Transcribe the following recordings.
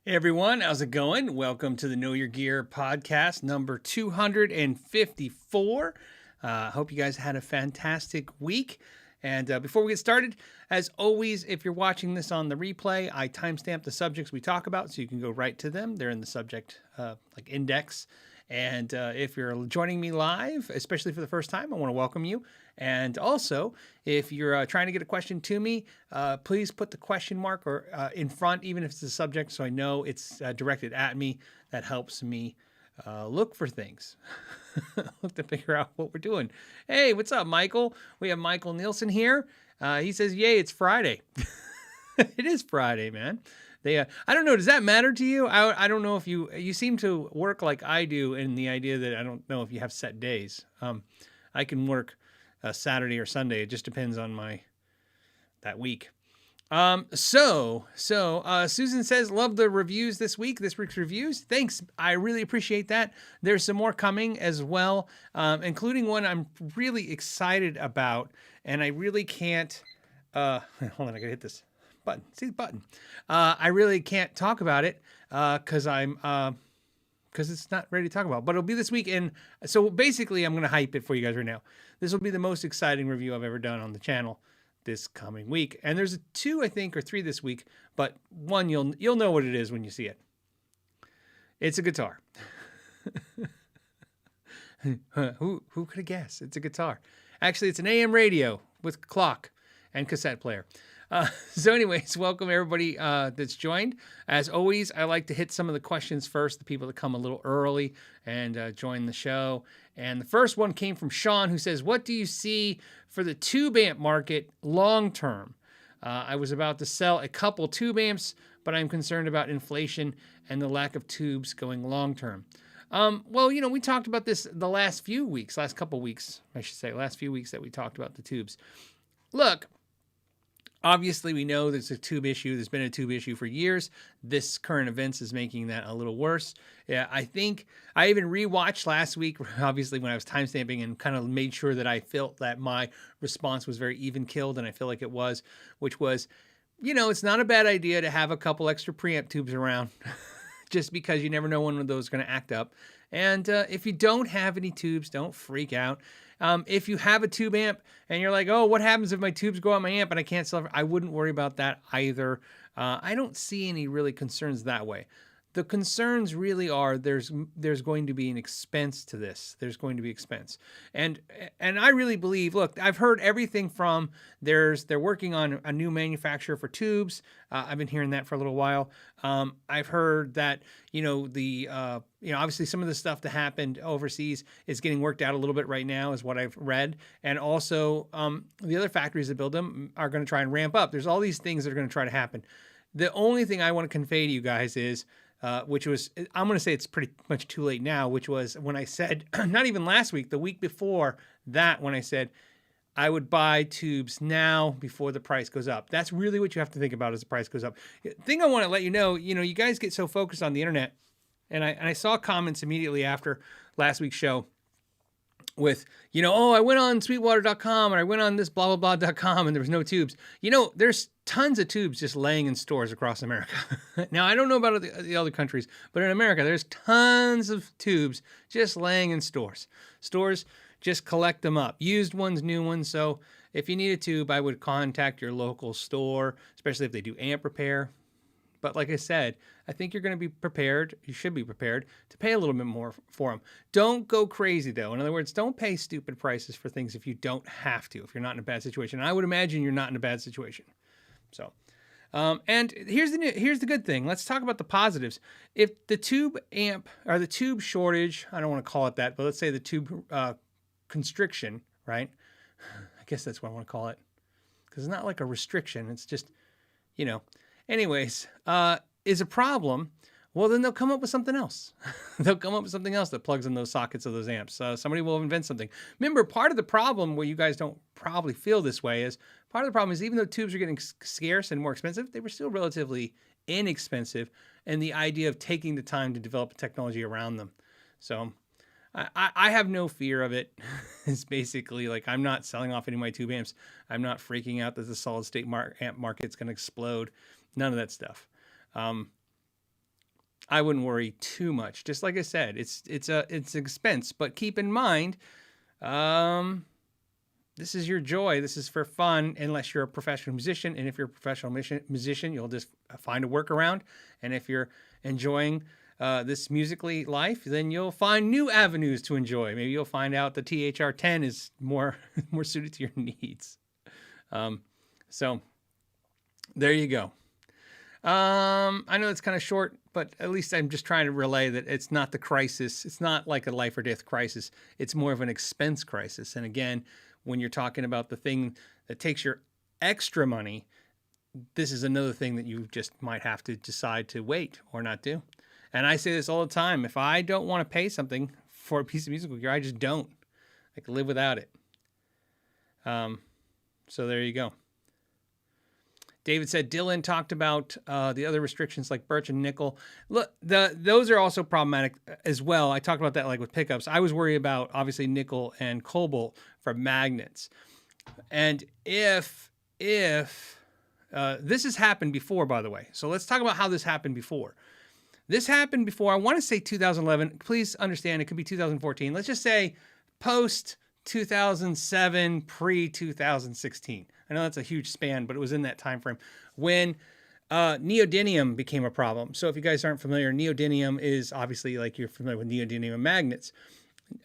Hey everyone, how's it going? Welcome to the Know Your Gear podcast number 254. Hope you guys had a fantastic week. And before we get started, as always, if you're watching this on the replay, I timestamp the subjects we talk about so you can go right to them. They're in the subject index. And if you're joining me live, especially for the first time, I want to welcome you. And also, if you're trying to get a question to me, please put the question mark or in front, even if it's a subject, so I know it's directed at me. That helps me look for things, look to figure out what we're doing. Hey, what's up, Michael? We have Michael Nielsen here. He says, yay, it's Friday. It is Friday, man. I don't know. Does that matter to you? I don't know if you seem to work like I do in the idea that I don't know if you have set days. I can work Saturday or Sunday. It just depends on that week. Susan says, love the reviews this week's reviews. Thanks. I really appreciate that. There's some more coming as well, including one I'm really excited about, and I really can't, hold on, I gotta hit this button. See the button. I really can't talk about it, cause it's not ready to talk about, but it'll be this week. And so basically I'm going to hype it for you guys right now. This will be the most exciting review I've ever done on the channel this coming week. And there's two, I think, or three this week, but one, you'll know what it is when you see it. It's a guitar. Who could have guessed? It's a guitar. Actually, it's an AM radio with clock and cassette player. So anyways, welcome everybody that's joined. As always, I like to hit some of the questions first, the people that come a little early and join the show. And the first one came from Sean, who says, what do you see for the tube amp market long term? I was about to sell a couple tube amps, but I'm concerned about inflation and the lack of tubes going long term. Well, we talked about this the last few weeks that we talked about the tubes. Look, obviously, we know there's a tube issue. There's been a tube issue for years. This current events is making that a little worse. Yeah, I think I even rewatched last week, obviously, when I was timestamping and kind of made sure that I felt that my response was very even killed, and I feel like it was, which was, it's not a bad idea to have a couple extra preamp tubes around just because you never know when one of those is going to act up. And if you don't have any tubes, don't freak out. If you have a tube amp and you're like, oh, what happens if my tubes go out my amp and I can't sell it? I wouldn't worry about that either. I don't see any really concerns that way. The concerns really are there's going to be an expense to this. There's going to be expense. And I really believe, look, I've heard everything from they're working on a new manufacturer for tubes. I've been hearing that for a little while. I've heard that, obviously some of the stuff that happened overseas is getting worked out a little bit right now is what I've read. And also the other factories that build them are going to try and ramp up. There's all these things that are going to try to happen. The only thing I want to convey to you guys is, which was, I'm going to say it's pretty much too late now, which was when I said, not even last week, the week before that, when I said I would buy tubes now before the price goes up. That's really what you have to think about as the price goes up. The thing I want to let you know, you guys get so focused on the internet, and I saw comments immediately after last week's show with, I went on sweetwater.com or I went on this blah, blah, blah.com and there was no tubes. There's tons of tubes just laying in stores across America. Now, I don't know about the other countries, but in America, there's tons of tubes just laying in stores. Stores just collect them up, used ones, new ones. So if you need a tube, I would contact your local store, especially if they do amp repair. But like I said, I think you're going to be prepared. You should be prepared to pay a little bit more for them. Don't go crazy, though. In other words, don't pay stupid prices for things if you don't have to, if you're not in a bad situation. And I would imagine you're not in a bad situation. So, and here's the good thing. Let's talk about the positives. If the tube amp or the tube shortage, I don't want to call it that, but let's say the tube constriction, right? I guess that's what I want to call it, because it's not like a restriction. It's just, anyways, is a problem, well, then they'll come up with something else. They'll come up with something else that plugs in those sockets of those amps. Somebody will invent something. Remember, part of the problem where you guys don't probably feel this way is, part of the problem is even though tubes are getting scarce and more expensive, they were still relatively inexpensive, and the idea of taking the time to develop technology around them. So I have no fear of it. It's basically like, I'm not selling off any of my tube amps. I'm not freaking out that the solid state amp market's going to explode. None of that stuff. I wouldn't worry too much. Just like I said, it's an expense, but keep in mind, this is your joy. This is for fun, unless you're a professional musician. And if you're a professional musician, you'll just find a workaround. And if you're enjoying this musically life, then you'll find new avenues to enjoy. Maybe you'll find out the THR-10 is more suited to your needs. So there you go. I know it's kind of short, but at least I'm just trying to relay that it's not the crisis. It's not like a life or death crisis. It's more of an expense crisis. And again, when you're talking about the thing that takes your extra money, this is another thing that you just might have to decide to wait or not do. And I say this all the time. If I don't want to pay something for a piece of musical gear, I just don't. I can live without it. So there you go. David said Dylan talked about the other restrictions like birch and nickel. Look, those are also problematic as well. I talked about that like with pickups. I was worried about obviously nickel and cobalt for magnets. And if this has happened before, by the way. So let's talk about how this happened before. This happened before, I want to say 2011. Please understand, it could be 2014. Let's just say post 2007, pre 2016. I know that's a huge span, but it was in that time frame when neodymium became a problem. So if you guys aren't familiar, neodymium is obviously, like, you're familiar with neodymium magnets.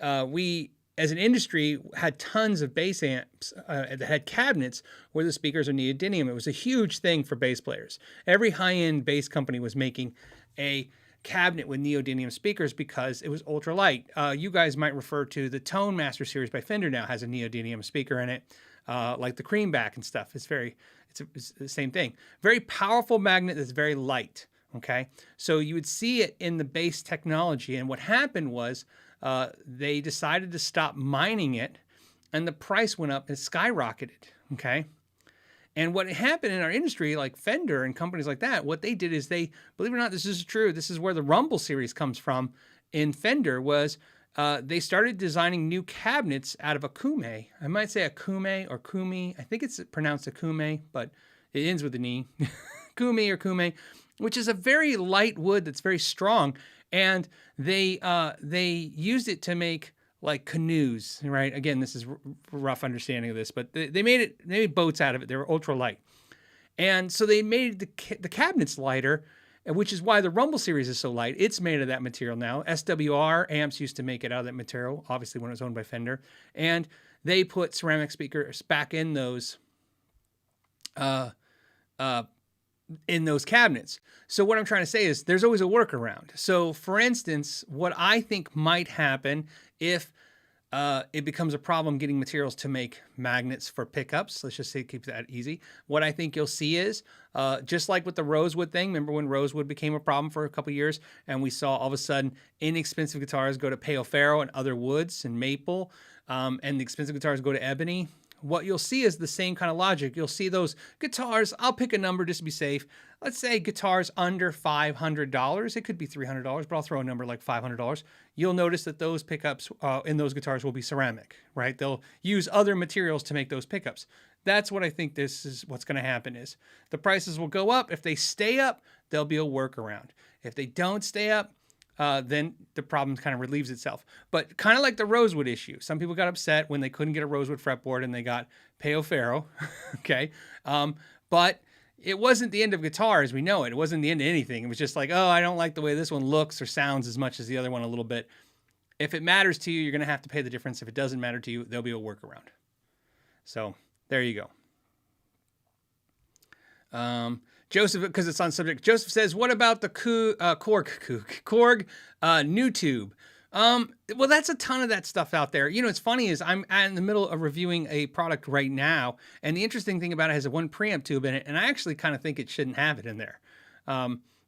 We, as an industry, had tons of bass amps that had cabinets where the speakers are neodymium. It was a huge thing for bass players. Every high-end bass company was making a cabinet with neodymium speakers because it was ultra light. You guys might refer to the Tone Master series by Fender now has a neodymium speaker in it, like the Creamback and stuff. It's the same thing. Very powerful magnet that's very light. Okay, so you would see it in the bass technology, and what happened was they decided to stop mining it, and the price went up and skyrocketed. Okay. And what happened in our industry, like Fender and companies like that, what they did is they, believe it or not, this is true. This is where the Rumble series comes from in Fender, was they started designing new cabinets out of akume. I might say akume or kumi. I think it's pronounced akume, but it ends with an E. Kumi or kume, which is a very light wood that's very strong. And they used it to make like canoes, right? Again, this is rough understanding of this, but they made boats out of it. They were ultra light. And so they made the cabinets lighter, which is why the Rumble series is so light. It's made of that material now. SWR amps used to make it out of that material, obviously when it was owned by Fender. And they put ceramic speakers back in those cabinets. So what I'm trying to say is there's always a workaround. So for instance, what I think might happen if it becomes a problem getting materials to make magnets for pickups, let's just say keep that easy. What I think you'll see is, just like with the rosewood thing, remember when rosewood became a problem for a couple of years and we saw all of a sudden inexpensive guitars go to pale ferro and other woods and maple, and the expensive guitars go to ebony? What you'll see is the same kind of logic. You'll see those guitars, I'll pick a number just to be safe. Let's say guitars under $500. It could be $300, but I'll throw a number like $500. You'll notice that those pickups in those guitars will be ceramic, right? They'll use other materials to make those pickups. That's what I think this is what's going to happen is the prices will go up. If they stay up, there'll be a workaround. If they don't stay up, then the problem kind of relieves itself. But kind of like the rosewood issue. Some people got upset when they couldn't get a rosewood fretboard and they got pale ferro. Okay. But it wasn't the end of guitar as we know it. It wasn't the end of anything. It was just like, oh, I don't like the way this one looks or sounds as much as the other one a little bit. If it matters to you, you're going to have to pay the difference. If it doesn't matter to you, there'll be a workaround. So there you go. Joseph, because it's on subject, Joseph says, what about the Korg new tube? Well, that's a ton of that stuff out there. You know, what's funny is I'm in the middle of reviewing a product right now, and the interesting thing about it has a one preamp tube in it, and I actually kind of think it shouldn't have it in there.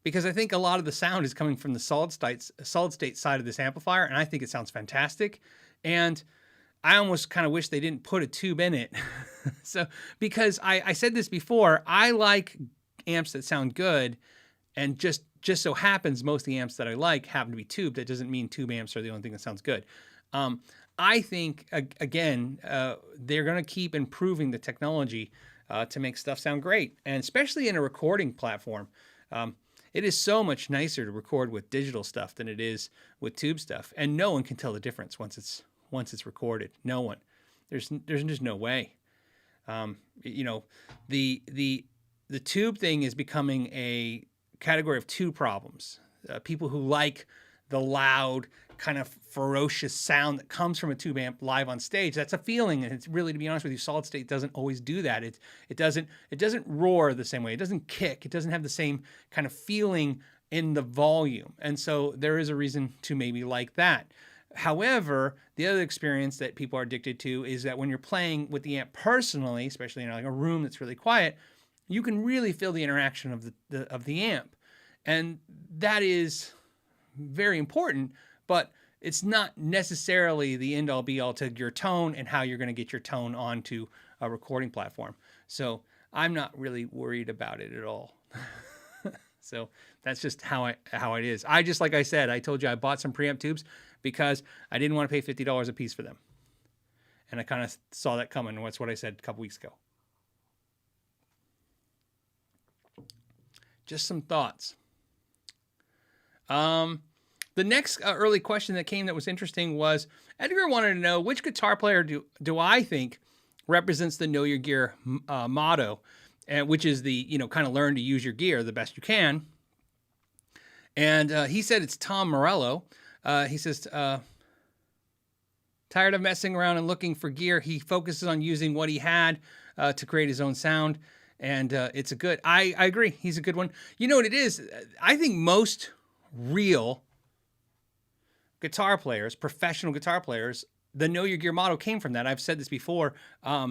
Because I think a lot of the sound is coming from the solid state side of this amplifier, and I think it sounds fantastic. And I almost kind of wish they didn't put a tube in it. So, because I said this before, I like amps that sound good, and just so happens most of the amps that I like happen to be tubed. That doesn't mean tube amps are the only thing that sounds good. I think, again, they're going to keep improving the technology to make stuff sound great, and especially in a recording platform. It is so much nicer to record with digital stuff than it is with tube stuff, and no one can tell the difference once it's recorded. No one. There's just no way. You know, the tube thing is becoming a category of two problems. People who like the loud, kind of ferocious sound that comes from a tube amp live on stage. That's a feeling, and it's really, to be honest with you, solid state doesn't always do that. It doesn't roar the same way. It doesn't kick. It doesn't have the same kind of feeling in the volume. And so there is a reason to maybe like that. However, the other experience that people are addicted to is that when you're playing with the amp personally, especially in like a room that's really quiet, you can really feel the interaction of the amp. And that is very important, but it's not necessarily the end all be all to your tone and how you're going to get your tone onto a recording platform. So I'm not really worried about it at all. So that's just how it is. I just, like I said, I told you I bought some preamp tubes because I didn't want to pay $50 a piece for them. And I kind of saw that coming. That's what I said a couple weeks ago. Just some thoughts. The next early question that came that was interesting was, Edgar wanted to know, which guitar player do I think represents the Know Your Gear motto, which is the, you know, kind of learn to use your gear the best you can. And he said it's Tom Morello. He says, tired of messing around and looking for gear. He focuses on using what he had to create his own sound. And it's a good, I agree. He's a good one. You know what it is? I think most real guitar players, professional guitar players, the Know Your Gear motto came from that. I've said this before. I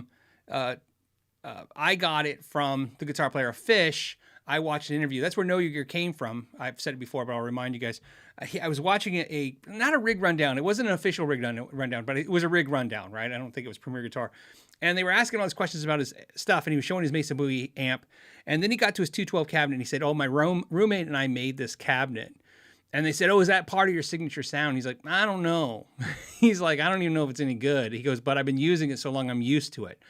got it from the guitar player Fish. I watched an interview. That's where Know Your Gear came from. I've said it before, but I'll remind you guys. I was watching not a rig rundown. It wasn't an official rig rundown, but it was a rig rundown, right? I don't think it was Premier Guitar. And they were asking all these questions about his stuff, and he was showing his Mesa Boogie amp. And then he got to his 212 cabinet, and he said, oh, my roommate and I made this cabinet. And they said, oh, is that part of your signature sound? He's like, I don't know. He's like, I don't even know if it's any good. He goes, but I've been using it so long, I'm used to it.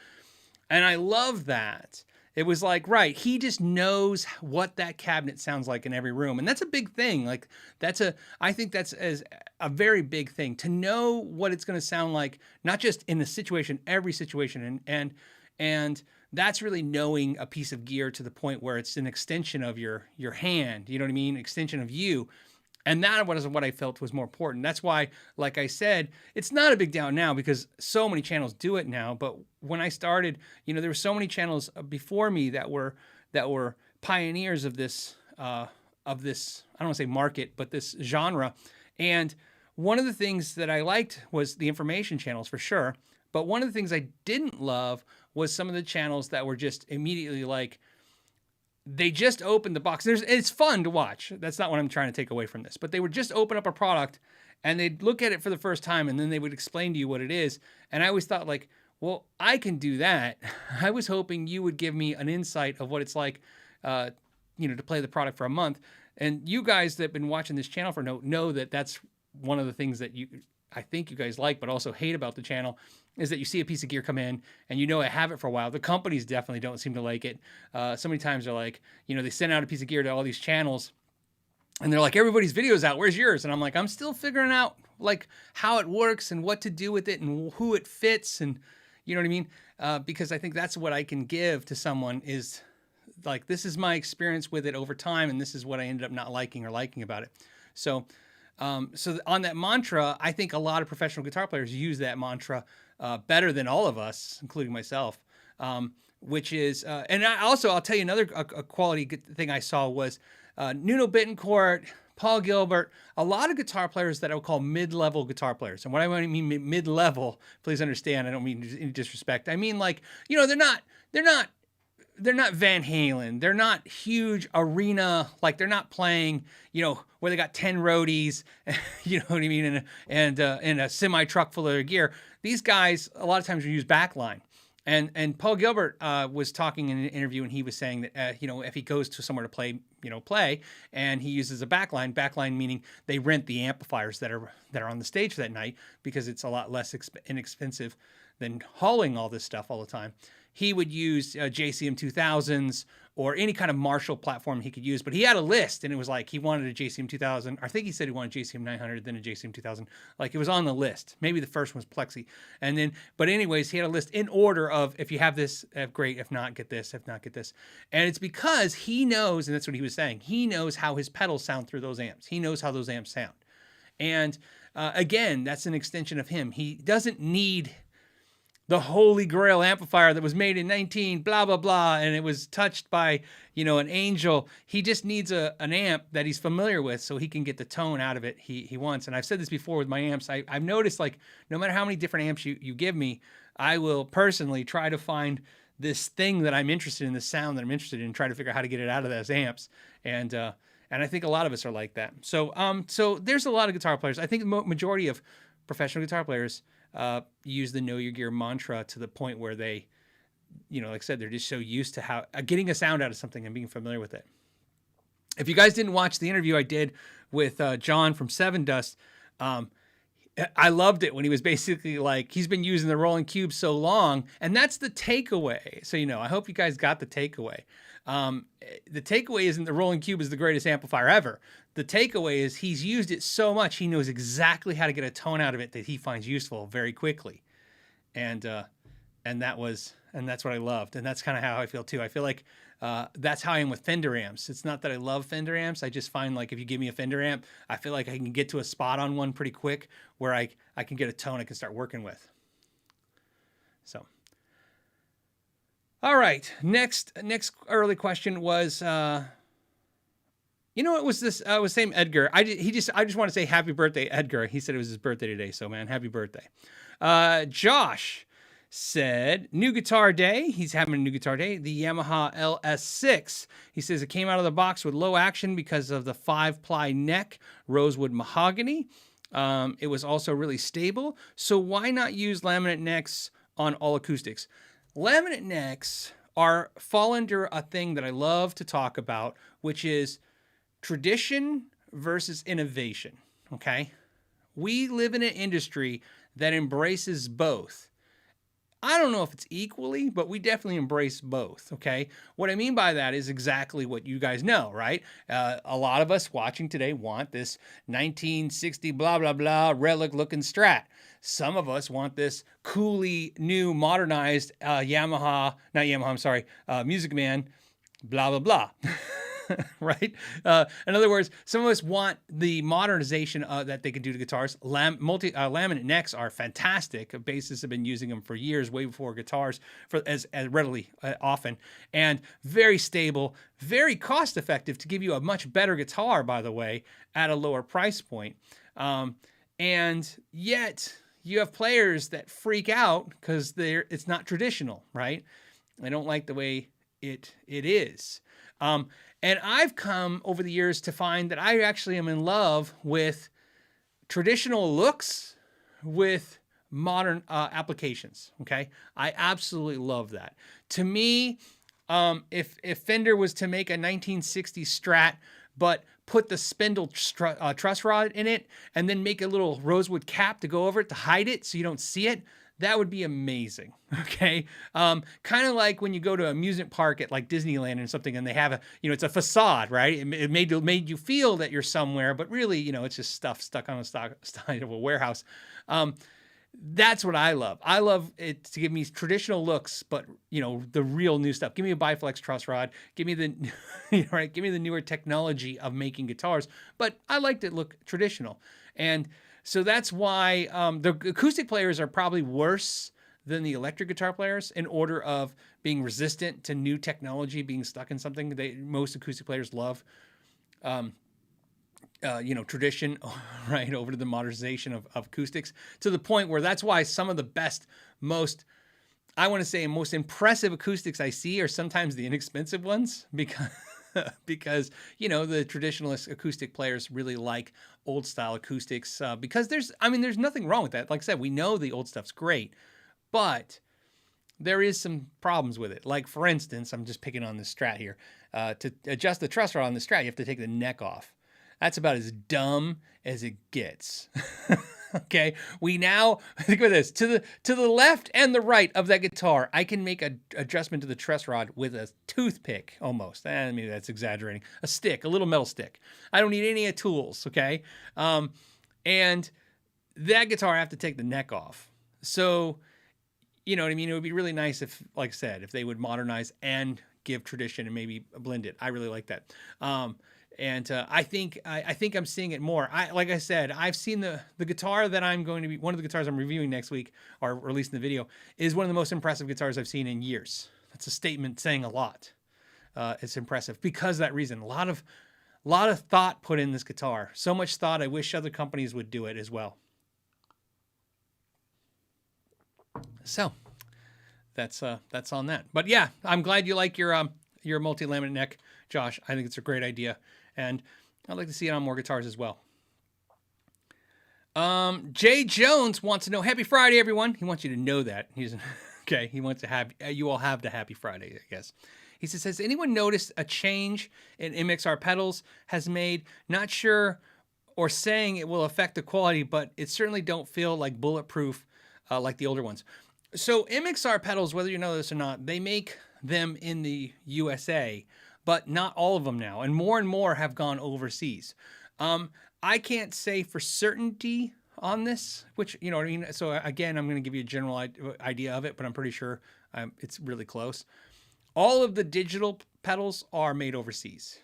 And I love that. It was like, right, he just knows what that cabinet sounds like in every room. And that's a big thing. Like, I think that's a very big thing, to know what it's going to sound like, not just in the situation, every situation. And that's really knowing a piece of gear to the point where it's an extension of your hand, you know what I mean? Extension of you. And that was what I felt was more important. That's why, like I said, it's not a big deal now because so many channels do it now. But when I started, you know, there were so many channels before me that were pioneers of this, I don't want to say market, but this genre. And one of the things that I liked was the information channels for sure. But one of the things I didn't love was some of the channels that were just immediately like, they just opened the box. It's fun to watch. That's not what I'm trying to take away from this. But they would just open up a product and they'd look at it for the first time and then they would explain to you what it is. And I always thought like, well, I can do that. I was hoping you would give me an insight of what it's like, you know, to play the product for a month. And you guys that have been watching this channel for know that that's one of the things that I think you guys like, but also hate about the channel, is that you see a piece of gear come in and you know I have it for a while. The companies definitely don't seem to like it. So many times they're like, you know, they send out a piece of gear to all these channels and they're like, everybody's video's out, where's yours? And I'm like, I'm still figuring out like how it works and what to do with it and who it fits, and you know what I mean? Because I think that's what I can give to someone is like, this is my experience with it over time, and this is what I ended up not liking or liking about it. So on that mantra, I think a lot of professional guitar players use that mantra better than all of us, including myself, which is, and I'll tell you another quality thing I saw was Nuno Bittencourt, Paul Gilbert, a lot of guitar players that I would call mid-level guitar players. And what I mean mid-level, please understand, I don't mean any disrespect. I mean, like, you know, they're not Van Halen. They're not huge arena, like they're not playing, you know, where they got 10 roadies, you know what I mean, and a semi truck full of their gear. These guys a lot of times use backline. And Paul Gilbert was talking in an interview, and he was saying that you know, if he goes to somewhere to play, and he uses a backline meaning they rent the amplifiers that are on the stage for that night, because it's a lot less inexpensive than hauling all this stuff all the time, he would use JCM 2000s or any kind of Marshall platform he could use. But he had a list, and it was like he wanted a JCM 2000. I think he said he wanted JCM 900, then a JCM 2000. Like, it was on the list. Maybe the first one was Plexi. And then, but anyways, he had a list in order of, if you have this, great. If not, get this. If not, get this. And it's because he knows, and that's what he was saying, he knows how his pedals sound through those amps. He knows how those amps sound. And again, that's an extension of him. He doesn't need the holy grail amplifier that was made in 19 blah blah blah and it was touched by, you know, an angel. He just needs an amp that he's familiar with so he can get the tone out of it he wants. And I've said this before with my amps. I've noticed, like, no matter how many different amps you give me, I will personally try to find this thing that I'm interested in, the sound that I'm interested in, and try to figure out how to get it out of those amps. And I think a lot of us are like that. So there's a lot of guitar players. I think the majority of professional guitar players use the know your gear mantra to the point where they, you know, like I said, they're just so used to how getting a sound out of something and being familiar with it. If you guys didn't watch the interview I did with John from Seven Dust, I loved it when he was basically like, he's been using the rolling cube so long, and that's the takeaway. So, you know, I hope you guys got the takeaway. The takeaway isn't the rolling cube is the greatest amplifier ever. The takeaway is he's used it so much, he knows exactly how to get a tone out of it that he finds useful very quickly. And that's what I loved. And that's kind of how I feel too. I feel like that's how I am with Fender amps. It's not that I love Fender amps. I just find, like, if you give me a Fender amp, I feel like I can get to a spot on one pretty quick where I can get a tone I can start working with. So, all right. Next early question was, you know, it was this. I was saying Edgar. I just want to say happy birthday, Edgar. He said it was his birthday today. So, man, happy birthday. Josh said, new guitar day. He's having a new guitar day. The Yamaha LS6. He says it came out of the box with low action because of the 5-ply neck, rosewood mahogany. It was also really stable. So why not use laminate necks on all acoustics? Laminate necks fall under a thing that I love to talk about, which is tradition versus innovation. Okay. We live in an industry that embraces both. I don't know if it's equally, but we definitely embrace both, okay? What I mean by that is exactly what you guys know, right? A lot of us watching today want this 1960 blah, blah, blah relic-looking Strat. Some of us want this coolly new modernized Music Man, blah, blah, blah. Right? In other words, some of us want the modernization that they can do to guitars. Laminate necks are fantastic. Bassists have been using them for years, way before guitars, as readily often, and very stable, very cost effective to give you a much better guitar, by the way, at a lower price point. And yet you have players that freak out because it's not traditional, right? They don't like the way it is. And I've come over the years to find that I actually am in love with traditional looks with modern applications. Okay. I absolutely love that. To me, if Fender was to make a 1960s Strat, but put the spindle truss rod in it and then make a little rosewood cap to go over it to hide it so you don't see it, that would be amazing. Okay. Kind of like when you go to an amusement park at like Disneyland or something and they have it's a facade, right? It made you feel that you're somewhere, but really, it's just stuff stuck on the side of a warehouse. That's what I love. I love it to give me traditional looks, but the real new stuff. Give me a biflex truss rod. Give me the, right? Give me the newer technology of making guitars, but I like to look traditional. And so that's why the acoustic players are probably worse than the electric guitar players in order of being resistant to new technology, being stuck in something. Most acoustic players love, tradition, right, over to the modernization of acoustics, to the point where that's why some of the best, most impressive acoustics I see are sometimes the inexpensive ones, because the traditionalist acoustic players really like old style acoustics, because there's nothing wrong with that. Like I said, we know the old stuff's great, but there is some problems with it. Like, for instance, I'm just picking on the Strat here. To adjust the truss rod on the Strat, you have to take the neck off. That's about as dumb as it gets. Okay, we now think of this to the left and the right of that guitar. I can make an adjustment to the truss rod with a toothpick, almost. Maybe that's exaggerating. A stick, a little metal stick. I don't need any tools. Okay, and that guitar I have to take the neck off. So, you know what I mean? It would be really nice if, like I said, if they would modernize and give tradition and maybe blend it. I really like that. And I think I'm seeing it more. Like I said, I've seen the guitar that I'm going to be, one of the guitars I'm reviewing next week or releasing the video is one of the most impressive guitars I've seen in years. That's a statement saying a lot. It's impressive because of that reason. A lot of thought put in this guitar. So much thought. I wish other companies would do it as well. So that's on that. But yeah, I'm glad you like your multi-laminate neck, Josh. I think it's a great idea. And I'd like to see it on more guitars as well. Jay Jones wants to know, happy Friday, everyone. He wants you to know that. He's okay. He wants to have you all have the happy Friday, I guess. He says, has anyone noticed a change in MXR pedals has made? Not sure or saying it will affect the quality, but it certainly don't feel like bulletproof like the older ones. So MXR pedals, whether you know this or not, they make them in the USA, but not all of them now. And more have gone overseas. I can't say for certainty on this, which, you know what I mean? So again, I'm going to give you a general idea of it, but I'm pretty sure it's really close. All of the digital pedals are made overseas.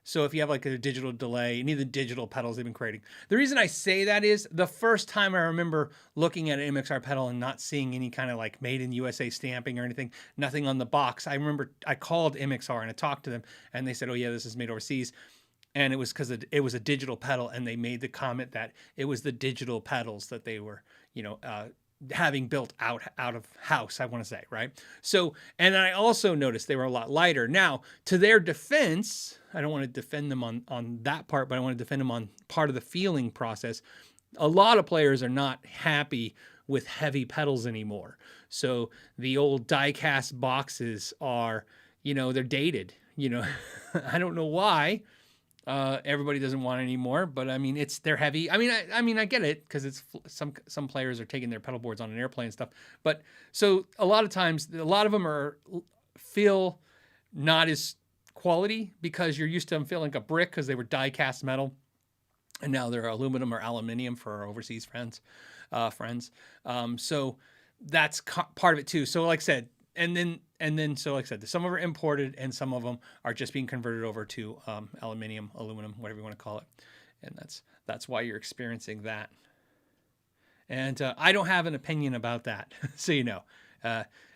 So if you have like a digital delay, any of the digital pedals they've been creating. The reason I say that is the first time I remember looking at an MXR pedal and not seeing any kind of like made in USA stamping or anything, nothing on the box. I remember I called MXR and I talked to them and they said, oh yeah, this is made overseas. And it was because it was a digital pedal and they made the comment that it was the digital pedals that they were, you know, having built out of house, I want to say, right? So, and I also noticed they were a lot lighter. Now, to their defense, I don't want to defend them on that part, but I want to defend them on part of the feeling process. A lot of players are not happy with heavy pedals anymore. So the old die-cast boxes are, you know, they're dated, you know. I don't know why. Everybody doesn't want it anymore, but I mean, they're heavy. I mean, I get it because it's some players are taking their pedal boards on an airplane and stuff. But so a lot of times, a lot of them feel not as quality because you're used to them feeling like a brick because they were die cast metal, and now they're aluminum or aluminium for our overseas friends. So that's part of it too. So like I said. And then, so like I said, some of them are imported and some of them are just being converted over to aluminum, whatever you want to call it. And that's why you're experiencing that. And I don't have an opinion about that. So, you know,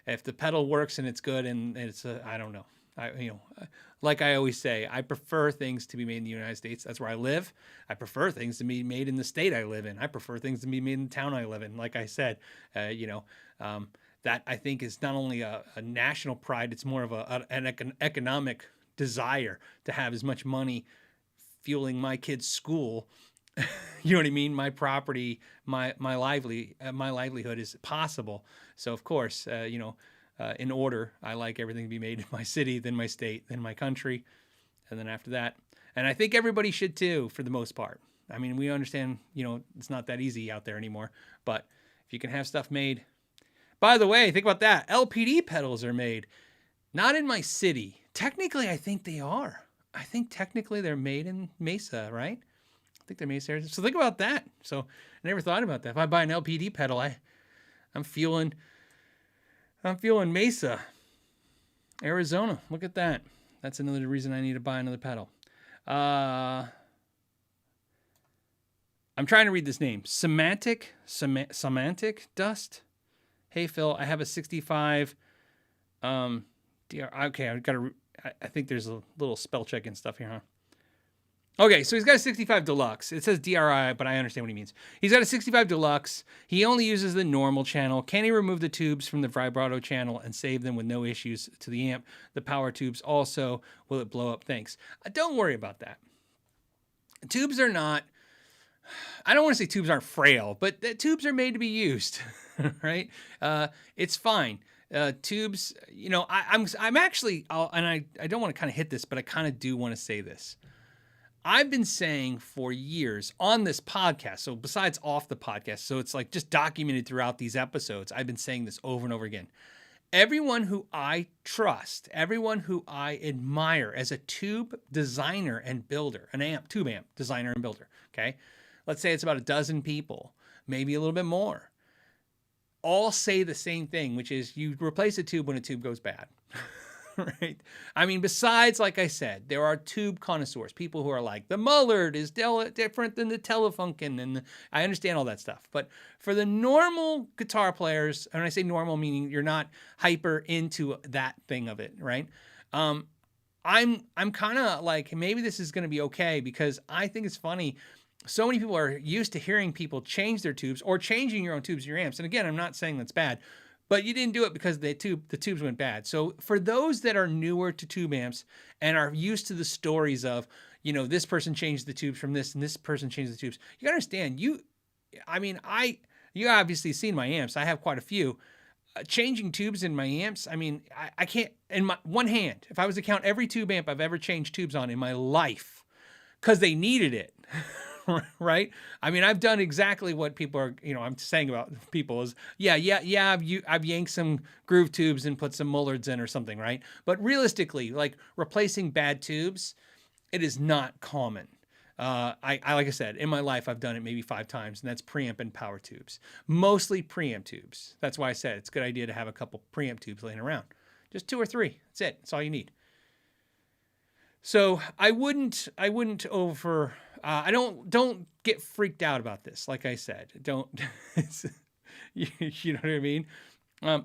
if the pedal works and it's good and it's, I don't know. Like I always say, I prefer things to be made in the United States. That's where I live. I prefer things to be made in the state I live in. I prefer things to be made in the town I live in. Like I said, that I think is not only a national pride, it's more of an economic desire to have as much money fueling my kids' school. You know what I mean? My property, my livelihood is possible. So of course, in order, I like everything to be made in my city, then my state, then my country, and then after that. And I think everybody should too, for the most part. I mean, we understand, it's not that easy out there anymore, but if you can have stuff made. By the way, think about that. LPD pedals are made not in my city. Technically, I think they are. I think technically they're made in Mesa, right? I think they're Mesa. So think about that. So I never thought about that. If I buy an LPD pedal, I'm feeling Mesa, Arizona. Look at that. That's another reason I need to buy another pedal. I'm trying to read this name. Semantic Dust. Hey, Phil, I have a 65. Okay, I think there's a little spell check and stuff here, huh? Okay, so he's got a 65 Deluxe. It says DRI, but I understand what he means. He's got a 65 Deluxe. He only uses the normal channel. Can he remove the tubes from the vibrato channel and save them with no issues to the amp? The power tubes also, will it blow up? Thanks. Don't worry about that. Tubes are not... I don't want to say tubes aren't frail, but the tubes are made to be used, right? It's fine. Tubes, I'm actually, and I don't want to kind of hit this, but I kind of do want to say this. I've been saying for years on this podcast, so besides off the podcast, so it's like just documented throughout these episodes, I've been saying this over and over again. Everyone who I trust, everyone who I admire as a tube designer and builder, tube amp designer and builder, okay? Let's say it's about a dozen people, maybe a little bit more, all say the same thing, which is you replace a tube when a tube goes bad. Right? I mean, besides, like I said, there are tube connoisseurs, people who are like, the Mullard is different than the Telefunken, and I understand all that stuff. But for the normal guitar players, and I say normal meaning you're not hyper into that thing of it, right? I'm kind of like, maybe this is going to be okay, because I think it's funny. So many people are used to hearing people change their tubes or changing your own tubes and your amps. And again, I'm not saying that's bad, but you didn't do it because the tubes went bad. So for those that are newer to tube amps and are used to the stories of, you know, this person changed the tubes from this and this person changed the tubes, you gotta understand, you obviously seen my amps. I have quite a few. Changing tubes in my amps, I mean, I can't, in my one hand, if I was to count every tube amp I've ever changed tubes on in my life, because they needed it. Right? I mean, I've done exactly what people are, you know, I'm saying about people is, I've yanked some groove tubes and put some Mullards in or something, right? But realistically, like replacing bad tubes, it is not common. Like I said, in my life, I've done it maybe 5 times, and that's preamp and power tubes. Mostly preamp tubes. That's why I said it's a good idea to have a couple preamp tubes laying around. Just 2 or 3. That's it. That's all you need. So I wouldn't don't get freaked out about this. Like I said, don't, you know what I mean?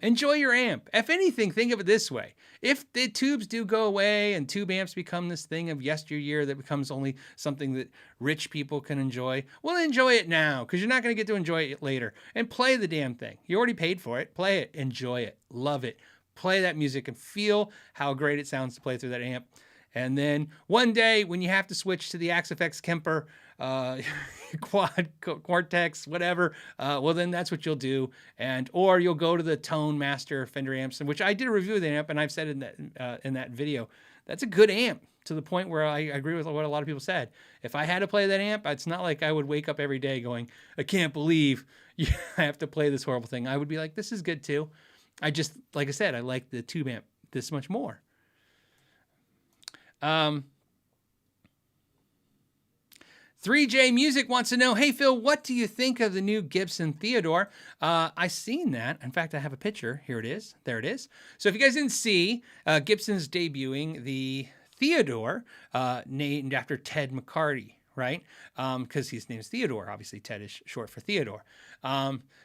Enjoy your amp. If anything, think of it this way. If the tubes do go away and tube amps become this thing of yesteryear that becomes only something that rich people can enjoy, well, enjoy it now, because you're not going to get to enjoy it later. And play the damn thing. You already paid for it. Play it. Enjoy it. Love it. Play that music and feel how great it sounds to play through that amp. And then one day when you have to switch to the Axe-Fx Kemper, Quad, Cortex, whatever, well, then that's what you'll do. Or you'll go to the Tone Master Fender amps, which I did a review of the amp, and I've said in that video, that's a good amp, to the point where I agree with what a lot of people said. If I had to play that amp, it's not like I would wake up every day going, I can't believe I have to play this horrible thing. I would be like, this is good too. I just, like I said, I like the tube amp this much more. 3J Music wants to know, hey, Phil, what do you think of the new Gibson Theodore? I seen that. In fact, I have a picture. Here it is. There it is. So if you guys didn't see, Gibson's debuting the Theodore, named after Ted McCarty, right? Because his name is Theodore. Obviously, Ted is short for Theodore.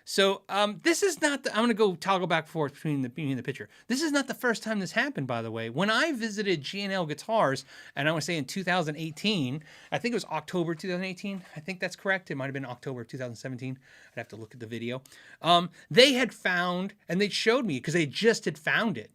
This is not the, I'm going to go toggle back and forth between the picture. This is not the first time this happened, by the way. When I visited G&L Guitars, and I want to say in 2018, I think it was October 2018. I think that's correct. It might have been October 2017. I'd have to look at the video. They had found, and they showed me, because they just had found it.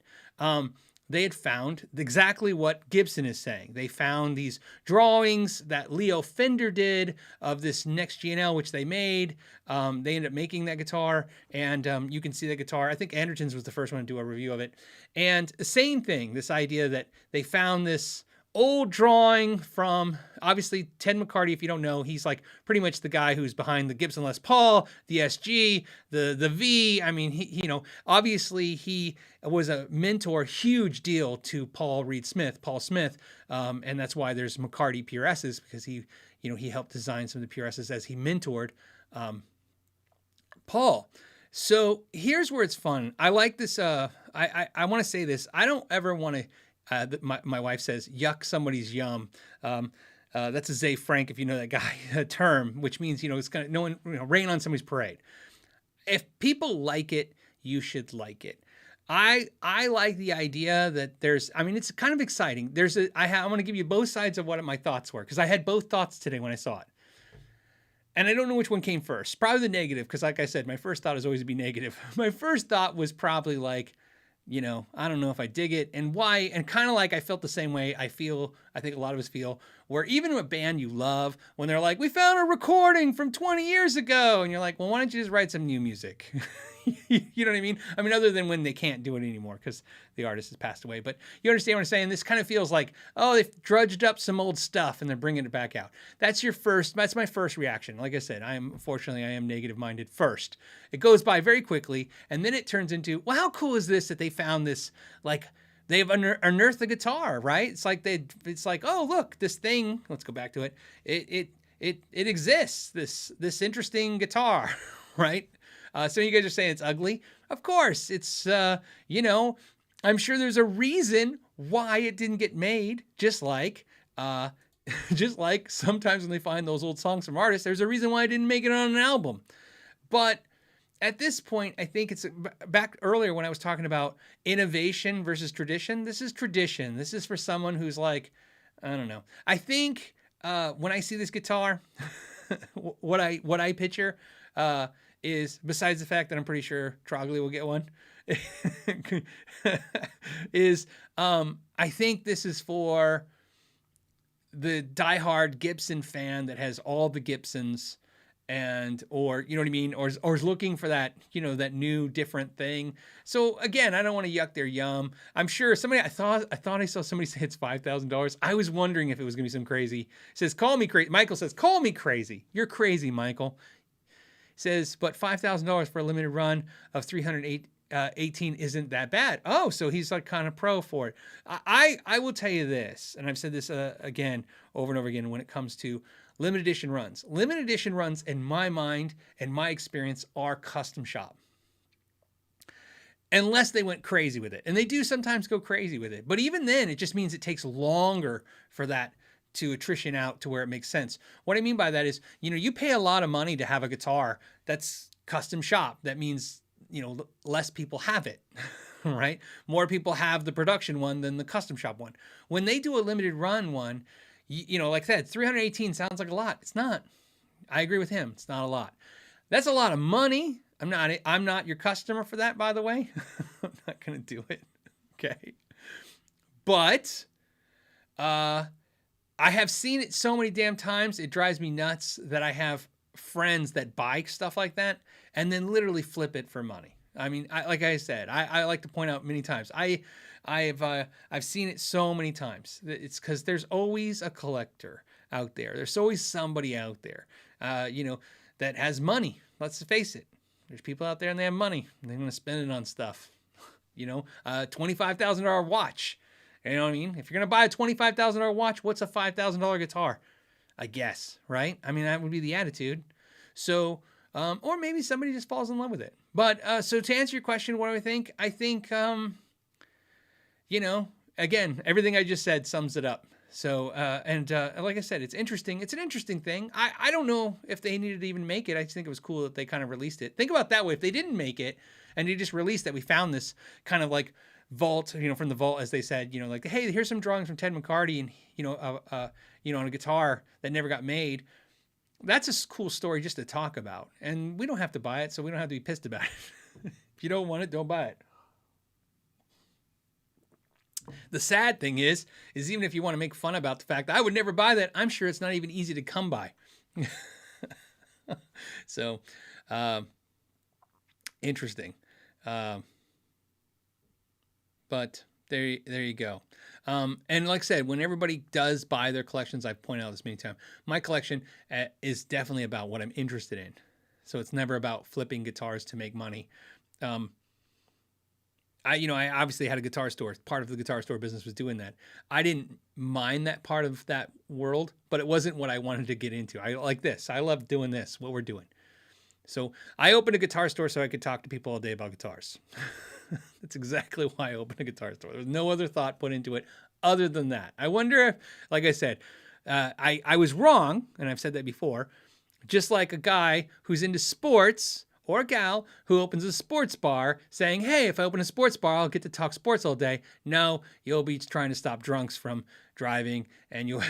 They had found exactly what Gibson is saying. They found these drawings that Leo Fender did of this next G&L, which they made. They ended up making that guitar, and you can see the guitar. I think Anderton's was the first one to do a review of it. And the same thing, this idea that they found this old drawing from, obviously, Ted McCarty. If you don't know, he's like pretty much the guy who's behind the Gibson Les Paul, the SG, the V. I mean, he obviously he was a mentor, huge deal to Paul Smith, and that's why there's McCarty PRSs, because he helped design some of the PRSs as he mentored Paul. So here's where it's fun. I like this. I want to say this. I don't ever want to. My wife says, yuck somebody's yum. That's a Zay Frank, if you know that guy, term, which means, it's kind of no one, rain on somebody's parade. If people like it, you should like it. I like the idea that it's kind of exciting. I'm going to give you both sides of what my thoughts were, because I had both thoughts today when I saw it. And I don't know which one came first. Probably the negative, because like I said, my first thought is always to be negative. My first thought was probably like, I don't know if I dig it, and why, and kind of like I felt the same way I think a lot of us feel, where even a band you love, when they're like, we found a recording from 20 years ago, and you're like, well, why don't you just write some new music? You know what I mean? I mean, other than when they can't do it anymore because the artist has passed away. But you understand what I'm saying? This kind of feels like, oh, they've drudged up some old stuff and they're bringing it back out. That's my first reaction. Like I said, unfortunately, I am negative minded first. It goes by very quickly. And then it turns into, well, how cool is this that they found this, like, they've unearthed the guitar, right? It's like, oh, look, this thing, let's go back to it. It exists, this interesting guitar, right? So you guys are saying it's ugly. Of course, it's, I'm sure there's a reason why it didn't get made. Just like sometimes when they find those old songs from artists, there's a reason why I didn't make it on an album. But at this point, I think it's back earlier when I was talking about innovation versus tradition. This is tradition. This is for someone who's like, I don't know. I think when I see this guitar, what I picture is, besides the fact that I'm pretty sure Trogly will get one, is I think this is for the diehard Gibson fan that has all the Gibsons or you know what I mean, or is looking for that, that new different thing. So again, I don't want to yuck their yum. I'm sure I thought I saw somebody say it's $5,000. I was wondering if it was gonna be some crazy. It says, call me crazy. Michael says, call me crazy. You're crazy, Michael. Says, but $5,000 for a limited run of 318 isn't that bad. Oh, so he's like kind of pro for it. I will tell you this, and I've said this again over and over again when it comes to limited edition runs. Limited edition runs, in my mind and my experience, are custom shop. Unless they went crazy with it. And they do sometimes go crazy with it. But even then, it just means it takes longer for that to attrition out to where it makes sense. What I mean by that is, you pay a lot of money to have a guitar that's custom shop. That means, less people have it, right? More people have the production one than the custom shop one. When they do a limited run one, like I said, 318 sounds like a lot. It's not. I agree with him. It's not a lot. That's a lot of money. I'm not your customer for that, by the way. I'm not going to do it. Okay. But, I have seen it so many damn times, it drives me nuts that I have friends that buy stuff like that and then literally flip it for money. I mean, like I said, I like to point out many times, I've seen it so many times. It's because there's always a collector out there. There's always somebody out there, that has money. Let's face it. There's people out there and they have money. They're going to spend it on stuff. $25,000 watch. You know what I mean? If you're going to buy a $25,000 watch, what's a $5,000 guitar? I guess, right? I mean, that would be the attitude. So, or maybe somebody just falls in love with it. But, so to answer your question, what do I think? I think, again, everything I just said sums it up. So, like I said, it's interesting. It's an interesting thing. I don't know if they needed to even make it. I just think it was cool that they kind of released it. Think about it that way. If they didn't make it and they just released that, we found this kind of like vault, from the vault, as they said, like, hey, here's some drawings from Ted McCarty and, on a guitar that never got made. That's a cool story just to talk about. And we don't have to buy it, so we don't have to be pissed about it. If you don't want it, don't buy it. The sad thing is even if you want to make fun about the fact that I would never buy that, I'm sure it's not even easy to come by. So, interesting. But there you go. And like I said, when everybody does buy their collections, I've pointed out this many times, my collection is definitely about what I'm interested in. So it's never about flipping guitars to make money. I obviously had a guitar store. Part of the guitar store business was doing that. I didn't mind that part of that world, but it wasn't what I wanted to get into. I like this. I love doing this, what we're doing. So I opened a guitar store so I could talk to people all day about guitars. That's exactly why I opened a guitar store. There was no other thought put into it other than that. I wonder if, like I said, I was wrong, and I've said that before, just like a guy who's into sports or a gal who opens a sports bar saying, hey, if I open a sports bar, I'll get to talk sports all day. No, you'll be trying to stop drunks from driving, and you'll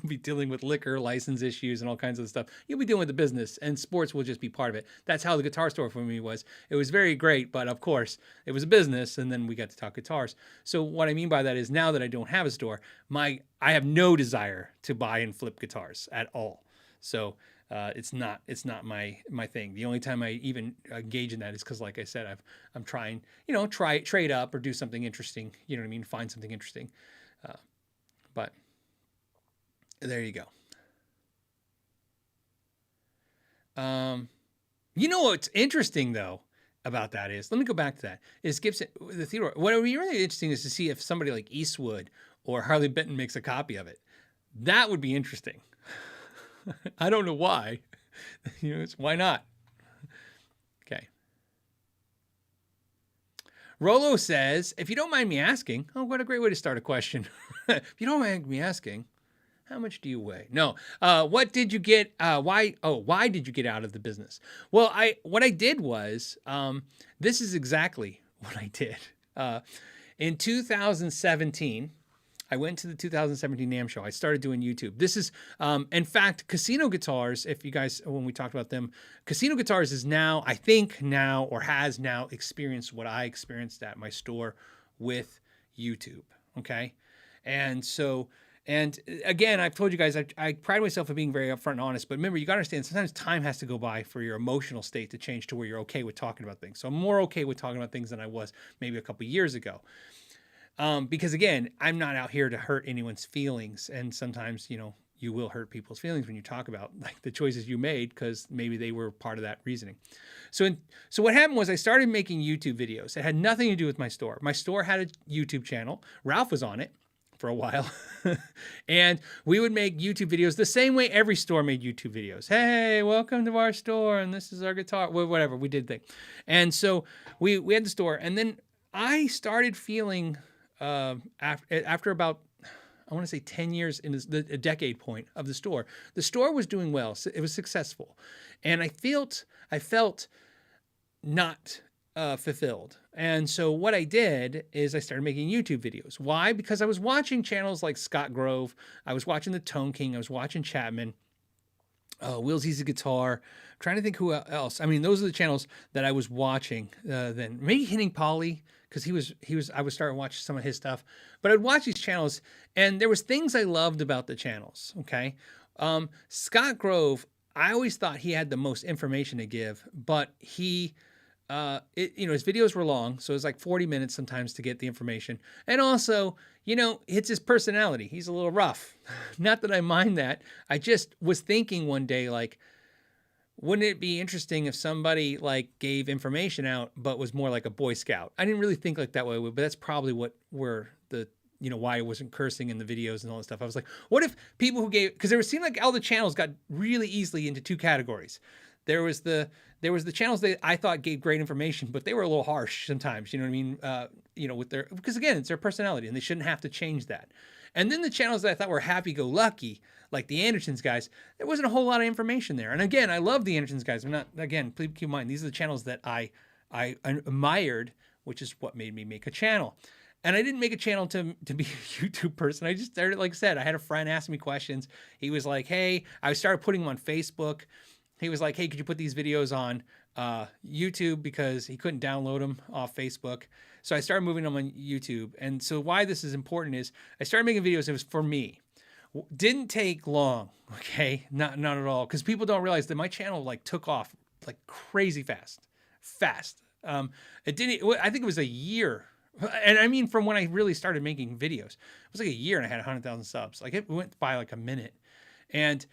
be dealing with liquor license issues and all kinds of stuff. You'll be dealing with the business, and sports will just be part of it. That's how the guitar store for me was. It was very great, but of course, it was a business, and then we got to talk guitars. So what I mean by that is now that I don't have a store, I have no desire to buy and flip guitars at all. So It's not my thing. The only time I even engage in that is because, like I said, I'm trying, trade up or do something interesting. You know what I mean? Find something interesting. But there you go. You know what's interesting though about that is, let me go back to that, is Gibson, the Theodore. What would be really interesting is to see if somebody like Eastwood or Harley Benton makes a copy of it. That would be interesting. I don't know why. Why not? Okay. Rolo says, if you don't mind me asking, oh, what a great way to start a question. If you don't mind me asking, how much do you weigh? No. What did you get? Why did you get out of the business? Well, what I did was, this is exactly what I did. In 2017, I went to the 2017 NAMM show. I started doing YouTube. This is, in fact, Casino Guitars, if you guys, when we talked about them, Casino Guitars is now, I think now, or has now experienced what I experienced at my store with YouTube. Okay. And so, and again, I've told you guys, I pride myself on being very upfront and honest, but remember, you got to understand, sometimes time has to go by for your emotional state to change to where you're okay with talking about things. So I'm more okay with talking about things than I was maybe a couple years ago. Because again, I'm not out here to hurt anyone's feelings. And sometimes, you will hurt people's feelings when you talk about like the choices you made, because maybe they were part of that reasoning. So what happened was I started making YouTube videos. It had nothing to do with my store. My store had a YouTube channel. Ralph was on it for a while. And we would make YouTube videos the same way every store made YouTube videos. Hey, welcome to our store. And this is our guitar, whatever we did thing. And so we had the store, and then I started feeling, after about, I want to say 10 years in the decade point of the store was doing well. So it was successful. And I felt not fulfilled. And so what I did is I started making YouTube videos. Why? Because I was watching channels like Scott Grove. I was watching the Tone King. I was watching Chapman. Will's Easy Guitar. I'm trying to think who else. I mean, those are the channels that I was watching then. Maybe Hitting Polly, because I was starting to watch some of his stuff. But I'd watch these channels, and there was things I loved about the channels, okay? Scott Grove, I always thought he had the most information to give, but he... his videos were long, so it was like 40 minutes sometimes to get the information. And also, it's his personality. He's a little rough. Not that I mind that. I just was thinking one day, like, wouldn't it be interesting if somebody like gave information out, but was more like a Boy Scout? I didn't really think like that way, but that's probably where the, why I wasn't cursing in the videos and all that stuff. I was like, what if people who gave, because it seemed like all the channels got really easily into two categories. There was the channels that I thought gave great information, but they were a little harsh sometimes, you know what I mean? Because again, it's their personality and they shouldn't have to change that. And then the channels that I thought were happy-go-lucky, like the Andersons guys, there wasn't a whole lot of information there. And again, I love the Andersons guys. Please keep in mind, these are the channels that I admired, which is what made me make a channel. And I didn't make a channel to be a YouTube person. I just started, like I said, I had a friend ask me questions. He was like, hey, I started putting them on Facebook. He was like, hey, could you put these videos on YouTube, because he couldn't download them off Facebook. So I started moving them on YouTube. And so why this is important is I started making videos. It was for me. Didn't take long. Okay. Not at all. Because people don't realize that my channel like took off like crazy fast. It didn't, I think it was a year. And I mean, from when I really started making videos, it was like a year and I had 100,000 subs. Like it went by like a minute. And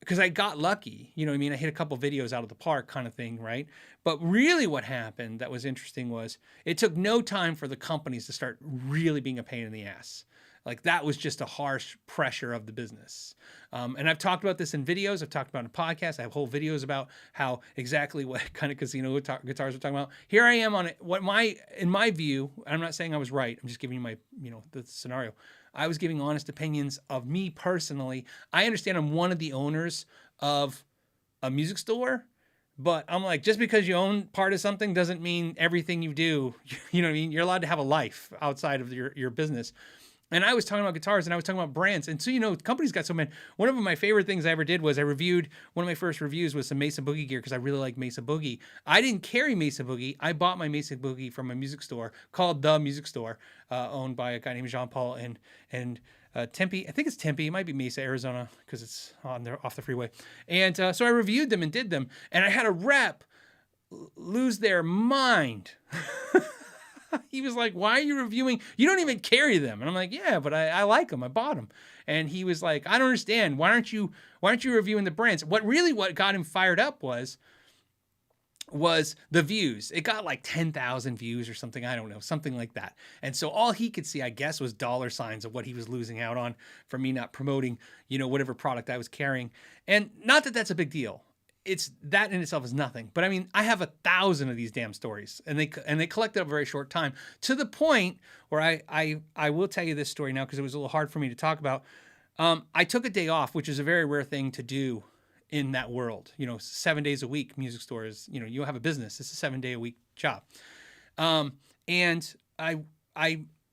because I got lucky, you know what I mean? I hit a couple videos out of the park kind of thing, right? But really what happened that was interesting was it took no time for the companies to start really being a pain in the ass. Like that was just a harsh pressure of the business. And I've talked about this in videos. I've talked about it in podcasts. I have whole videos about how exactly what kind of casino guitars we're talking about. Here I am on it. In my view, I'm not saying I was right. I'm just giving you my, the scenario. I was giving honest opinions of me personally. I understand I'm one of the owners of a music store, but I'm like, just because you own part of something doesn't mean everything you do, you know what I mean? You're allowed to have a life outside of your business. And I was talking about guitars and I was talking about brands. And so, companies got so many. One of my favorite things I ever did was I reviewed, one of my first reviews was some Mesa Boogie gear because I really like Mesa Boogie. I didn't carry Mesa Boogie. I bought my Mesa Boogie from a music store called The Music Store, owned by a guy named Jean-Paul and Tempe. I think it's Tempe. It might be Mesa, Arizona, because it's on there off the freeway. And so I reviewed them and did them. And I had a rep lose their mind. He was like, why are you reviewing? You don't even carry them. And I'm like, yeah, but I like them. I bought them. And he was like, I don't understand. Why aren't you reviewing the brands? What got him fired up was the views. It got like 10,000 views or something. I don't know, something like that. And so all he could see, I guess, was dollar signs of what he was losing out on for me not promoting, whatever product I was carrying. And not that that's a big deal. It's that in itself is nothing. But I mean, I have 1,000 of these damn stories, and they collected over a very short time, to the point where I will tell you this story now because it was a little hard for me to talk about. I took a day off, which is a very rare thing to do in that world. 7 days a week, music stores, you have a business. It's a 7-day-a-week job. And I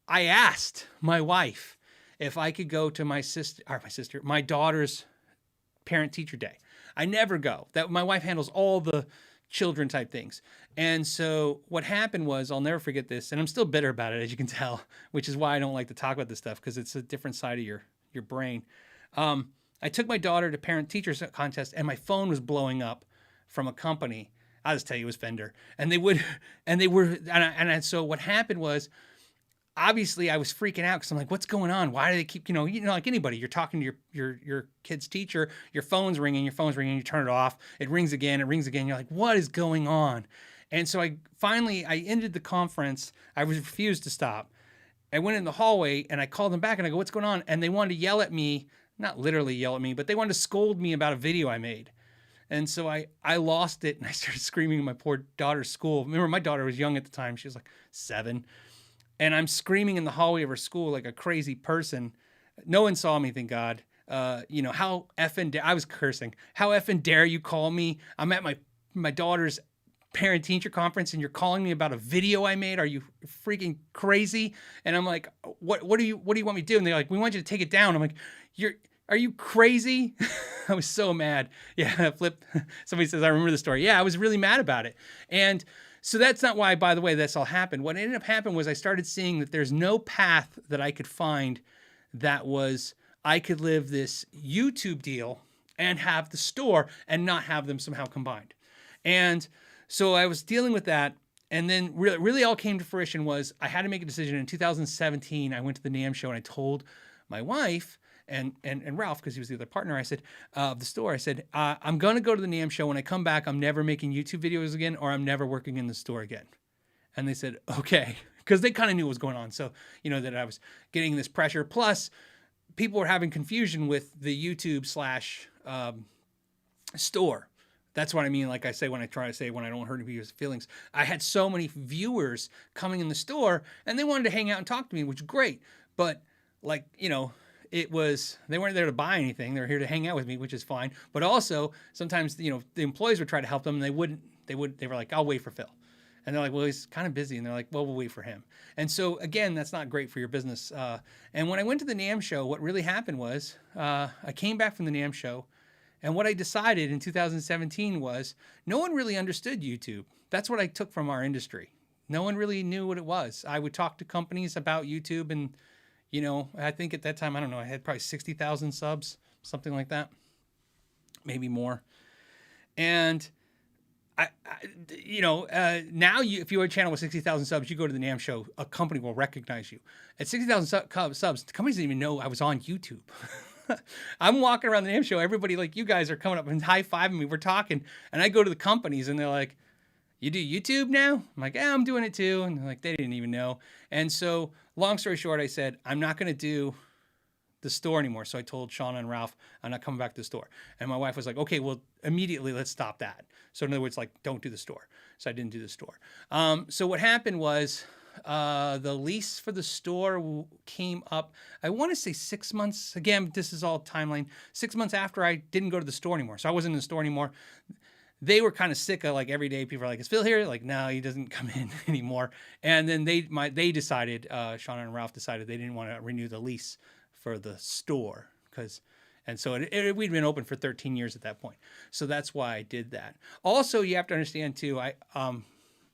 asked my wife if I could go to my daughter's parent-teacher day. I never go. That my wife handles all the children type things. And so what happened was, I'll never forget this, and I'm still bitter about it, as you can tell, which is why I don't like to talk about this stuff, because it's a different side of your brain. I took my daughter to parent-teachers contest, and my phone was blowing up from a company. I'll just tell you, it was Fender. So what happened was, obviously I was freaking out because I'm like, what's going on? Why do they keep, like anybody, you're talking to your kid's teacher, your phone's ringing, you turn it off, it rings again. You're like, what is going on? And so I ended the conference. I refused to stop. I went in the hallway and I called them back and I go, what's going on? And they wanted to yell at me, not literally yell at me, but they wanted to scold me about a video I made. And so I lost it and I started screaming at my poor daughter's school. Remember, my daughter was young at the time. She was like 7. And I'm screaming in the hallway of her school like a crazy person. No one saw me, thank God. How effing I was cursing. How effing dare you call me? I'm at my daughter's parent-teacher conference and you're calling me about a video I made? Are you freaking crazy? And I'm like, what do you want me to do? And they're like, we want you to take it down. I'm like, are you crazy? I was so mad. Yeah, flip. Somebody says, I remember the story. Yeah, I was really mad about it. And so that's not why, by the way, that's all happened. What ended up happening was I started seeing that there's no path that I could find that was, I could live this YouTube deal and have the store and not have them somehow combined. And so I was dealing with that. And then really all came to fruition was I had to make a decision. In 2017, I went to the NAMM show and I told my wife and Ralph, because he was the other partner, I said, the store, I said, I'm going to go to the NAMM show. When I come back, I'm never making YouTube videos again, or I'm never working in the store again. And they said, okay, because they kind of knew what was going on. So, that I was getting this pressure. Plus, people were having confusion with the YouTube / store. That's what I mean. Like I say, when I try to say, when I don't hurt anybody's feelings, I had so many viewers coming in the store and they wanted to hang out and talk to me, which is great. But they weren't there to buy anything. They were here to hang out with me, which is fine. But also sometimes, the employees would try to help them and they were like, I'll wait for Phil. And they're like, well, he's kind of busy. And they're like, well, we'll wait for him. And so again, that's not great for your business. And when I went to the NAMM show, what really happened was, I came back from the NAMM show. And what I decided in 2017 was no one really understood YouTube. That's what I took from our industry. No one really knew what it was. I would talk to companies about YouTube and, I think at that time, I don't know, I had probably 60,000 subs, something like that, maybe more. And now if you have a channel with 60,000 subs, you go to the NAMM show, a company will recognize you. At 60,000 subs, the companies didn't even know I was on YouTube. I'm walking around the NAMM show. Everybody like you guys are coming up and high-fiving me. We're talking. And I go to the companies and they're like, you do YouTube now? I'm like, yeah, I'm doing it too. And they're like, they didn't even know. And so long story short, I said, I'm not going to do the store anymore. So I told Shauna and Ralph, I'm not coming back to the store. And my wife was like, okay, well, immediately let's stop that. So in other words, like, don't do the store. So I didn't do the store. So what happened was the lease for the store came up, I want to say 6 months. Again, this is all timeline. 6 months after I didn't go to the store anymore. So I wasn't in the store anymore. They were kind of sick of like every day people are like, is Phil here? Like, no, he doesn't come in anymore. And then they decided, Shauna and Ralph decided they didn't want to renew the lease for the store so we'd been open for 13 years at that point. So that's why I did that. Also, you have to understand too, I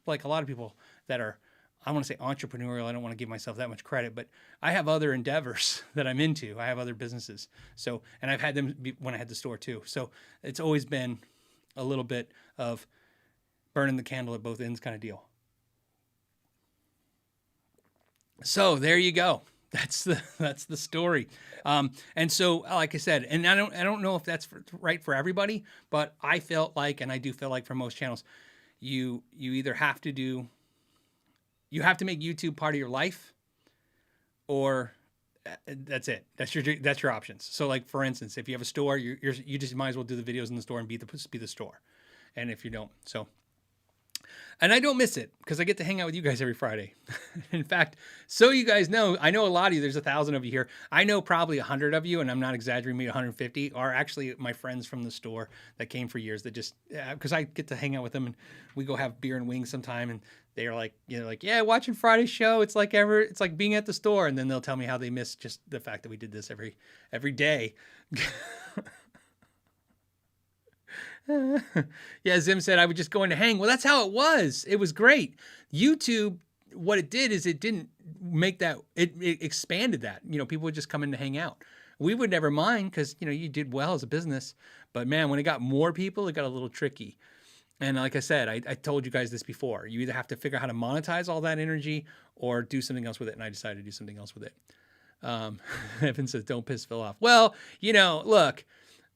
like a lot of people that are I want to say entrepreneurial. I don't want to give myself that much credit, but I have other endeavors that I'm into. I have other businesses. So, and I've had them when I had the store too. So it's always been a little bit of burning the candle at both ends kind of deal. So there you go. That's the story. And so, like I said, and I don't know if that's right for everybody, but I felt like, and I do feel like for most channels, you either have to make YouTube part of your life, or that's it. That's your options. So, like for instance, if you have a store, you just might as well do the videos in the store and be the store. And if you don't, so. And I don't miss it because I get to hang out with you guys every Friday. In fact, so you guys know, I know a lot of you, there's 1,000 of you here. I know probably 100 of you, and I'm not exaggerating, maybe 150 are actually my friends from the store that came for years that just, because I get to hang out with them and we go have beer and wings sometime, and they're like, yeah, watching Friday's show. It's like being at the store. And then they'll tell me how they miss just the fact that we did this every day. Yeah, Zim said I would just go in to hang. Well, that's how it was. It was great. YouTube, what it did is it didn't make that, it expanded that. People would just come in to hang out. We would never mind because, you did well as a business. But man, when it got more people, it got a little tricky. And like I said, I told you guys this before. You either have to figure out how to monetize all that energy or do something else with it. And I decided to do something else with it. Evan says, don't piss Phil off. Well, look.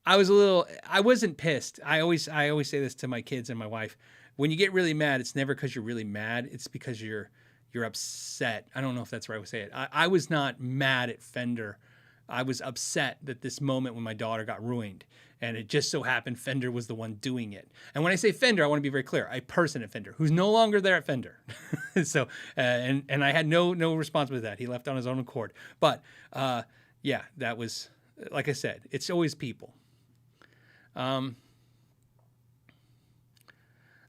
I wasn't pissed. I always say this to my kids and my wife. When you get really mad, it's never because you're really mad. It's because you're upset. I don't know if that's the right way to say it. I was not mad at Fender. I was upset that this moment when my daughter got ruined. And it just so happened Fender was the one doing it. And when I say Fender, I want to be very clear. A person at Fender who's no longer there at Fender. So, and I had no response with that. He left on his own accord. But yeah, that was, like I said, it's always people.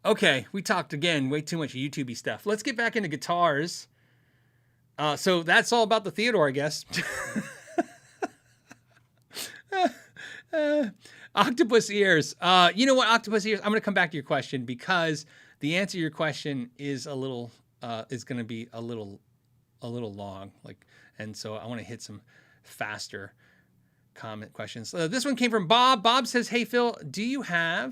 Okay, we talked again way too much YouTube-y stuff. Let's get back into guitars. So that's all about the Theodore, I guess. Octopus ears. You know what, octopus ears? I'm going to come back to your question because the answer to your question is going to be a little long. And so I want to hit some faster comment questions. This one came from Bob. Bob says, hey, Phil,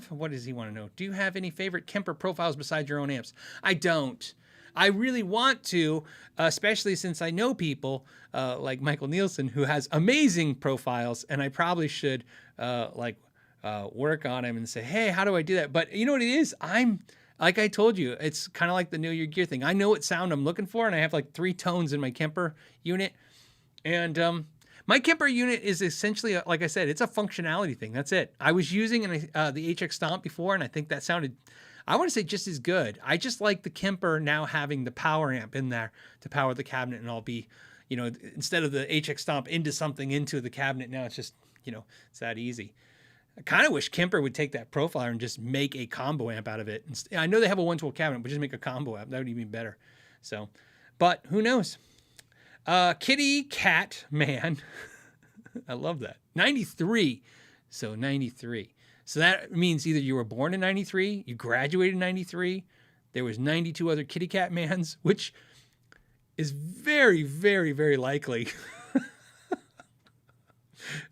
what does he want to know? Do you have any favorite Kemper profiles besides your own amps? I don't. I really want to, especially since I know people like Michael Nielsen who has amazing profiles, and I probably should work on him and say, hey, how do I do that? But you know what it is? Like I told you, it's kind of like the Know Your Gear thing. I know what sound I'm looking for, and I have like 3 tones in my Kemper unit. And my Kemper unit is essentially, like I said, it's a functionality thing. That's it. I was using the HX Stomp before, and I think that sounded, I want to say, just as good. I just like the Kemper now having the power amp in there to power the cabinet, and I'll be, instead of the HX Stomp into the cabinet, now it's just, it's that easy. I kind of wish Kemper would take that profiler and just make a combo amp out of it. I know they have a 112 cabinet, but just make a combo amp. That would even be better. So, but who knows? Kitty Cat Man. I love that. 93. So 93. So that means either you were born in 93, you graduated in 93, there was 92 other Kitty Cat Mans, which is very, very, very likely.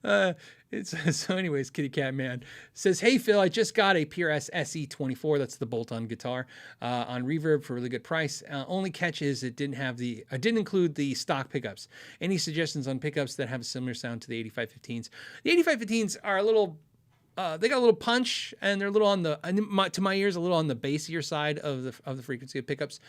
So anyways, Kitty Cat Man says, hey, Phil, I just got a PRS SE24. That's the bolt-on guitar on Reverb for a really good price. Only catch is it didn't include the stock pickups. Any suggestions on pickups that have a similar sound to the 8515s? The 8515s are a little, they got a little punch, and they're a little on the, to my ears, a little on the bassier side of the frequency of pickups.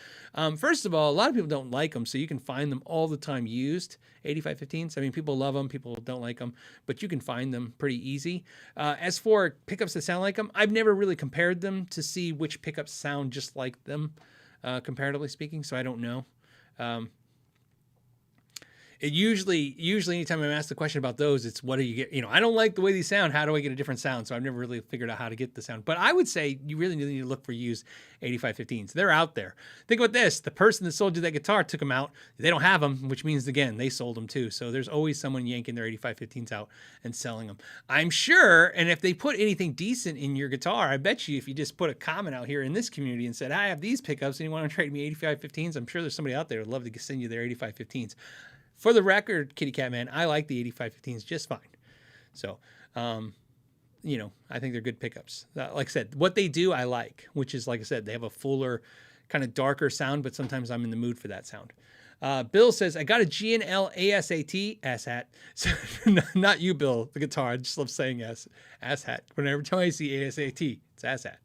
First of all, a lot of people don't like them, so you can find them all the time used. 8515s. I mean, people love them, people don't like them, but you can find them pretty easy. As for pickups that sound like them, I've never really compared them to see which pickups sound just like them, comparatively speaking, so I don't know. usually anytime I'm asked the question about those, it's what do you get? I don't like the way these sound. How do I get a different sound? So I've never really figured out how to get the sound. But I would say you really need to look for used 8515s. They're out there. Think about this. The person that sold you that guitar took them out. They don't have them, which means, again, they sold them too. So there's always someone yanking their 8515s out and selling them. I'm sure, and if they put anything decent in your guitar, I bet you if you just put a comment out here in this community and said, I have these pickups and you want to trade me 8515s, I'm sure there's somebody out there who would love to send you their 8515s. For the record, Kitty Cat Man, I like the 8515s just fine. So, I think they're good pickups. Like I said, what they do, I like, which is, like I said, they have a fuller, kind of darker sound, but sometimes I'm in the mood for that sound. Bill says, I got a G&L ASAT, asshat. So, not you, Bill, the guitar. I just love saying asshat. Whenever time I see ASAT, it's asshat.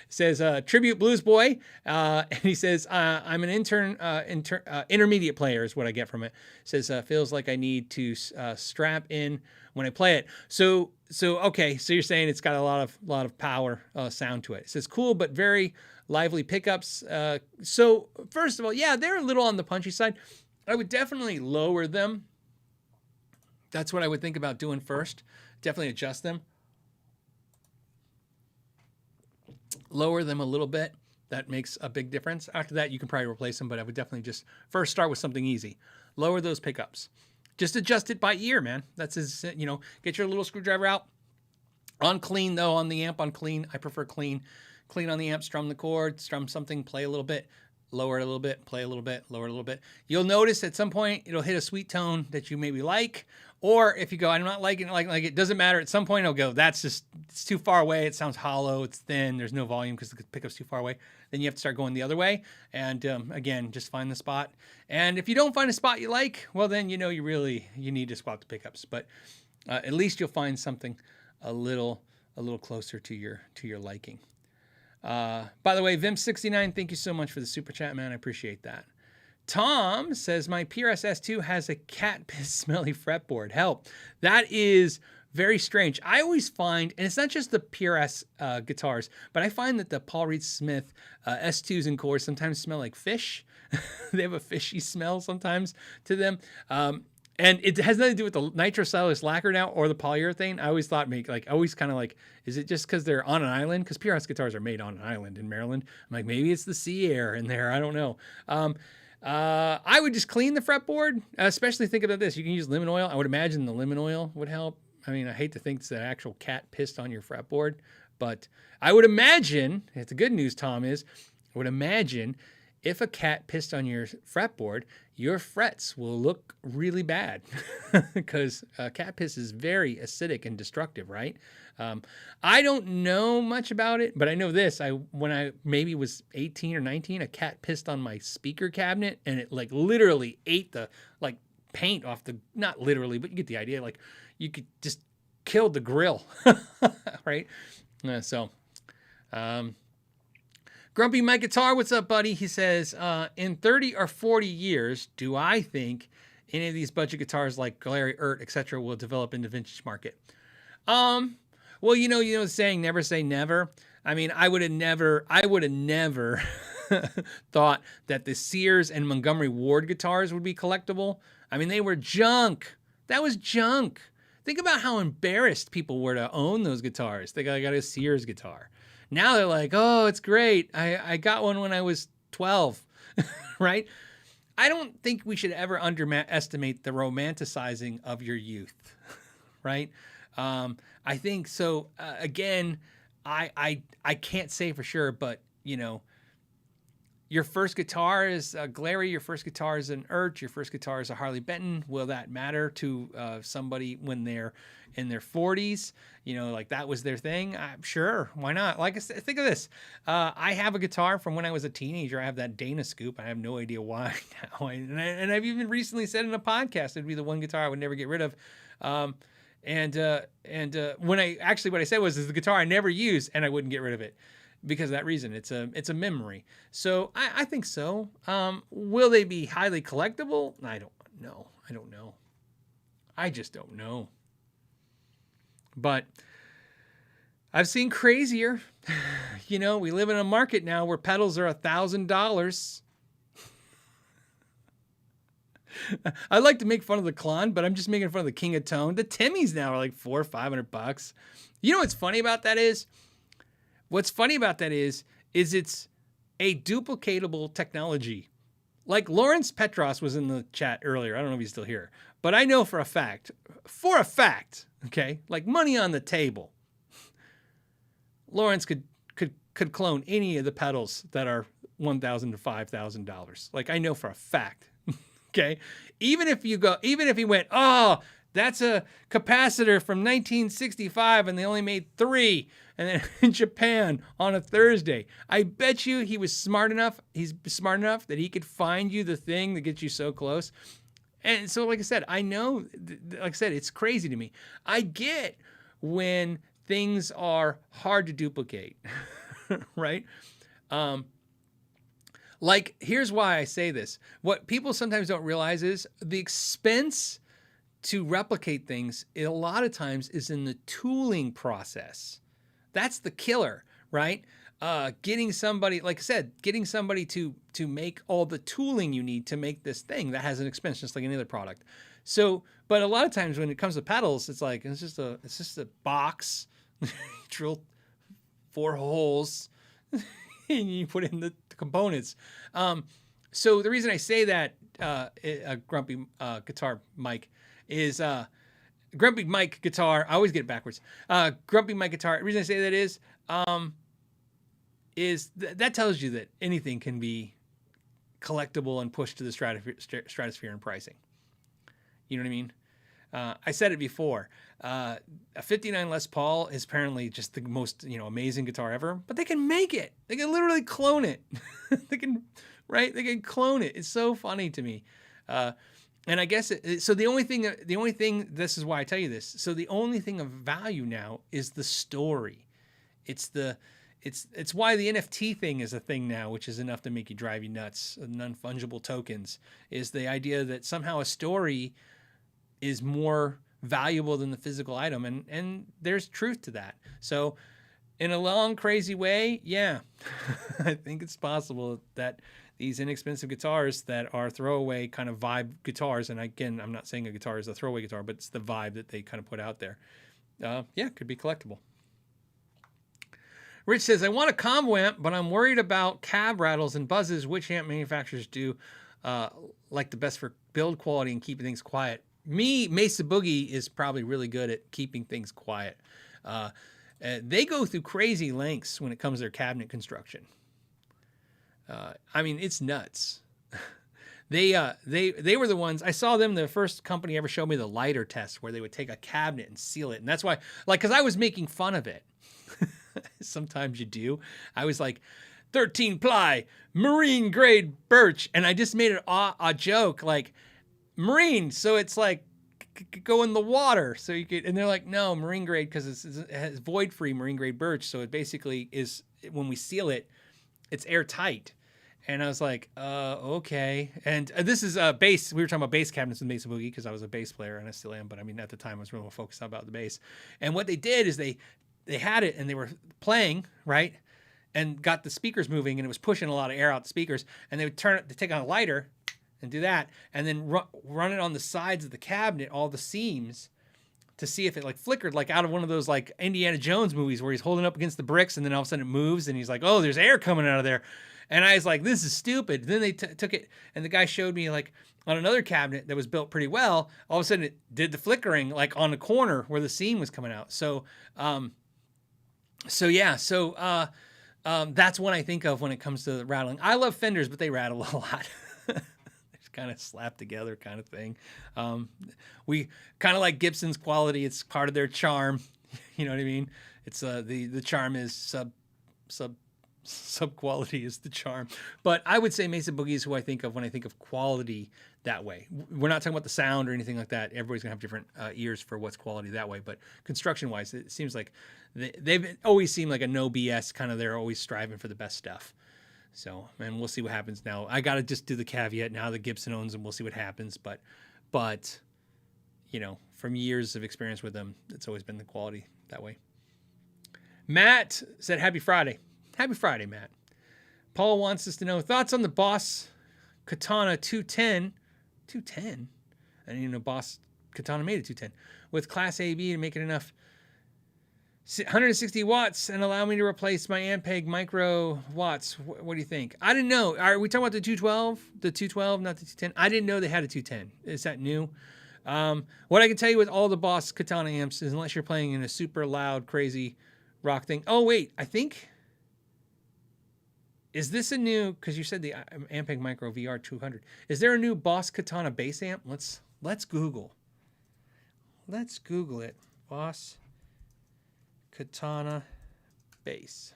Says tribute blues boy, and he says I'm an intermediate player is what I get from it. Says feels like I need to strap in when I play it. So okay, so you're saying it's got a lot of power sound to it. It says cool but very lively pickups. So first of all, yeah, they're a little on the punchy side. I would definitely lower them. That's what I would think about doing first. Definitely adjust them. Lower them a little bit. That makes a big difference. After that, you can probably replace them, but I would definitely just first start with something easy. Lower those pickups. Just adjust it by ear, man. That's get your little screwdriver out. On clean, though, on the amp, on clean. I prefer clean. Clean on the amp, strum the chord, strum something, play a little bit, lower it a little bit, play a little bit, lower it a little bit. You'll notice at some point it'll hit a sweet tone that you maybe like. Or if you go, I'm not liking it, like it doesn't matter. At some point it'll go, it's too far away. It sounds hollow. It's thin. There's no volume because the pickup's too far away. Then you have to start going the other way. And again, just find the spot. And if you don't find a spot you like, well, then you need to swap the pickups. But at least you'll find something a little closer to your liking. By the way, Vim69, thank you so much for the super chat, man. I appreciate that. Tom says, my PRS S2 has a cat piss smelly fretboard. Help. That is very strange. I always find, and it's not just the PRS guitars, but I find that the Paul Reed Smith S2s and cores sometimes smell like fish. They have a fishy smell sometimes to them. And it has nothing to do with the nitrocellulose lacquer now or the polyurethane. I always thought is it just because they're on an island? Because PRS guitars are made on an island in Maryland. I'm like, maybe it's the sea air in there. I don't know. I would just clean the fretboard, especially think about this. You can use lemon oil. I would imagine the lemon oil would help. I mean, I hate to think it's an actual cat pissed on your fretboard, but I would imagine, the good news, Tom, is I would imagine if a cat pissed on your fretboard, your frets will look really bad because cat piss is very acidic and destructive, right? I don't know much about it, but I know this. When I maybe was 18 or 19, a cat pissed on my speaker cabinet and it literally ate the paint off the, not literally, but you get the idea. You could just kill the grill, right? Grumpy My Guitar, what's up, buddy? He says, in 30 or 40 years, do I think any of these budget guitars like Glary, etc. will develop in the vintage market? Well, the saying, never say never. I mean, I would have never thought that the Sears and Montgomery Ward guitars would be collectible. I mean, they were junk. That was junk. Think about how embarrassed people were to own those guitars. I got a Sears guitar. Now they're like, oh, it's great. I got one when I was 12, right? I don't think we should ever underestimate the romanticizing of your youth, right? I think so. Again, I can't say for sure, but your first guitar is a Glary, your first guitar is an your first guitar is a Harley Benton. Will that matter to somebody when they're in their 40s? That was their thing. I'm sure. Why not? Like I said, think of this. I have a guitar from when I was a teenager. I have that Dana Scoop. I have no idea why now. And I've even recently said in a podcast, it'd be the one guitar I would never get rid of. What I said was, is the guitar I never use and I wouldn't get rid of it. Because of that reason, it's a memory. So I think so. Will they be highly collectible? I don't know. I just don't know. But I've seen crazier. We live in a market now where pedals are $1,000. I like to make fun of the Klon, but I'm just making fun of the King of Tone. The Timmys now are like $400 or $500. You know what's funny about that is? What's funny about that is it's a duplicatable technology. Like Lawrence Petros was in the chat earlier. I don't know if he's still here, but I know for a fact, okay, like money on the table, Lawrence could clone any of the pedals that are $1,000 to $5,000. Like I know for a fact. Okay. Even if he went, oh, that's a capacitor from 1965 and they only made 3 and then in Japan on a Thursday. I bet you he was smart enough. He's smart enough that he could find you the thing that gets you so close. And so, like I said, I know, like I said, it's crazy to me. I get when things are hard to duplicate, right? Like, here's why I say this. What people sometimes don't realize is the expense to replicate things, a lot of times, is in the tooling process. That's the killer, right? Getting somebody, like I said, getting somebody to make all the tooling you need to make this thing that has an expense, just like any other product. So, but a lot of times when it comes to pedals, it's like it's just a box, drill 4 holes, and you put in the components. So the reason I say that, Grumpy Guitar Mike, is Grumpy Mike Guitar. I always get it backwards. Grumpy Mike Guitar. The reason I say that is that tells you that anything can be collectible and pushed to the stratosphere in pricing. You know what I mean? I said it before. A 59 Les Paul is apparently just the most, amazing guitar ever, but they can make it. They can literally clone it. They can clone it. It's so funny to me. And I guess so. The only thing. This is why I tell you this. So the only thing of value now is the story. It's why the NFT thing is a thing now, which is enough to make you drive you nuts. Non-fungible tokens is the idea that somehow a story is more valuable than the physical item, and there's truth to that. So, in a long, crazy way, yeah, I think it's possible that these inexpensive guitars that are throwaway kind of vibe guitars, and again, I'm not saying a guitar is a throwaway guitar, but it's the vibe that they kind of put out there. Could be collectible. Rich says, I want a combo amp, but I'm worried about cab rattles and buzzes. Which amp manufacturers do like the best for build quality and keeping things quiet? Mesa Boogie is probably really good at keeping things quiet. They go through crazy lengths when it comes to their cabinet construction. I mean, it's nuts. They were the ones, I saw them, the first company ever showed me the lighter test where they would take a cabinet and seal it. And that's why, because I was making fun of it. Sometimes you do. I was like, 13 ply, marine grade birch. And I just made it a joke, like, marine, so it's like go in the water, so you could. And they're like, no, marine grade, because it has void free marine grade birch, so it basically is, when we seal it, it's airtight. And I was like, okay. And this is a bass. We were talking about bass cabinets with Mesa Boogie because I was a bass player and I still am. But I mean, at the time I was really more focused about the bass. And what they did is they had it and they were playing, right, and got the speakers moving, and it was pushing a lot of air out the speakers. And they would turn it, they take on a lighter and do that, and then run it on the sides of the cabinet, all the seams, to see if it like flickered, like out of one of those like Indiana Jones movies where he's holding up against the bricks and then all of a sudden it moves and he's like, oh, there's air coming out of there. And I was like, this is stupid. Then they took it, and the guy showed me like on another cabinet that was built pretty well, all of a sudden it did the flickering like on the corner where the seam was coming out. So that's what I think of when it comes to rattling. I love Fenders, but they rattle a lot. Kind of slapped together kind of thing. We kind of like Gibson's quality. It's part of their charm. You know what I mean? It's the charm is sub quality is the charm. But I would say Mesa Boogie is who I think of when I think of quality that way. We're not talking about the sound or anything like that. Everybody's gonna have different ears for what's quality that way. But construction wise, it seems like they've always seemed like a no BS kind of. They're always striving for the best stuff. So, and we'll see what happens now. I got to just do the caveat now that Gibson owns them. We'll see what happens. But, from years of experience with them, it's always been the quality that way. Matt said, happy Friday. Happy Friday, Matt. Paul wants us to know thoughts on the Boss Katana 210 210. And, you know, Boss Katana made it 210 with Class AB to make it enough 160 watts and allow me to replace my Ampeg micro watts. What do you think? I didn't know. Are we talking about the 212? The 212, not the 210? I didn't know they had a 210. Is that new? What I can tell you with all the Boss Katana amps is unless you're playing in a super loud, crazy rock thing. Oh, wait. I think... Is this a new... Because you said the Ampeg Micro VR 200. Is there a new Boss Katana bass amp? Let's Google. Let's Google it. Boss Katana bass.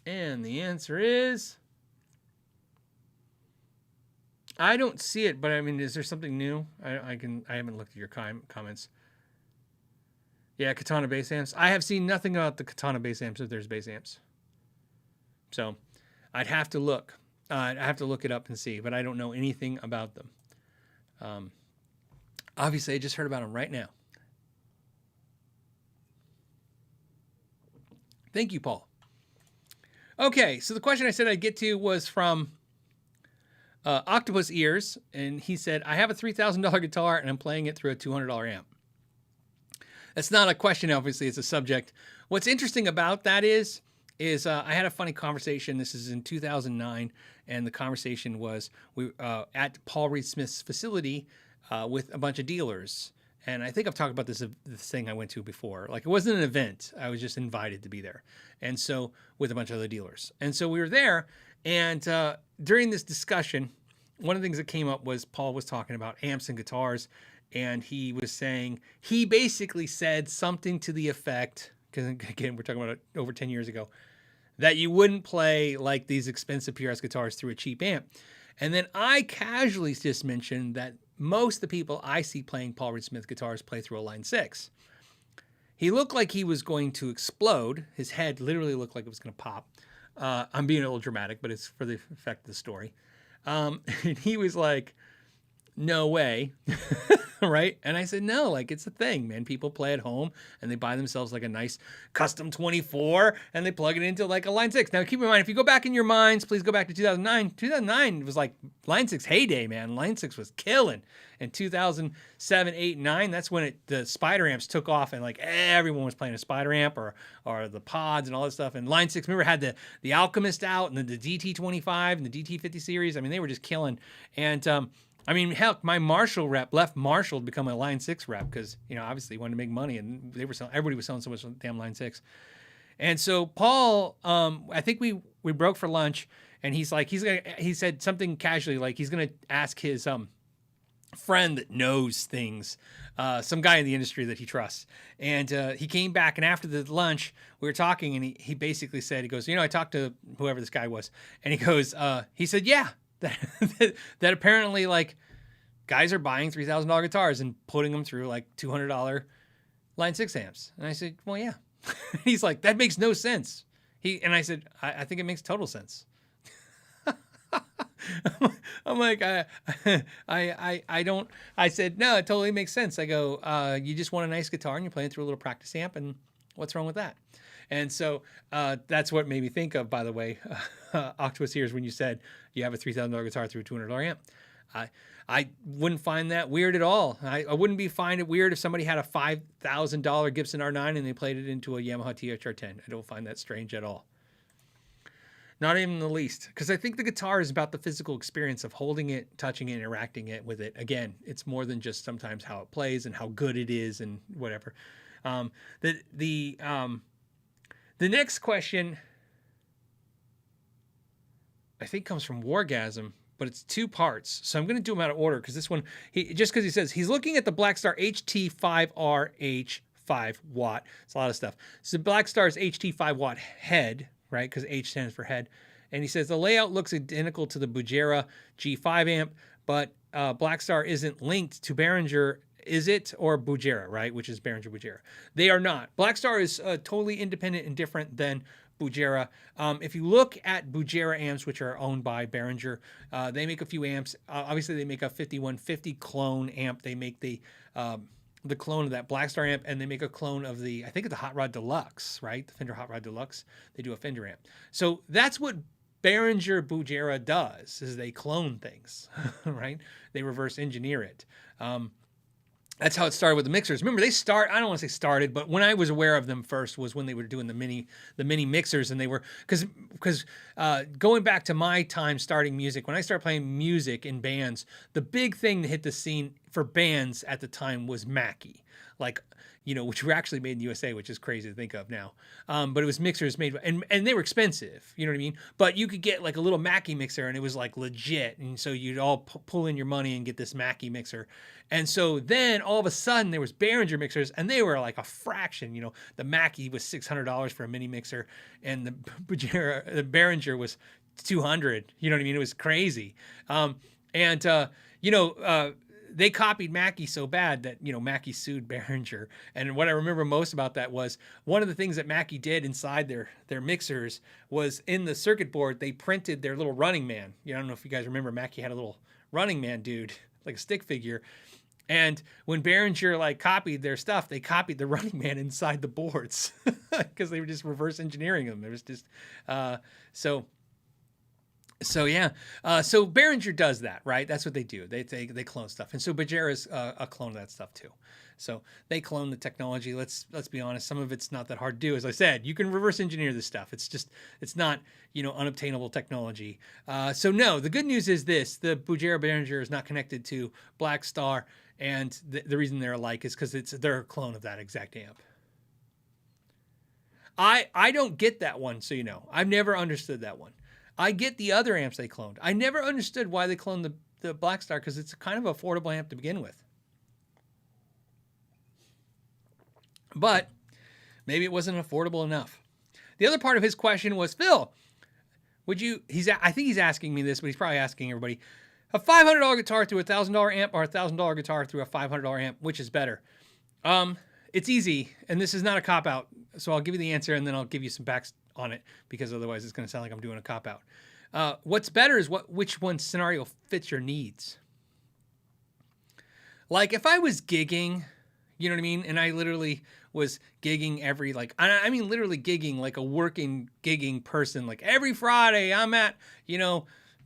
And the answer is... I don't see it, but I mean, is there something new? I haven't looked at your comments. Yeah, Katana bass amps. I have seen nothing about the Katana bass amps if there's bass amps. So I'd have to look. I'd have to look it up and see, but I don't know anything about them. Obviously, I just heard about them right now. Thank you, Paul. Okay, so the question I said I'd get to was from Octopus Ears, and he said, I have a $3,000 guitar, and I'm playing it through a $200 amp. That's not a question, obviously. It's a subject. What's interesting about that is I had a funny conversation. This is in 2009, and the conversation was we at Paul Reed Smith's facility with a bunch of dealers. And I think I've talked about this thing I went to before. Like, it wasn't an event. I was just invited to be there. And so with a bunch of other dealers. And so we were there, and during this discussion, one of the things that came up was Paul was talking about amps and guitars. And he was saying, he basically said something to the effect, because again, we're talking about it over 10 years ago, that you wouldn't play like these expensive PRS guitars through a cheap amp. And then I casually just mentioned that most of the people I see playing Paul Reed Smith guitars play through a Line 6. He looked like he was going to explode. His head literally looked like it was going to pop. I'm being a little dramatic, but it's for the effect of the story. And he was like, no way. Right? And I said, no, like, it's a thing, man. People play at home and they buy themselves like a nice custom 24 and they plug it into like a Line 6. Now, keep in mind, if you go back in your minds, please go back to 2009. 2009 was like Line 6 heyday, man. Line 6 was killing. In 2007, 8, 9, that's when the Spider amps took off and like everyone was playing a Spider amp or the pods and all that stuff. And Line 6, remember, had the Alchemist out and the DT25 and the DT50 series. I mean, they were just killing. And, I mean, heck, my Marshall rep left Marshall to become a Line 6 rep because, you know, obviously he wanted to make money and everybody was selling so much damn Line 6. And so Paul, I think we broke for lunch and he said something casually, like he's going to ask his friend that knows things, some guy in the industry that he trusts. And he came back, and after the lunch, we were talking, and he basically said, he goes, you know, I talked to whoever this guy was, and he goes, he said, yeah. That apparently, like, guys are buying $3,000 guitars and putting them through like $200 Line 6 amps. And I said, well, yeah. He's like, that makes no sense. And I said, I think it makes total sense. I'm like, I don't. I said, no, it totally makes sense. I go, you just want a nice guitar and you're playing through a little practice amp, and what's wrong with that? And so that's what made me think of, by the way, Octopus Ears, when you said you have a $3,000 guitar through a $200 amp. I wouldn't find that weird at all. I wouldn't find it weird if somebody had a $5,000 Gibson R9 and they played it into a Yamaha THR10. I don't find that strange at all. Not even the least. Because I think the guitar is about the physical experience of holding it, touching it, interacting it with it. Again, it's more than just sometimes how it plays and how good it is and whatever. The next question, I think, comes from Wargasm, but it's two parts. So I'm going to do them out of order because this one, just because he says he's looking at the Blackstar HT5RH 5 watt. It's a lot of stuff. So Blackstar's HT5 watt head, right? Because H stands for head. And he says the layout looks identical to the Bugera G5 amp, but Blackstar isn't linked to Behringer, is it? Or Bugera, right? Which is Behringer Bugera. They are not. Blackstar is totally independent and different than Bugera. If you look at Bugera amps, which are owned by Behringer, they make a few amps. Obviously, they make a 5150 clone amp. They make the clone of that Blackstar amp, and they make a clone of I think it's the Hot Rod Deluxe, right? The Fender Hot Rod Deluxe. They do a Fender amp. So that's what Behringer Bugera does is they clone things, right? They reverse engineer it. That's how it started with the mixers. Remember, I don't want to say started, but when I was aware of them first was when they were doing the mini mixers, and they were, because going back to my time starting music, when I started playing music in bands, the big thing that hit the scene for bands at the time was Mackie. Like, which were actually made in the USA, which is crazy to think of now. But it was mixers made, and they were expensive, you know what I mean? But you could get like a little Mackie mixer, and it was like legit. And so you'd all pull in your money and get this Mackie mixer. And so then all of a sudden there was Behringer mixers, and they were like a fraction. The Mackie was $600 for a mini mixer, and the Behringer was $200. You know what I mean? It was crazy. They copied Mackie so bad that, Mackie sued Behringer. And what I remember most about that was one of the things that Mackie did inside their mixers was in the circuit board, they printed their little Running Man. I don't know if you guys remember, Mackie had a little Running Man dude, like a stick figure. And when Behringer copied their stuff, they copied the Running Man inside the boards because they were just reverse engineering them. It was just, So yeah, so Behringer does that, right? That's what they do. They clone stuff, and so Bugera's a clone of that stuff too. So they clone the technology. Let's be honest. Some of it's not that hard to do. As I said, you can reverse engineer this stuff. It's not unobtainable technology. So no, the good news is this: the Bugera Behringer is not connected to Blackstar, and the reason they're alike is because they're a clone of that exact amp. I don't get that one, so I've never understood that one. I get the other amps they cloned. I never understood why they cloned the Blackstar, because it's a kind of affordable amp to begin with. But maybe it wasn't affordable enough. The other part of his question was, Phil, I think he's asking me this, but he's probably asking everybody, a $500 guitar through a $1,000 amp or a $1,000 guitar through a $500 amp, which is better? It's easy, and this is not a cop-out, so I'll give you the answer, and then I'll give you some backs on it, because otherwise it's going to sound like I'm doing a cop-out. What's better is which one scenario fits your needs. Like if I was gigging, you know what I mean? And I literally was gigging literally gigging like a working gigging person. Like every Friday I'm at,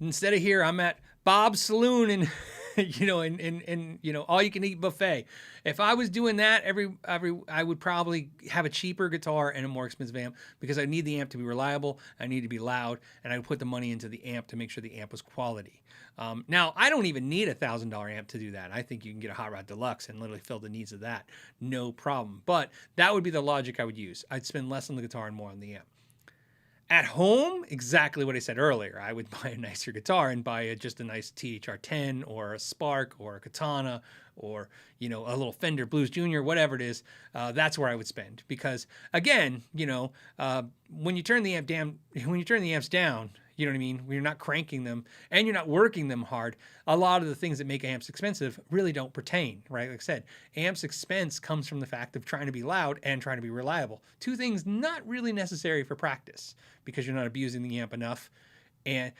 instead of here, I'm at Bob's Saloon and all you can eat buffet. If I was doing that I would probably have a cheaper guitar and a more expensive amp, because I need the amp to be reliable, I need to be loud, and I would put the money into the amp to make sure the amp was quality. Now I don't even need a $1,000 amp to do that. I think you can get a Hot Rod Deluxe and literally fill the needs of that, no problem. But that would be the logic I would use. I'd spend less on the guitar and more on the amp. At home, exactly what I said earlier. I would buy a nicer guitar and buy just a nice THR-10 or a Spark or a Katana or, a little Fender Blues Junior, whatever it is. That's where I would spend, because again, when you turn the amps down, you know what I mean? When you're not cranking them and you're not working them hard, a lot of the things that make amps expensive really don't pertain, right? Like I said, amps expense comes from the fact of trying to be loud and trying to be reliable. Two things not really necessary for practice, because you're not abusing the amp enough. And,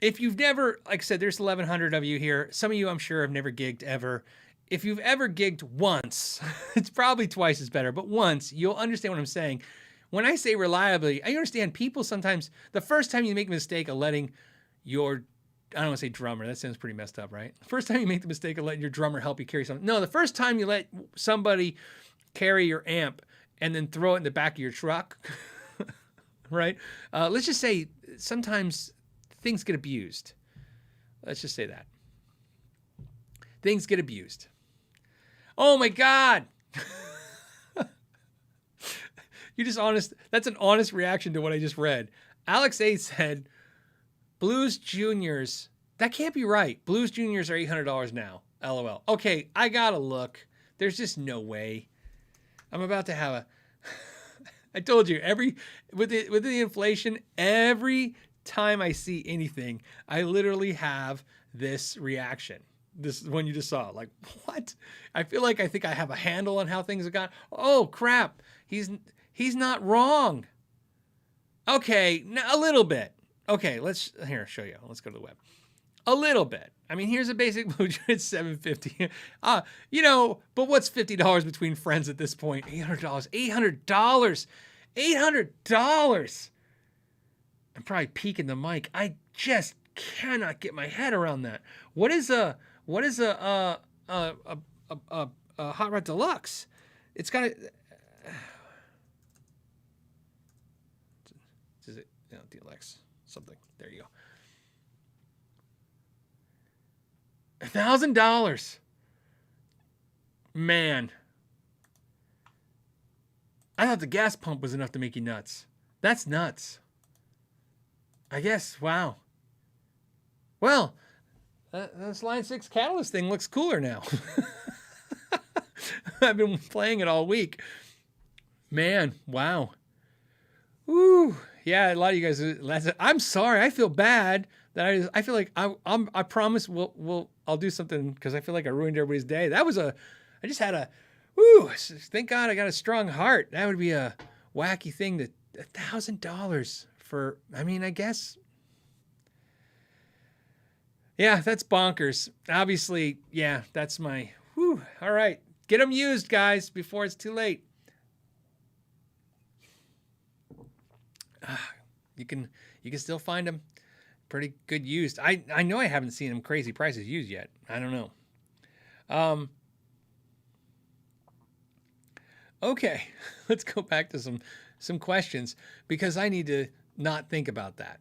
if you've never, like I said, there's 1,100 of you here. Some of you, I'm sure, have never gigged ever. If you've ever gigged once, it's probably twice as better, but once, you'll understand what I'm saying. When I say reliably, I understand people sometimes, the first time you make a mistake of letting your, I don't want to say drummer, that sounds pretty messed up, right? The first time you make the mistake of letting your drummer help you carry something. No, the first time you let somebody carry your amp and then throw it in the back of your truck, right? Let's just say sometimes things get abused. Let's just say that. Things get abused. Oh my God. That's an honest reaction to what I just read. Alex A said, Blues Juniors, that can't be right. Blues Juniors are $800 now. LOL. Okay, I gotta look. There's just no way. I'm about to have I told you, with the inflation, every time I see anything, I literally have this reaction. This one you just saw. Like, what? I think I have a handle on how things have gone. Oh, crap. He's not wrong. Okay, a little bit. Okay, here, show you. Let's go to the web. A little bit. I mean, here's a basic Blue Jay, $750. But what's $50 between friends at this point? $800. $800. I'm probably peeking the mic. I just cannot get my head around that. What is a Hot Rod Deluxe? It's got a. Is it Deluxe something? There you go. $1,000. Man, I thought the gas pump was enough to make you nuts. That's nuts. I guess. Wow. Well, this Line 6 Catalyst thing looks cooler now. I've been playing it all week. Man, wow. Woo. Yeah, a lot of you guys. I'm sorry. I feel bad that I feel like I promise I'll do something because I feel like I ruined everybody's day. I just had a. Woo. Thank God I got a strong heart. That would be a wacky thing. $1,000 for. I mean, I guess. Yeah, that's bonkers. Obviously, yeah, that's my. Whew. All right, get them used, guys, before it's too late. You can still find them pretty good used. I know I haven't seen them crazy prices used yet. I don't know. Okay, let's go back to some questions because I need to not think about that.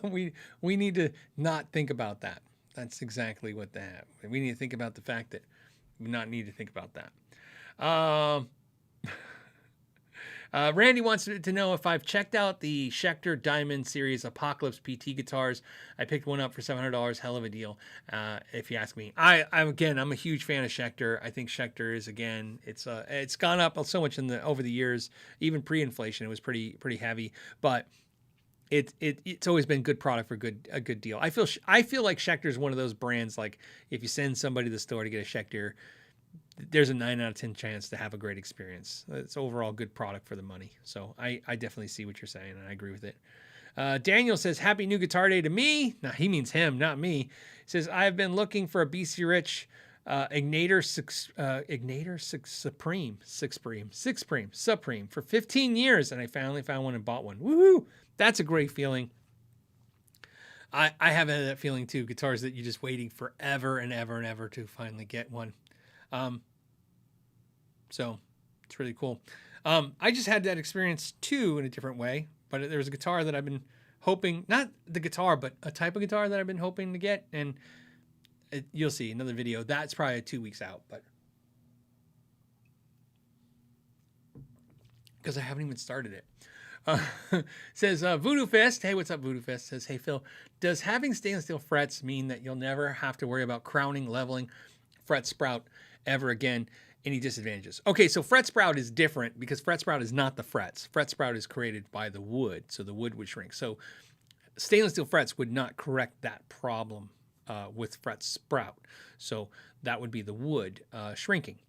we need to not think about that. That's exactly what that. We need to think about the fact that we not need to think about that. Randy wants to know if I've checked out the Schecter Diamond Series Apocalypse PT guitars. I picked one up for $700. Hell of a deal, if you ask me. I'm a huge fan of Schecter. I think Schecter is it's gone up so much over the years. Even pre-inflation, it was pretty heavy, but it's always been good product for a good deal. I feel like Schecter is one of those brands. Like if you send somebody to the store to get a Schecter, there's a 9 out of 10 chance to have a great experience. It's overall good product for the money. So I definitely see what you're saying, and I agree with it. Daniel says, happy new guitar day to me. Now, he means him, not me. He says, I've been looking for a BC Rich Ignator Supreme for 15 years, and I finally found one and bought one. Woohoo! That's a great feeling. I have had that feeling too. Guitars that you're just waiting forever and ever and ever to finally get one. So it's really cool. I just had that experience too in a different way, but there was a guitar that I've been hoping, not the guitar, but a type of guitar that I've been hoping to get. And you'll see another video. That's probably 2 weeks out, but because I haven't even started it. Says Voodoo Fist. Hey, what's up, Voodoo Fist? Says, hey, Phil, does having stainless steel frets mean that you'll never have to worry about crowning, leveling, fret sprout ever again? Any disadvantages? Okay, so fret sprout is different because fret sprout is not the frets. Fret sprout is created by the wood, so the wood would shrink. So stainless steel frets would not correct that problem with fret sprout. So that would be the wood shrinking.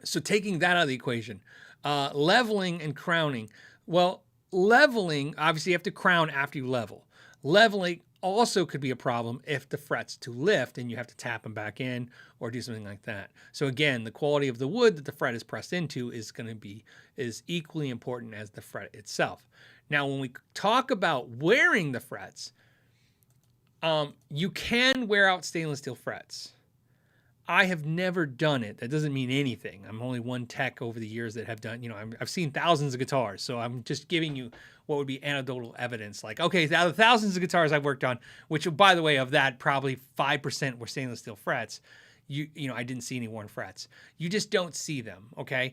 So taking that out of the equation, leveling and crowning. Well, leveling, obviously you have to crown after you level. Leveling also could be a problem if the fret's to lift and you have to tap them back in or do something like that. So again, the quality of the wood that the fret is pressed into is equally important as the fret itself. Now, when we talk about wearing the frets, you can wear out stainless steel frets. I have never done it. That doesn't mean anything. I'm only one tech over the years that have done, I've seen thousands of guitars. So I'm just giving you what would be anecdotal evidence. Like, okay, out of thousands of guitars I've worked on, which by the way, of that, probably 5% were stainless steel frets. I didn't see any worn frets. You just don't see them. Okay.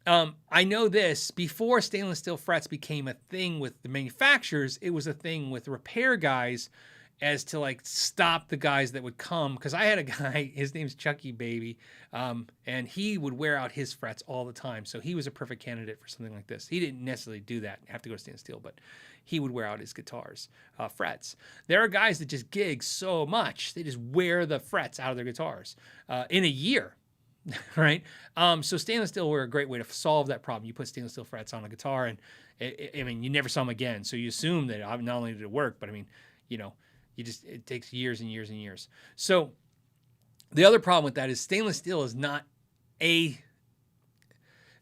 I know this before stainless steel frets became a thing with the manufacturers, it was a thing with repair guys as to like stop the guys that would come. Because I had a guy, his name's Chucky Baby, and he would wear out his frets all the time. So he was a perfect candidate for something like this. He didn't necessarily do that, have to go to stainless steel, but he would wear out his guitars, frets. There are guys that just gig so much, they just wear the frets out of their guitars in a year. Right? So stainless steel were a great way to solve that problem. You put stainless steel frets on a guitar and you never saw them again. So you assume that not only did it work, but it takes years and years and years. So the other problem with that is stainless steel is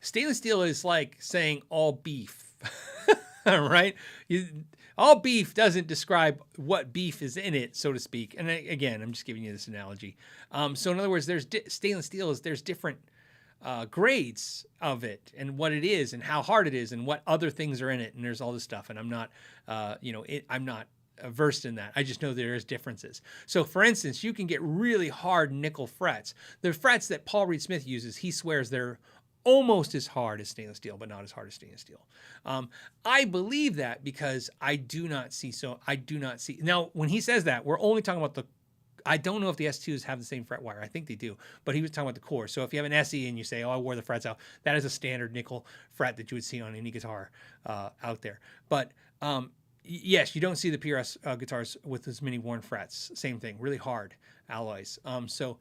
stainless steel is like saying all beef, right? all beef doesn't describe what beef is in it, so to speak. And again, I'm just giving you this analogy. So in other words, there's stainless steel there's different grades of it and what it is and how hard it is and what other things are in it. And there's all this stuff. And I'm not, I'm not versed in that. I just know there is differences. So for instance, you can get really hard nickel frets. The frets that Paul Reed Smith uses, he swears they're almost as hard as stainless steel, but not as hard as stainless steel. I believe that because I do not see. Now, when he says that, we're only talking about I don't know if the S2s have the same fret wire. I think they do, but he was talking about the core. So if you have an SE and you say, oh, I wore the frets out, that is a standard nickel fret that you would see on any guitar out there. But yes, you don't see the PRS guitars with as many worn frets. Same thing, really hard alloys. So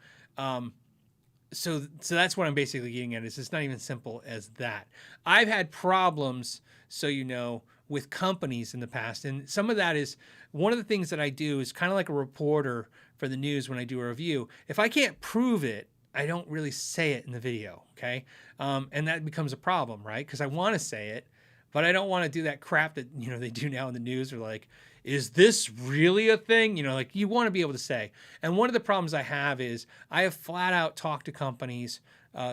that's what I'm basically getting at. Is it's not even simple as that. I've had problems, so you know, with companies in the past, and some of that is one of the things that I do is kind of like a reporter for the news when I do a review. If I can't prove it, I don't really say it in the video, okay? And that becomes a problem, right? Because I want to say it, but I don't want to do that crap that, you know, they do now in the news, or like, is this really a thing? You know, like you want to be able to say. And one of the problems I have is I have flat out talked to companies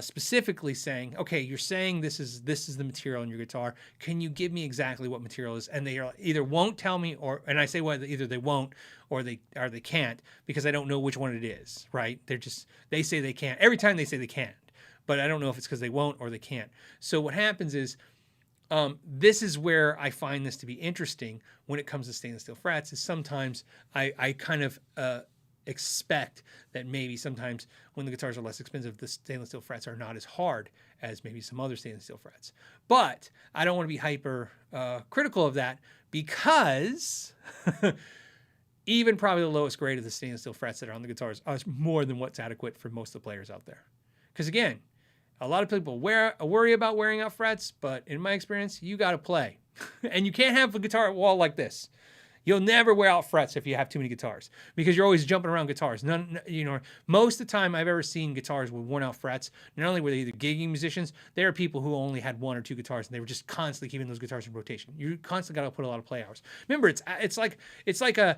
specifically saying, okay, you're saying this is the material in your guitar. Can you give me exactly what material is? And they either won't tell me, and I say, well, either they won't or they can't, because I don't know which one it is, right? They say they can't. Every time they say they can't, but I don't know if it's because they won't or they can't. So what happens is, this is where I find this to be interesting when it comes to stainless steel frets, is sometimes I kind of expect that maybe sometimes when the guitars are less expensive, the stainless steel frets are not as hard as maybe some other stainless steel frets. But I don't want to be hyper critical of that, because even probably the lowest grade of the stainless steel frets that are on the guitars are more than what's adequate for most of the players out there. Because again, a lot of people worry about wearing out frets, but in my experience, you got to play. And you can't have a guitar wall like this. You'll never wear out frets if you have too many guitars, because you're always jumping around guitars. Most of the time I've ever seen guitars with worn out frets, not only were they either gigging musicians, there are people who only had one or two guitars and they were just constantly keeping those guitars in rotation. You constantly got to put a lot of play hours. Remember, it's like an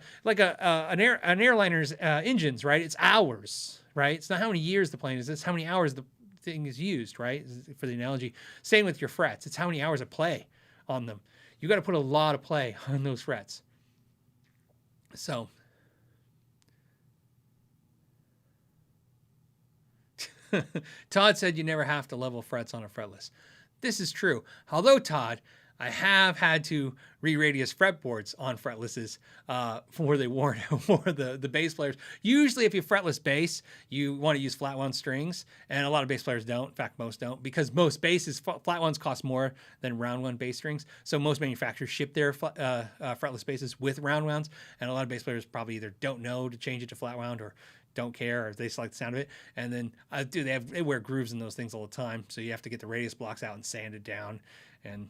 airliner's engines, right? It's hours, right? It's not how many years the plane is. It's how many hours the thing is used, right? For the analogy. Same with your frets. It's how many hours of play on them. You got to put a lot of play on those frets. So, Todd said you never have to level frets on a fretless. This is true. Although, Todd, I have had to re-radius fretboards on fretlesses where they weren't for the bass players. Usually, if you fretless bass, you want to use flat wound strings, and a lot of bass players don't. In fact, most don't, because most basses, flat wounds cost more than round wound bass strings. So most manufacturers ship their fretless basses with round wounds, and a lot of bass players probably either don't know to change it to flat wound or don't care, or they just like the sound of it. And then they wear grooves in those things all the time, so you have to get the radius blocks out and sand it down. And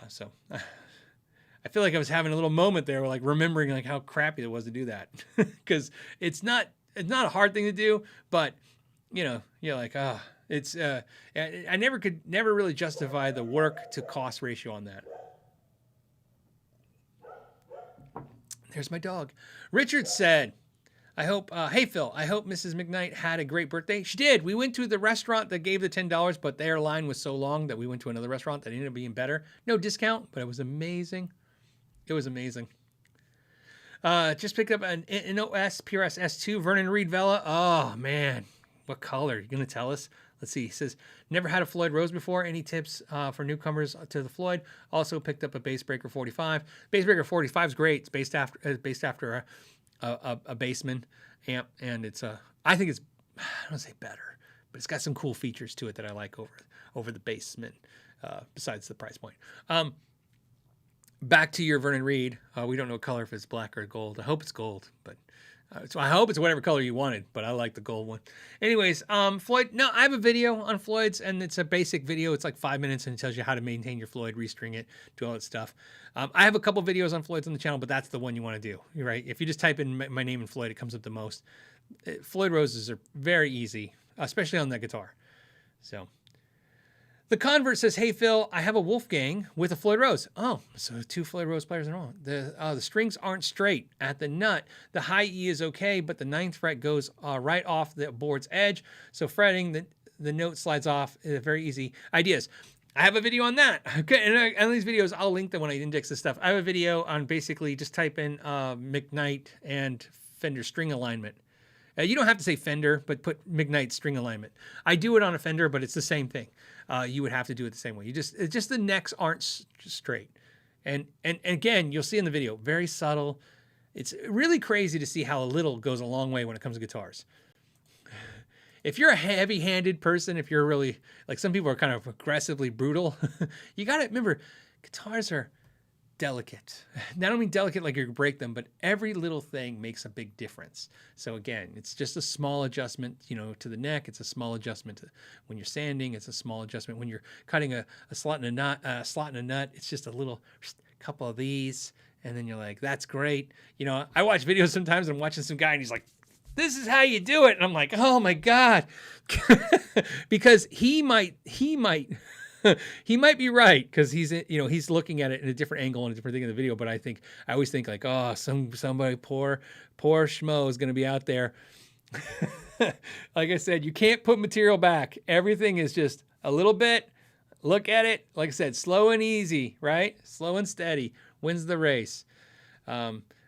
so I feel like I was having a little moment there, like remembering like how crappy it was to do that, because it's not a hard thing to do, but you know, you're like, it's I could never really justify the work to cost ratio on that. There's my dog. Richard said, hey Phil, I hope Mrs. McKnight had a great birthday. She did. We went to the restaurant that gave the $10, but their line was so long that we went to another restaurant that ended up being better. No discount, but it was amazing. It was amazing. Just picked up an NOS PRS S2 Vernon Reed Vela. Oh man, what color? You gonna tell us? Let's see. He says, never had a Floyd Rose before. Any tips for newcomers to the Floyd? Also picked up a Bassbreaker 45. Bassbreaker 45 is great. It's based after a Bassman amp, and I think it's, I don't want to say better, but it's got some cool features to it that I like over the Bassman, besides the price point. Back to your Vernon Reed. We don't know what color, if it's black or gold. I hope it's gold, but so I hope it's whatever color you wanted, but I like the gold one. Anyways, Floyd, no, I have a video on Floyds, and it's a basic video. It's like 5 minutes, and it tells you how to maintain your Floyd, restring it, do all that stuff. I have a couple videos on Floyds on the channel, but that's the one you want to do, right? If you just type in my name in Floyd, it comes up the most. Floyd Roses are very easy, especially on that guitar. So The convert says, "Hey Phil, I have a Wolfgang with a Floyd Rose." Oh, so 2 Floyd Rose players in a row. The strings aren't straight at the nut. The high E is okay, but the 9th fret goes right off the board's edge. So fretting, the note slides off. Very easy. Ideas. I have a video on that. Okay, and these videos, I'll link them when I index this stuff. I have a video on basically just type in McKnight and Fender string alignment. You don't have to say Fender, but put McKnight string alignment. I do it on a Fender, but it's the same thing. You would have to do it the same way. It's just the necks aren't straight. And again, you'll see in the video, very subtle. It's really crazy to see how a little goes a long way when it comes to guitars. If you're a heavy-handed person, if you're really, like some people are kind of aggressively brutal, you got to remember, guitars are delicate. Now, I don't mean delicate like you break them, but every little thing makes a big difference. So again, it's just a small adjustment, to the neck. It's a small adjustment to when you're sanding. It's a small adjustment when you're cutting a slot in a nut. It's just a little couple of these, and then you're like, that's great. I watch videos sometimes. I'm watching some guy, and he's like, "This is how you do it," and I'm like, "Oh my god," because he might. He might be right because he's looking at it in a different angle and a different thing in the video. But I always think like, oh, somebody poor schmo is going to be out there. Like I said, you can't put material back. Everything is just a little bit. Look at it. Like I said, slow and easy, right? Slow and steady wins the race.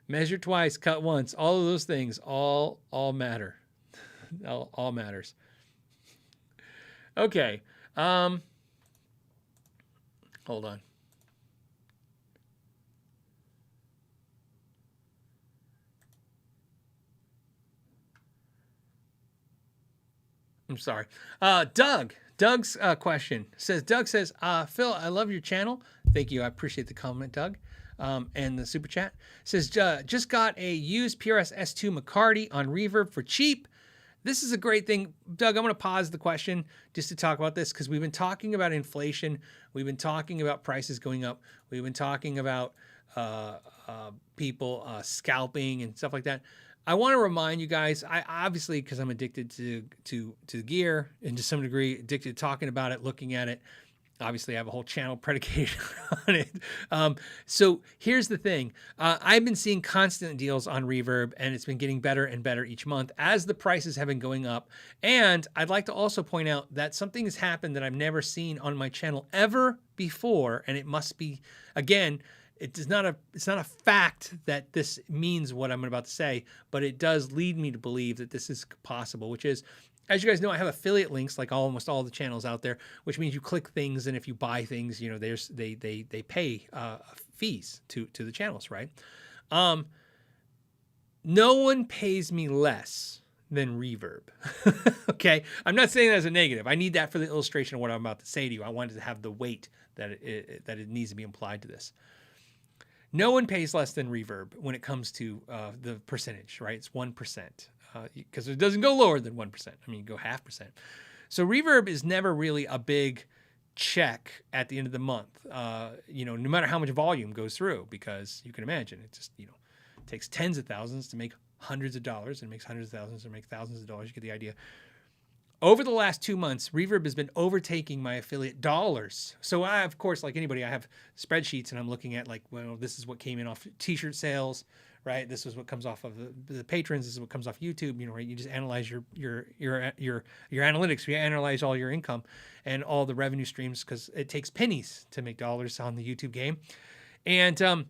Measure twice, cut once. All of those things all matter. all matters. Okay. Hold on. I'm sorry. Doug's question says, Doug says, "Phil, I love your channel." Thank you. I appreciate the comment, Doug. And the super chat says, "Just got a used PRS S2 McCarty on Reverb for cheap. This is a great thing." Doug, I'm going to pause the question just to talk about this because we've been talking about inflation. We've been talking about prices going up. We've been talking about people scalping and stuff like that. I want to remind you guys, I obviously, because I'm addicted to gear and to some degree addicted to talking about it, looking at it. Obviously, I have a whole channel predicated on it. So here's the thing. I've been seeing constant deals on Reverb, and it's been getting better and better each month as the prices have been going up. And I'd like to also point out that something has happened that I've never seen on my channel ever before, and it must be, again, it's not a fact that this means what I'm about to say, but it does lead me to believe that this is possible, which is, as you guys know, I have affiliate links like almost all the channels out there, which means you click things, and if you buy things, they pay fees to the channels, right? No one pays me less than Reverb. Okay, I'm not saying that as a negative. I need that for the illustration of what I'm about to say to you. I wanted to have the weight that it needs to be applied to this. No one pays less than Reverb when it comes to the percentage, right? It's 1%. Because it doesn't go lower than 1%. I mean, you go 0.5%. So Reverb is never really a big check at the end of the month, no matter how much volume goes through, because you can imagine it just, it takes tens of thousands to make hundreds of dollars, and makes hundreds of thousands to make thousands of dollars. You get the idea. Over the last 2 months, Reverb has been overtaking my affiliate dollars. So I, of course, like anybody, I have spreadsheets, and I'm looking at like, well, this is what came in off t-shirt sales, right? This is what comes off of the patrons. This is what comes off YouTube. Right? You just analyze your analytics. You analyze all your income and all the revenue streams because it takes pennies to make dollars on the YouTube game. And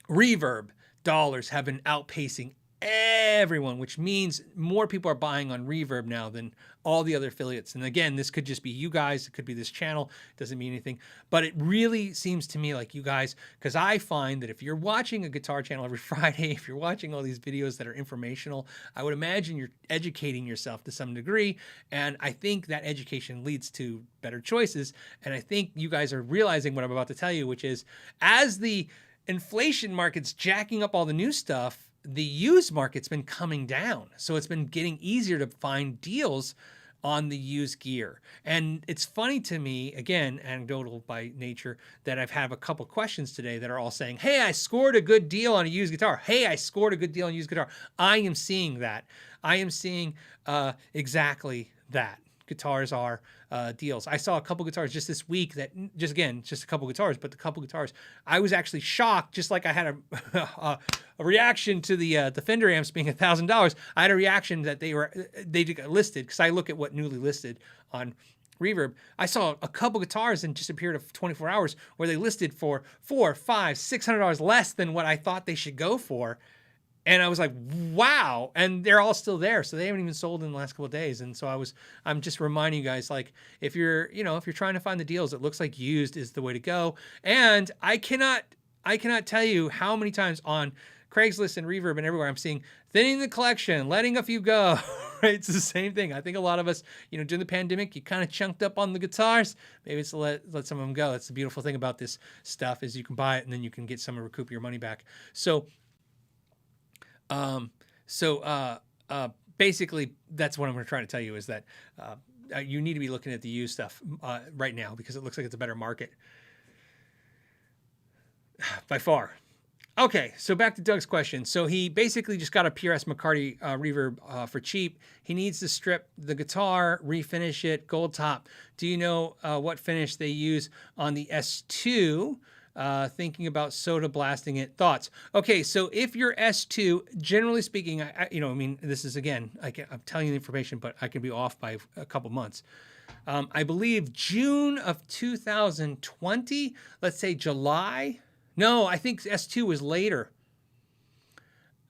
Reverb dollars have been outpacing everyone, which means more people are buying on Reverb now than all the other affiliates. And again, this could just be you guys. It could be this channel. It doesn't mean anything. But it really seems to me like you guys, because I find that if you're watching a guitar channel every Friday, if you're watching all these videos that are informational, I would imagine you're educating yourself to some degree. And I think that education leads to better choices. And I think you guys are realizing what I'm about to tell you, which is as the inflation market's jacking up all the new stuff, the used market's been coming down. So it's been getting easier to find deals on the used gear. And it's funny to me, again, anecdotal by nature, that I've had a couple questions today that are all saying, hey, I scored a good deal on a used guitar. Hey, I scored a good deal on a used guitar. I am seeing that. I am seeing exactly that. guitars are deals. I saw a couple guitars just this week that just a couple guitars, but the couple guitars, I was actually shocked. Just like I had a reaction to the Fender amps being $1,000. I had a reaction that they listed, because I look at what newly listed on Reverb. I saw a couple guitars in just a period of 24 hours where they listed for $400, $500, $600 less than what I thought they should go for. And I was like, wow. And they're all still there. So they haven't even sold in the last couple of days. And so I'm just reminding you guys, like, if you're trying to find the deals, it looks like used is the way to go. And I cannot tell you how many times on Craigslist and Reverb and everywhere I'm seeing thinning the collection, letting a few go. Right? It's the same thing. I think a lot of us, during the pandemic, you kind of chunked up on the guitars. Maybe it's to let some of them go. That's the beautiful thing about this stuff, is you can buy it and then you can get some and recoup your money back. So basically that's what I'm going to try to tell you, is that you need to be looking at the used stuff right now, because it looks like it's a better market by far. Okay, so back to Doug's question. So he basically just got a PRS McCarty reverb for cheap. He needs to strip the guitar, refinish it, gold top. Do you know what finish they use on the S2? Thinking about soda blasting it. Thoughts? Okay, so if your S2, generally speaking, this is, again, I'm telling you the information, but I can be off by a couple months. I believe June of 2020, let's say July. No, I think S2 was later.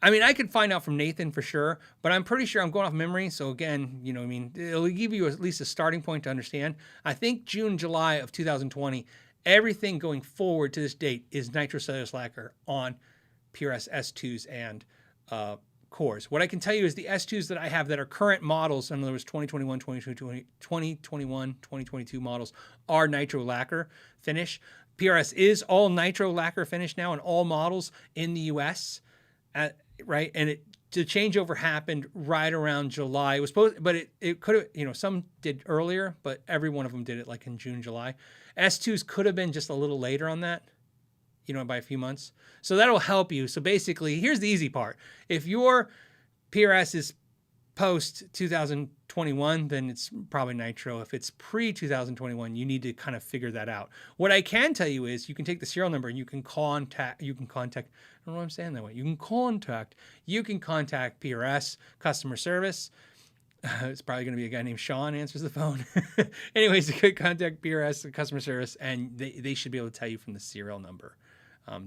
I mean, I could find out from Nathan for sure, but I'm pretty sure I'm going off memory. So again, it'll give you at least a starting point to understand. I think June, July of 2020, everything going forward to this date is nitrocellulose lacquer on PRS S2s and cores. What I can tell you is the S2s that I have that are current models, in other words, 2021, 2021, 2022 models, are nitro lacquer finish. PRS is all nitro lacquer finish now in all models in the US, right? And the changeover happened right around July. It was supposed, but it could have, some did earlier, but every one of them did it like in June, July. S2s could have been just a little later on that, by a few months. So that'll help you. So basically, here's the easy part. If your PRS is post 2021, then it's probably nitro. If it's pre 2021, you need to kind of figure that out. What I can tell you is you can take the serial number and you can contact, I don't know why I'm saying that way. You can contact PRS customer service. It's probably going to be a guy named Sean answers the phone. Anyways, you could contact PRS customer service, and they should be able to tell you from the serial number.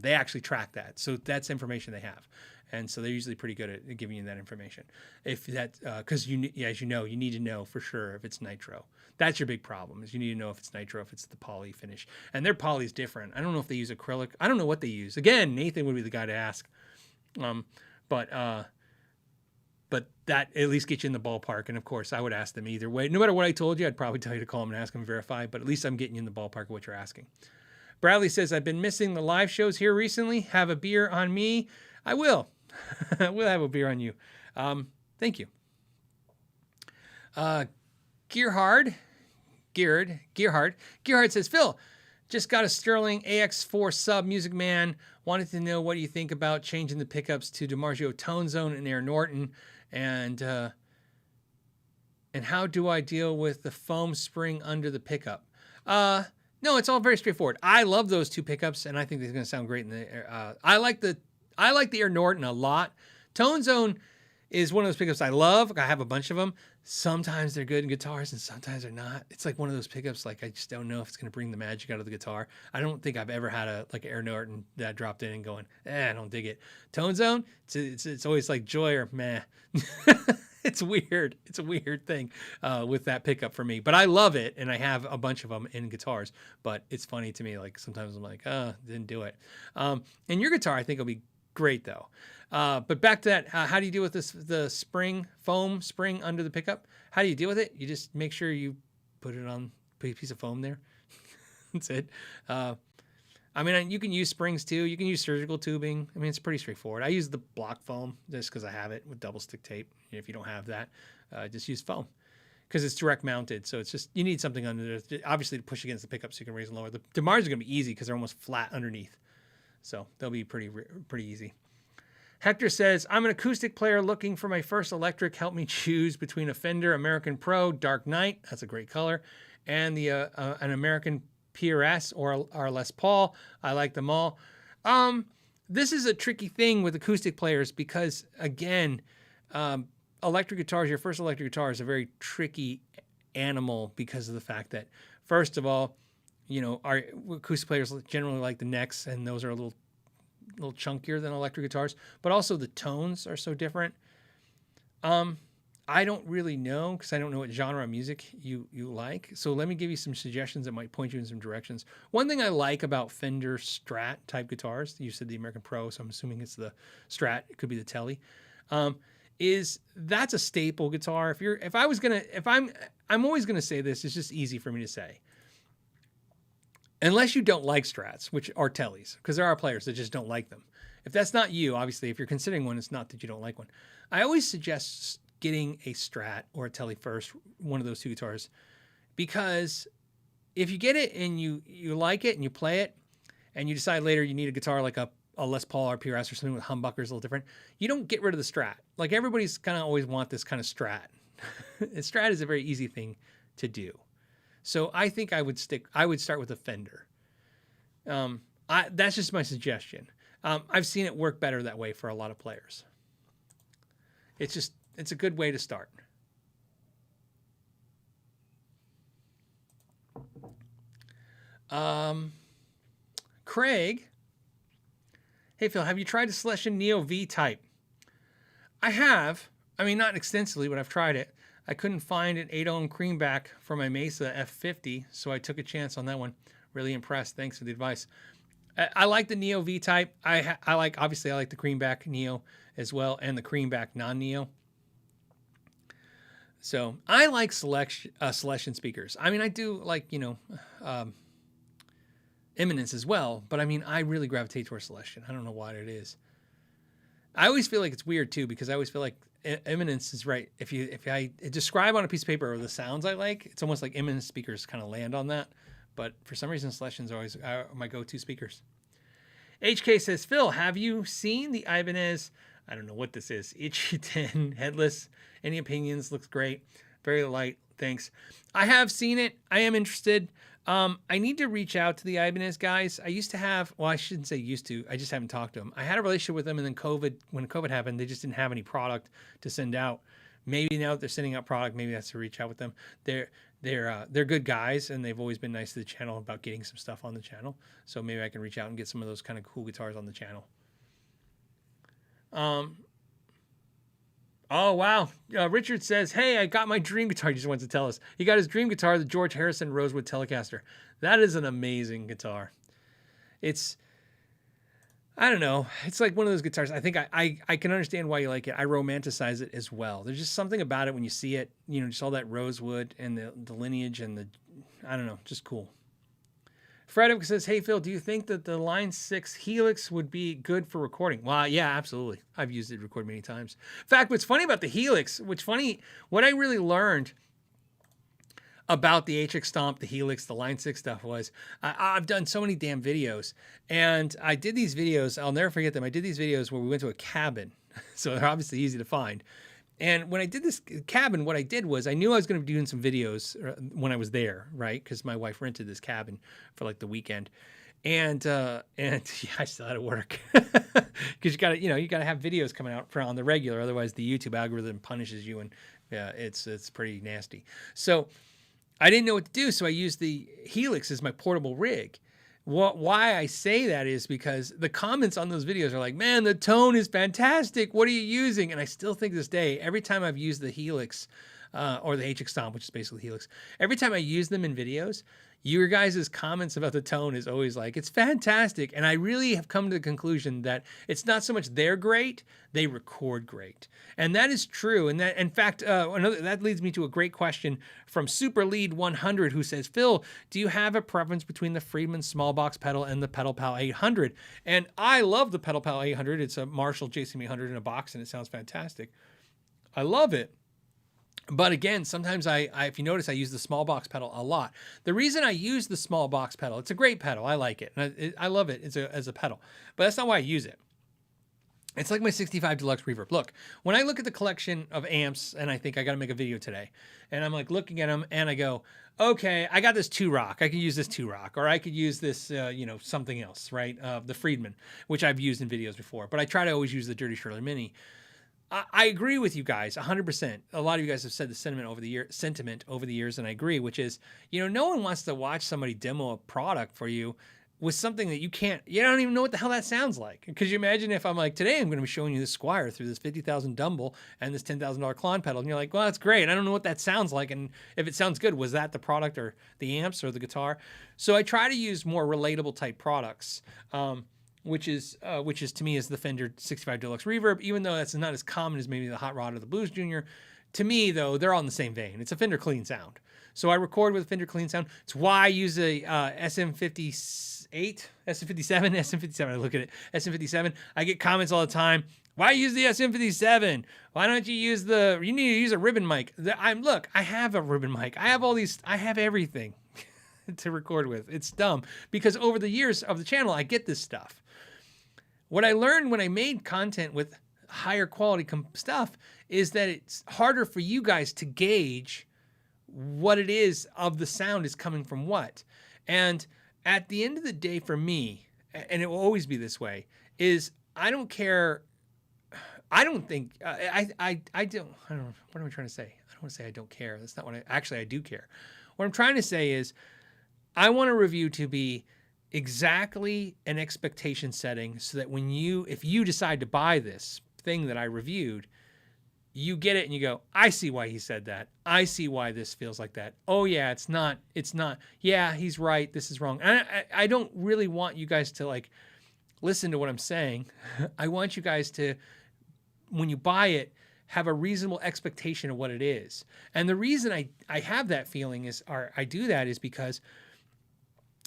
They actually track that. So that's information they have. And so they're usually pretty good at giving you that information. If that, because as you know, you need to know for sure if it's nitro. That's your big problem, is you need to know if it's nitro, if it's the poly finish. And their poly is different. I don't know if they use acrylic. I don't know what they use. Again, Nathan would be the guy to ask. But that at least gets you in the ballpark. And of course, I would ask them either way. No matter what I told you, I'd probably tell you to call them and ask them to verify. But at least I'm getting you in the ballpark of what you're asking. Bradley says, I've been missing the live shows here recently. Have a beer on me. I will. We'll have a beer on you. Thank you. Gearhard says, Phil, just got a Sterling AX4 sub Music Man. Wanted to know what you think about changing the pickups to DiMarzio Tone Zone and Air Norton, and how do I deal with the foam spring under the pickup? No, it's all very straightforward. I love those two pickups, and I think they're going to sound great in the air. I like the Air Norton a lot. Tone Zone is one of those pickups I love. I have a bunch of them. Sometimes they're good in guitars and sometimes they're not. It's like one of those pickups, like I just don't know if it's going to bring the magic out of the guitar. I don't think I've ever had a Air Norton that dropped in and going, I don't dig it. Tone Zone, it's always like joy or meh. It's weird. It's a weird thing with that pickup for me. But I love it, and I have a bunch of them in guitars. But it's funny to me. Like sometimes I'm like, didn't do it. And your guitar, I think, will be great though. But back to that, how do you deal with this? The foam spring under the pickup? How do you deal with it? You just make sure you put a piece of foam there. That's it. I mean, you can use springs too. You can use surgical tubing. I mean, it's pretty straightforward. I use the block foam just because I have it with double stick tape. If you don't have that, just use foam because it's direct mounted. So it's just, you need something under there, obviously, to push against the pickup so you can raise and lower. The DiMarzio are going to be easy because they're almost flat underneath. So they'll be pretty easy. Hector says, I'm an acoustic player looking for my first electric. Help me choose between a Fender American Pro Dark Knight, that's a great color, and the an American PRS or Les Paul. I like them all. This is a tricky thing with acoustic players because, again, electric guitars, your first electric guitar is a very tricky animal because of the fact that, first of all, you know, our acoustic players generally like the necks, and those are a little chunkier than electric guitars, but also the tones are so different. I don't really know because I don't know what genre of music you like. So let me give you some suggestions that might point you in some directions. One thing I like about Fender Strat type guitars, you said the American Pro, so I'm assuming it's the Strat, it could be the Tele, is that's a staple guitar. I'm always gonna say this, it's just easy for me to say. Unless you don't like Strats, which are Teles, because there are players that just don't like them. If that's not you, obviously, if you're considering one, it's not that you don't like one. I always suggest getting a Strat or a Tele first, one of those two guitars, because if you get it and you like it and you play it, and you decide later you need a guitar like a Les Paul or PRS or something with humbuckers a little different, you don't get rid of the Strat. Like everybody's kind of always want this kind of Strat. A Strat is a very easy thing to do. So I think I would start with a Fender. That's just my suggestion. I've seen it work better that way for a lot of players. It's a good way to start. Craig, hey Phil, have you tried a Celestion Neo V type? I have. I mean, not extensively, but I've tried it. I couldn't find an 8-ohm creamback for my Mesa F50, so I took a chance on that one. Really impressed. Thanks for the advice. I like the Neo V type. Obviously I like the creamback Neo as well, and the creamback non-Neo. So I like Celestion speakers. I mean, I do like, Eminence as well, but I mean, I really gravitate towards Celestion. I don't know what it is. I always feel like it's weird too, because I always feel like Eminence is right. If I describe on a piece of paper the sounds I like, it's almost like Eminence speakers kind of land on that. But for some reason, Celestion's always my go-to speakers. HK says, Phil, have you seen the Ibanez? I don't know what this is. Itchy 10 headless. Any opinions? Looks great. Very light. Thanks. I have seen it. I am interested. I need to reach out to the Ibanez guys. I used to have, well, I shouldn't say used to. I just haven't talked to them. I had a relationship with them, and then when COVID happened, they just didn't have any product to send out. Maybe now that they're sending out product, maybe that's to reach out with them. They're good guys, and they've always been nice to the channel about getting some stuff on the channel. So maybe I can reach out and get some of those kind of cool guitars on the channel. Oh, wow. Richard says, hey, I got my dream guitar. He just wants to tell us. He got his dream guitar, the George Harrison Rosewood Telecaster. That is an amazing guitar. I don't know. It's like one of those guitars. I think I can understand why you like it. I romanticize it as well. There's just something about it when you see it, just all that rosewood and the lineage and I don't know, just cool. Frederick says, hey, Phil, do you think that the Line 6 Helix would be good for recording? Well, yeah, absolutely. I've used it to record many times. In fact, what's funny about the Helix, what I really learned about the HX Stomp, the Helix, the Line 6 stuff was, I've done so many damn videos, and I did these videos, I'll never forget them. I did these videos where we went to a cabin, so they're obviously easy to find. And when I did this cabin, what I did was I knew I was going to be doing some videos when I was there, right? Because my wife rented this cabin for like the weekend, and yeah, I still had to work because you got to have videos coming out on the regular, otherwise the YouTube algorithm punishes you, and yeah, it's pretty nasty. So I didn't know what to do, so I used the Helix as my portable rig. Why I say that is because the comments on those videos are like, man, the tone is fantastic. What are you using? And I still think this day, every time I've used the Helix or the HX Stomp, which is basically Helix, every time I use them in videos, your guys' comments about the tone is always like, it's fantastic. And I really have come to the conclusion that it's not so much they're great, they record great. And that is true. And that, in fact, that leads me to a great question from Super Lead 100, who says, Phil, do you have a preference between the Friedman small box pedal and the Pedal Pal 800? And I love the Pedal Pal 800. It's a Marshall JCM 800 in a box, and it sounds fantastic. I love it. But again, sometimes if you notice, I use the small box pedal a lot. The reason I use the small box pedal, it's a great pedal. I like it. I love it as a pedal. But that's not why I use it. It's like my 65 Deluxe Reverb. Look, when I look at the collection of amps, and I think I got to make a video today, and I'm like looking at them, and I go, okay, I got this 2-Rock. I could use this 2-Rock, or I could use this, something else, right? The Friedman, which I've used in videos before, but I try to always use the Dirty Shirley Mini. I agree with you guys 100%. A lot of you guys have said the sentiment over the years, and I agree, which is, no one wants to watch somebody demo a product for you with something that you don't even know what the hell that sounds like. Because you imagine if I'm like, today I'm going to be showing you this Squire through this $50,000 Dumble and this $10,000 Klon pedal. And you're like, well, that's great. I don't know what that sounds like. And if it sounds good, was that the product or the amps or the guitar? So I try to use more relatable type products, which is to me is the Fender 65 Deluxe Reverb, even though that's not as common as maybe the Hot Rod or the Blues Junior. To me, though, they're all in the same vein. It's a Fender clean sound. So I record with a Fender clean sound. It's why I use a SM58, SM57, SM57. I look at it, SM57. I get comments all the time. Why use the SM57? Why don't you use you need to use a ribbon mic. Look, I have a ribbon mic. I have everything to record with. It's dumb because over the years of the channel, I get this stuff. What I learned when I made content with higher quality stuff is that it's harder for you guys to gauge what it is of the sound is coming from what. And at the end of the day for me, and it will always be this way, is I don't care. I don't think, I don't, what am I trying to say? I don't want to say I don't care. That's not what I do care. What I'm trying to say is I want a review to be exactly an expectation setting so that if you decide to buy this thing that I reviewed, you get it and you go, I see why he said that. I see why this feels like that. Oh yeah, it's not. Yeah, he's right. This is wrong. And I don't really want you guys to like listen to what I'm saying. I want you guys to, when you buy it, have a reasonable expectation of what it is. And the reason I have that feeling I do that is because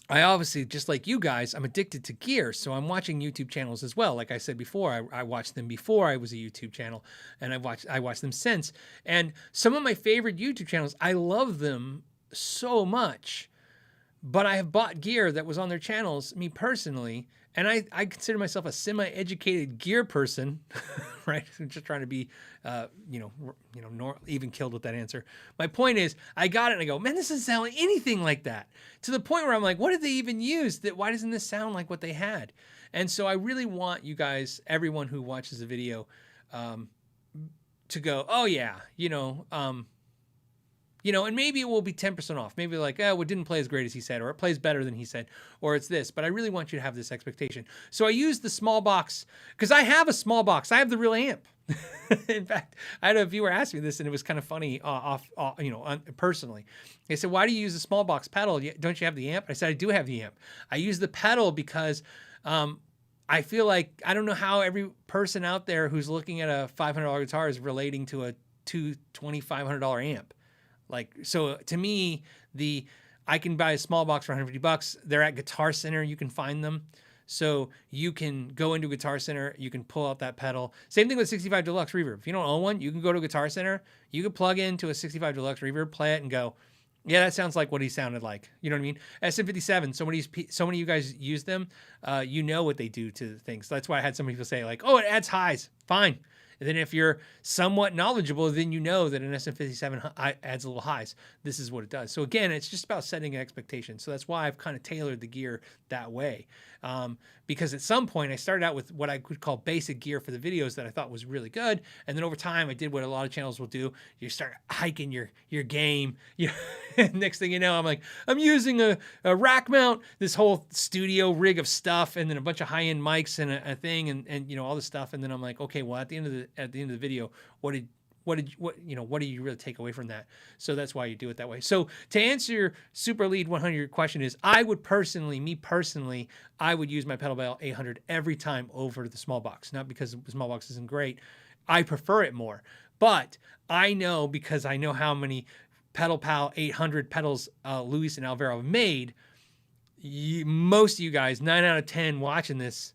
I obviously, just like you guys, I'm addicted to gear. So I'm watching YouTube channels as well. Like I said before, I watched them before I was a YouTube channel, and I watched them since. And some of my favorite YouTube channels, I love them so much, but I have bought gear that was on their channels, me personally, and I consider myself a semi-educated gear person, right? I'm just trying to be, even killed with that answer. My point is, I got it and I go, man, this doesn't sound like anything like that. To the point where I'm like, what did they even use? Why doesn't this sound like what they had? And so I really want you guys, everyone who watches the video, to go, oh yeah, and maybe it will be 10% off. Maybe like, oh, it didn't play as great as he said, or it plays better than he said, or it's this. But I really want you to have this expectation. So I use the small box because I have a small box. I have the real amp. In fact, I had a viewer ask me this, and it was kind of funny personally. They said, why do you use the small box pedal? Don't you have the amp? I said, I do have the amp. I use the pedal because I feel like I don't know how every person out there who's looking at a $500 guitar is relating to a $2,500 amp. Like, so to me, I can buy a small box for $150. They're at Guitar Center. You can find them. So you can go into Guitar Center. You can pull out that pedal. Same thing with 65 Deluxe Reverb. If you don't own one, you can go to Guitar Center. You can plug into a 65 Deluxe Reverb, play it, and go, yeah, that sounds like what he sounded like. You know what I mean? SM57, so many of you guys use them. You know what they do to things. That's why I had some people say, like, oh, it adds highs. Fine. And then if you're somewhat knowledgeable, then you know that an SM57 adds a little highs. This is what it does. So again, it's just about setting an expectation. So that's why I've kind of tailored the gear that way. Because at some point I started out with what I could call basic gear for the videos that I thought was really good. And then over time I did what a lot of channels will do. You start hiking your game. Next thing you know, I'm like, I'm using a rack mount, this whole studio rig of stuff, and then a bunch of high-end mics and a thing and all this stuff. And then I'm like, okay, well at the end of the video, what do you really take away from that? So that's why you do it that way. So to answer your Super Lead 100 question is, I would personally, I would use my Pedal Bell 800 every time over the small box. Not because the small box isn't great. I prefer it more. But I know, because I know how many Pedal Pal 800 pedals Luis and Alvaro have made, most of you guys, 9 out of 10 watching this,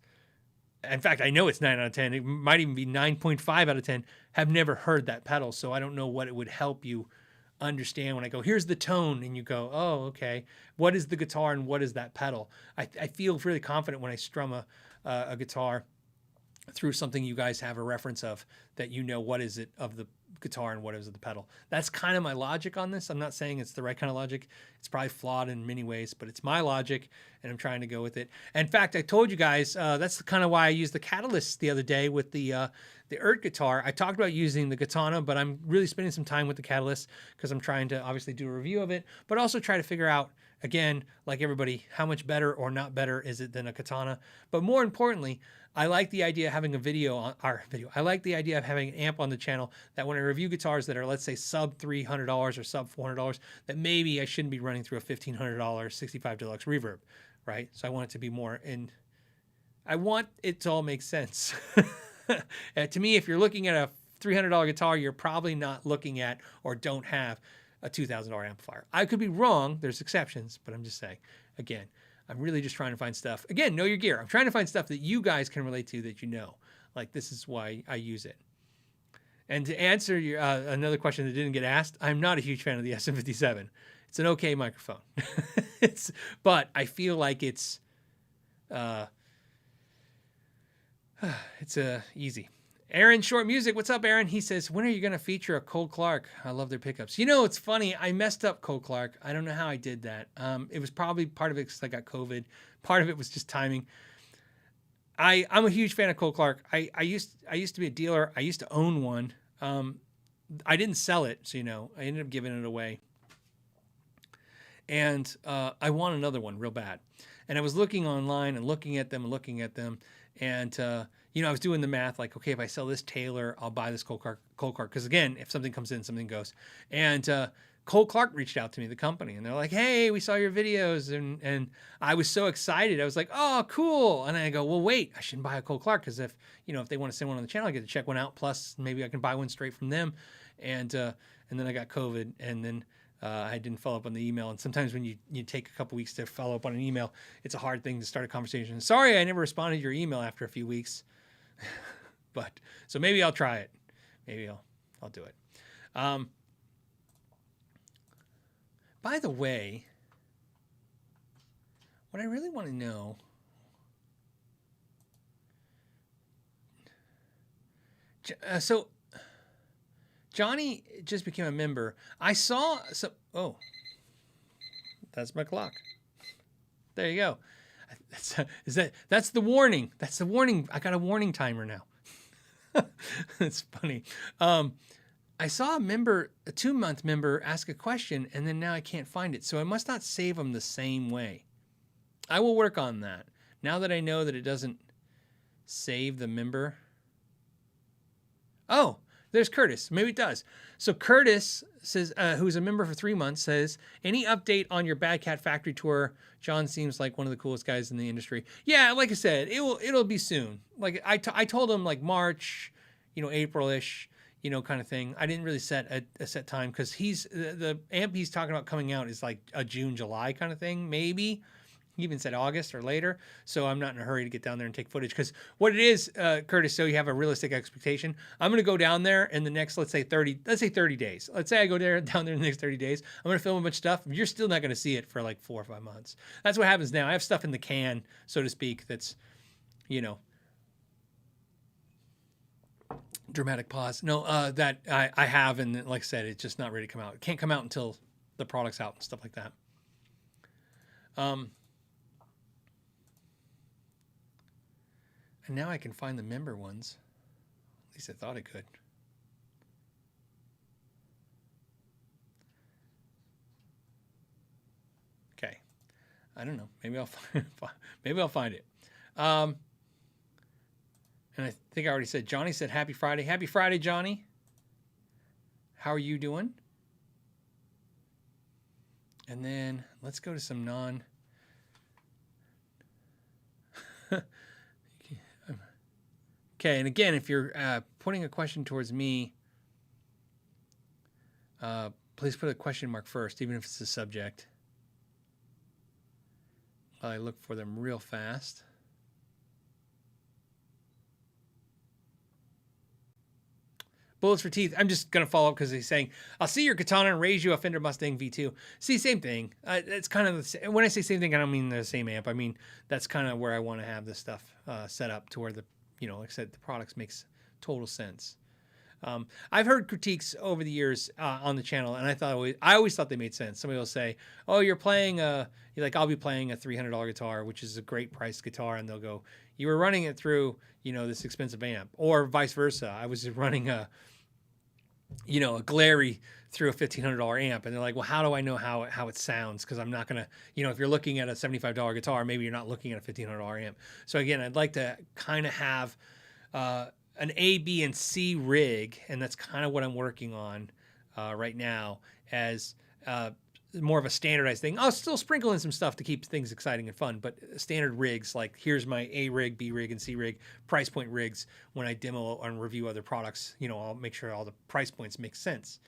in fact, I know it's 9 out of 10. It might even be 9.5 out of 10. Have never heard that pedal, so I don't know what it would help you understand when I go, here's the tone, and you go, oh, okay. What is the guitar and what is that pedal? I feel really confident when I strum a guitar through something you guys have a reference of, that you know what is it of the guitar and what is it of the pedal. That's kind of my logic on this. I'm not saying it's the right kind of logic. It's probably flawed in many ways, but it's my logic and I'm trying to go with it. In fact, I told you guys, that's kind of why I used the Catalyst the other day with the Ert guitar. I talked about using the Katana, but I'm really spending some time with the Catalyst because I'm trying to obviously do a review of it, but also try to figure out, again, like everybody, how much better or not better is it than a Katana? But more importantly, I like the idea of having a video on our video. I like the idea of having an amp on the channel that when I review guitars that are, let's say, sub $300 or sub $400, that maybe I shouldn't be running through a $1,500 65 Deluxe reverb, right? So I want it to be more I want it to all make sense. To me, if you're looking at a $300 guitar, you're probably not looking at or don't have a $2,000 amplifier. I could be wrong. There's exceptions, but I'm just saying, again, I'm really just trying to find stuff. Again, know your gear. I'm trying to find stuff that you guys can relate to, that you know. Like, this is why I use it. And to answer your another question that didn't get asked, I'm not a huge fan of the SM57. It's an okay microphone. But I feel like it's easy. Aaron Short Music, what's up, Aaron? He says, when are you going to feature a Cole Clark? I love their pickups. You know, it's funny. I messed up Cole Clark. I don't know how I did that. It was probably part of it because I got COVID. Part of it was just timing. I'm a huge fan of Cole Clark. I used to be a dealer. I used to own one. I didn't sell it, so you know, I ended up giving it away. And I want another one real bad. And I was looking online and looking at them. And you know, I was doing the math, like, okay, if I sell this Taylor, I'll buy this Cole Clark. Because again, if something comes in, something goes. And Cole Clark reached out to me, the company, and they're like, hey, we saw your videos. And I was so excited. I was like, oh, cool. And I go, well, wait, I shouldn't buy a Cole Clark, because if they want to send one on the channel, I get to check one out. Plus, maybe I can buy one straight from them. And then I got COVID, and then I didn't follow up on the email. And sometimes when you take a couple weeks to follow up on an email, it's a hard thing to start a conversation. Sorry, I never responded to your email after a few weeks. But so maybe I'll try it. Maybe I'll do it. By the way, what I really want to know, so Johnny just became a member. I saw some. Oh, that's my clock. There you go. That's the warning. That's the warning. I got a warning timer now. It's funny. I saw a 2-month member ask a question, and then now I can't find it. So I must not save them the same way. I will work on that. Now that I know that it doesn't save the member. Oh, there's Curtis. Maybe it does. So Curtis says, who's a member for 3 months, says, any update on your Bad Cat factory tour? John seems like one of the coolest guys in the industry. Yeah, like I said, it'll be soon. Like I told him, like March, April-ish, kind of thing. I didn't really set a set time, because the amp he's talking about coming out is like a June, July kind of thing, maybe. He even said August or later. So I'm not in a hurry to get down there and take footage, because what it is, Curtis, so you have a realistic expectation, I'm going to go down there in the next, let's say 30 days. Let's say I go down there in the next 30 days. I'm going to film a bunch of stuff. You're still not going to see it for like 4 or 5 months. That's what happens now. I have stuff in the can, so to speak, that's, dramatic pause. No, that I have, and like I said, it's just not ready to come out. It can't come out until the product's out and stuff like that. And now I can find the member ones. At least I thought I could. Okay. I don't know. Maybe I'll find it. And I think I already said, Johnny said happy Friday. Happy Friday, Johnny. How are you doing? And then let's go to some non... Okay, and again, if you're putting a question towards me, please put a question mark first, even if it's a subject. While I look for them real fast. Bullets for teeth. I'm just going to follow up because he's saying, I'll see your Katana and raise you a Fender Mustang V2. See, same thing. It's kind of the same. When I say same thing, I don't mean the same amp. I mean, that's kind of where I want to have this stuff set up, to where like I said, the products makes total sense. I've heard critiques over the years on the channel, and I always thought they made sense. Somebody will say, "Oh, you're playing I'll be playing a $300 guitar, which is a great priced guitar," and they'll go, "You were running it through, this expensive amp," or vice versa. I was running a Glary through a $1,500 amp, and they're like, "Well, how do I know how it sounds? Because I'm not gonna, if you're looking at a $75 guitar, maybe you're not looking at a $1,500 amp." So again, I'd like to kind of have an A, B, and C rig, and that's kind of what I'm working on right now as more of a standardized thing. I'll still sprinkle in some stuff to keep things exciting and fun, but standard rigs, like here's my A rig, B rig, and C rig, price point rigs. When I demo and review other products, I'll make sure all the price points make sense.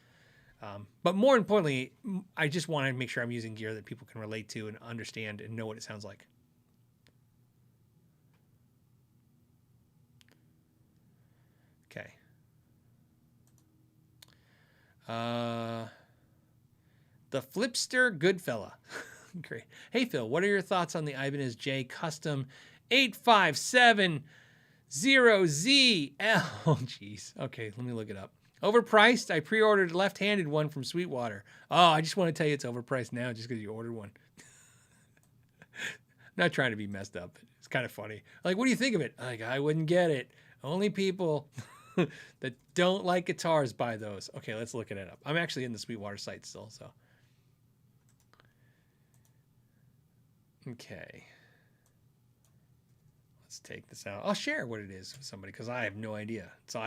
But more importantly, I just want to make sure I'm using gear that people can relate to and understand and know what it sounds like. Okay. The Flipster Goodfella. Great. Hey, Phil, what are your thoughts on the Ibanez J Custom 8570ZL? Jeez. Okay, let me look it up. Overpriced? I pre-ordered a left-handed one from Sweetwater. Oh, I just want to tell you it's overpriced now just because you ordered one. Not trying to be messed up. It's kind of funny. Like, what do you think of it? Like, I wouldn't get it. Only people that don't like guitars buy those. Okay, let's look it up. I'm actually in the Sweetwater site still, so. Okay. Let's take this out. I'll share what it is with somebody because I have no idea. So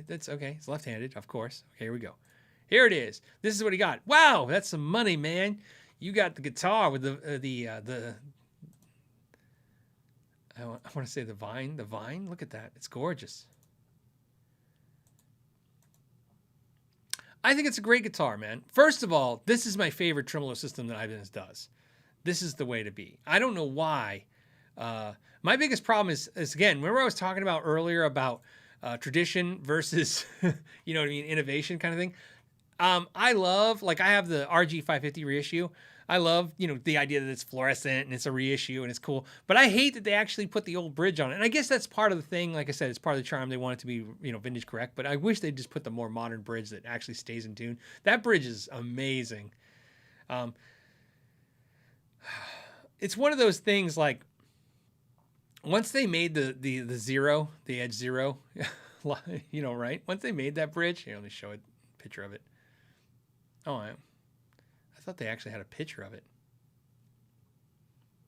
that's okay. It's left-handed, of course. Okay, here we go. Here it is. This is what he got. Wow, that's some money, man. You got the guitar with I want to say the vine. The vine. Look at that. It's gorgeous. I think it's a great guitar, man. First of all, this is my favorite tremolo system that Ibanez does. This is the way to be. I don't know why. My biggest problem is again, remember I was talking about earlier about tradition versus, innovation kind of thing. I love, I have the RG 550 reissue. I love, the idea that it's fluorescent and it's a reissue and it's cool. But I hate that they actually put the old bridge on it. And I guess that's part of the thing. Like I said, it's part of the charm. They want it to be, vintage correct. But I wish they'd just put the more modern bridge that actually stays in tune. That bridge is amazing. It's one of those things like once they made the zero, the Edge Zero, right? Once they made that bridge, let me show a picture of it. Oh, I thought they actually had a picture of it.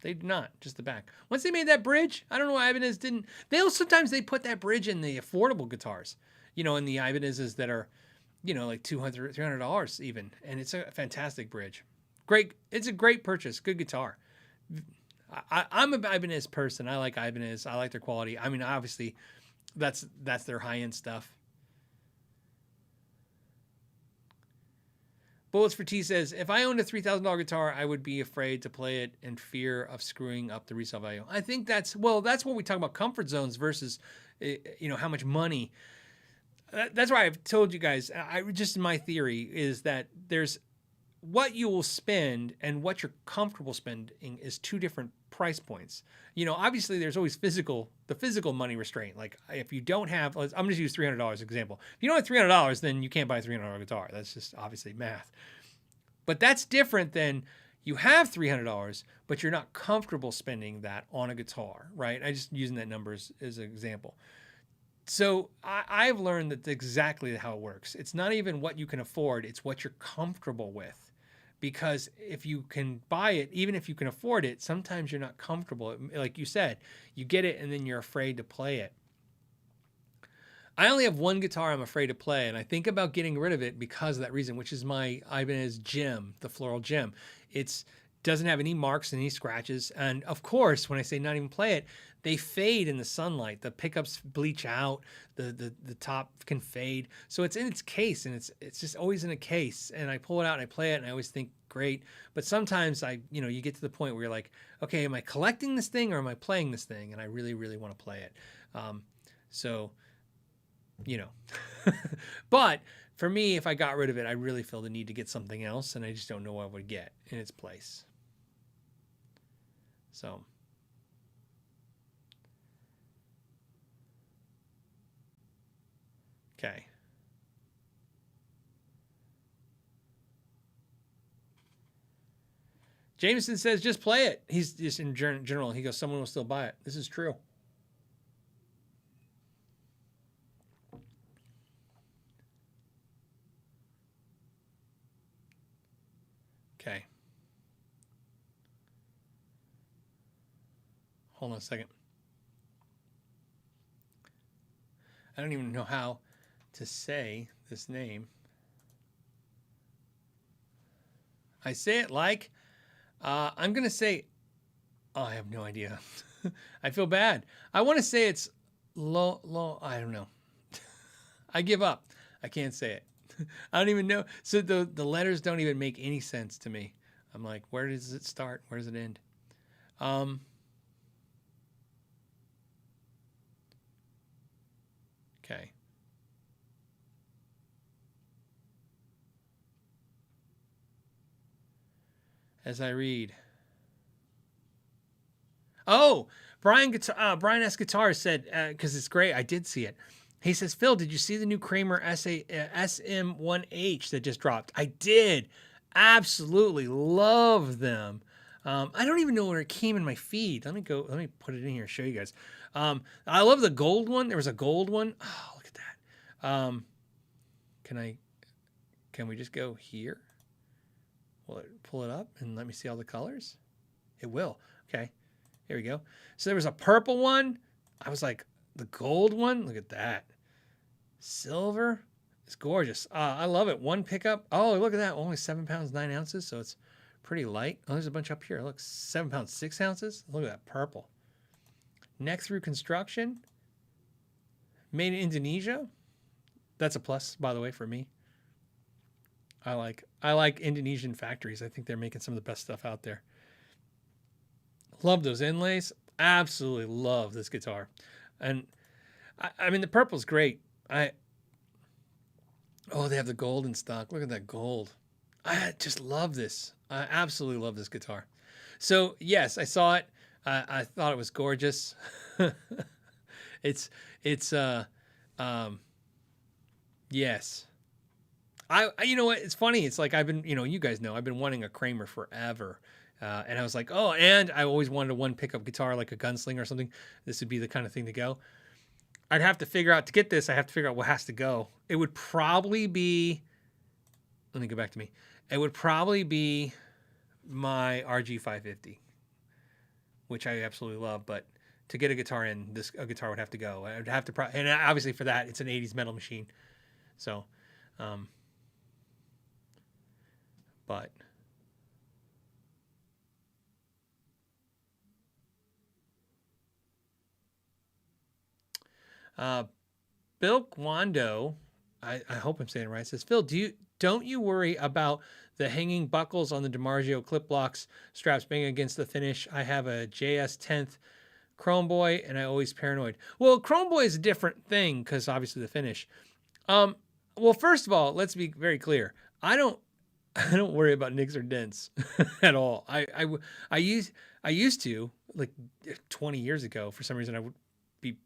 They did not, just the back. Once they made that bridge, I don't know why Ibanez didn't. Sometimes they put that bridge in the affordable guitars, in the Ibanez's that are, like $200, $300 even. And it's a fantastic bridge. Great. It's a great purchase. Good guitar. I'm an Ibanez person. I like Ibanez. I like their quality. I mean, obviously, that's their high-end stuff. Bullets for T says, if I owned a $3,000 guitar, I would be afraid to play it in fear of screwing up the resale value. I think that's what we talk about comfort zones versus, how much money. That's why I've told you guys, my theory is that there's what you will spend and what you're comfortable spending is two different price points. Obviously there's always the physical money restraint. Like if you don't have, I'm going to use $300 as an example. If you don't have $300, then you can't buy a $300 guitar. That's just obviously math. But that's different than you have $300, but you're not comfortable spending that on a guitar, right? I just using that number as an example. So I've learned that's exactly how it works. It's not even what you can afford. It's what you're comfortable with. Because if you can buy it, even if you can afford it, sometimes you're not comfortable. Like you said, you get it and then you're afraid to play it. I only have one guitar I'm afraid to play, and I think about getting rid of it because of that reason, which is my Ibanez Gem, the Floral Gem. It doesn't have any marks and any scratches. And of course, when I say not even play it, they fade in the sunlight. The pickups bleach out. The top can fade. So it's in its case, and it's just always in a case. And I pull it out and I play it, and I always think great. But sometimes you get to the point where you're like, okay, am I collecting this thing or am I playing this thing? And I really, really want to play it. But for me, if I got rid of it, I really feel the need to get something else, and I just don't know what I would get in its place. So. Okay. Jameson says, just play it. He's just in general. He goes, someone will still buy it. This is true. Okay. Hold on a second. I don't even know how to say this name. I say it like, I'm going to say, oh, I have no idea. I feel bad. I want to say it's low, I don't know. I give up. I can't say it. I don't even know. So the letters don't even make any sense to me. I'm like, where does it start? Where does it end? Okay. As I read. Oh, Brian S. Guitar said, because it's great. I did see it. He says, Phil, did you see the new Kramer SM-1H that just dropped? I did. Absolutely love them. I don't even know where it came in my feed. Let me put it in here and show you guys. I love the gold one. There was a gold one. Oh, look at that. Can we just go here? Will it pull it up and let me see all the colors? It will. Okay. Here we go. So there was a purple one. I was like, the gold one. Look at that. Silver. It's gorgeous. I love it. One pickup. Oh, look at that. Only 7 pounds, 9 ounces. So it's pretty light. Oh, there's a bunch up here. Look, 7 pounds, 6 ounces. Look at that purple. Neck through construction. Made in Indonesia. That's a plus, by the way, for me. I like Indonesian factories. I think they're making some of the best stuff out there. Love those inlays. Absolutely love this guitar. And I mean, the purple's great. Oh, they have the gold in stock. Look at that gold. I just love this. I absolutely love this guitar. So yes, I saw it. I thought it was gorgeous. It's yes. You know what? It's funny. It's like I've been, you guys know, I've been wanting a Kramer forever. And I was like, oh, and I always wanted a one pickup guitar, like a Gunslinger or something. This would be the kind of thing to go. I'd have to figure out, to get this, I have to figure out what has to go. It would probably be, let me go back to me. It would probably be my RG550, which I absolutely love. But to get a guitar in, a guitar would have to go. I would have to, and obviously for that, it's an 80s metal machine. So, but Bill Kwando, I hope I'm saying it right, says, Phil, don't you worry about the hanging buckles on the DiMarzio clip blocks straps banging against the finish? I have a JS 10th Chrome Boy and I always paranoid. Well, Chrome Boy is a different thing because obviously the finish. Well, first of all, let's be very clear. I don't worry about nicks or dents at all. I used to, like 20 years ago, for some reason I would be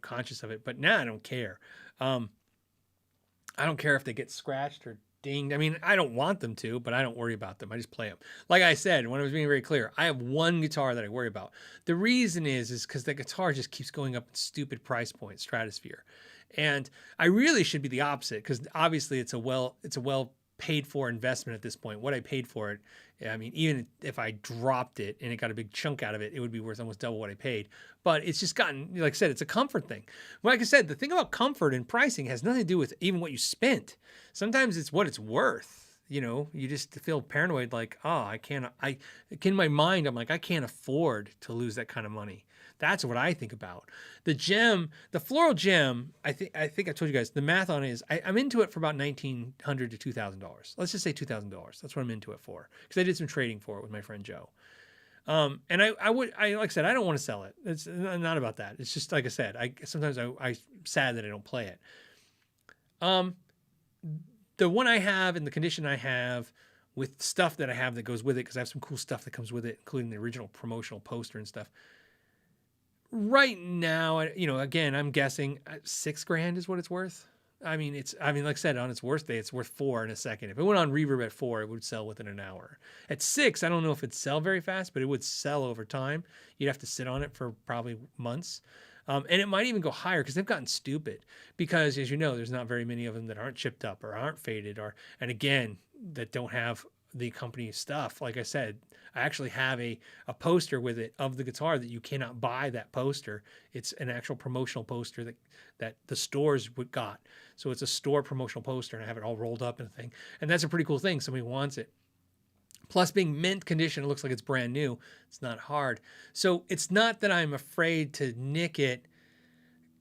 conscious of it, but now I don't care. I don't care if they get scratched or dinged. I mean, I don't want them to, but I don't worry about them. I just play them. Like I said, when I was being very clear, I have one guitar that I worry about. The reason is because the guitar just keeps going up in stupid price point stratosphere. And I really should be the opposite, because obviously it's a well paid for investment at this point. What I paid for it, I mean, even if I dropped it and it got a big chunk out of it, it would be worth almost double what I paid. But it's just gotten, like I said, it's a comfort thing. Like I said, the thing about comfort and pricing has nothing to do with even what you spent. Sometimes it's what it's worth. You just feel paranoid, like, oh, in my mind, I'm like, I can't afford to lose that kind of money. That's what I think about. The floral gem, I think I told you guys, the math on it is, I'm into it for about $1,900 to $2,000. Let's just say $2,000. That's what I'm into it for, because I did some trading for it with my friend Joe. And like I said, I don't want to sell it. It's not about that. It's just, like I said, sometimes I'm sad that I don't play it. The one I have in the condition I have, with stuff that I have that goes with it, because I have some cool stuff that comes with it, including the original promotional poster and stuff. Right now, again, I'm guessing $6,000 is what it's worth. I mean, like I said, on its worst day, it's worth 4 in a second. If it went on Reverb at 4, it would sell within an hour. At 6, I don't know if it'd sell very fast, but it would sell over time. You'd have to sit on it for probably months. And it might even go higher because they've gotten stupid. Because, as you know, there's not very many of them that aren't chipped up or aren't faded, and again, that don't have the company stuff. Like I said, I actually have a poster with it of the guitar that you cannot buy that poster. It's an actual promotional poster that the stores got. So it's a store promotional poster, and I have it all rolled up in a thing. And that's a pretty cool thing. Somebody wants it. Plus, being mint condition, it looks like it's brand new. It's not hard. So it's not that I'm afraid to nick it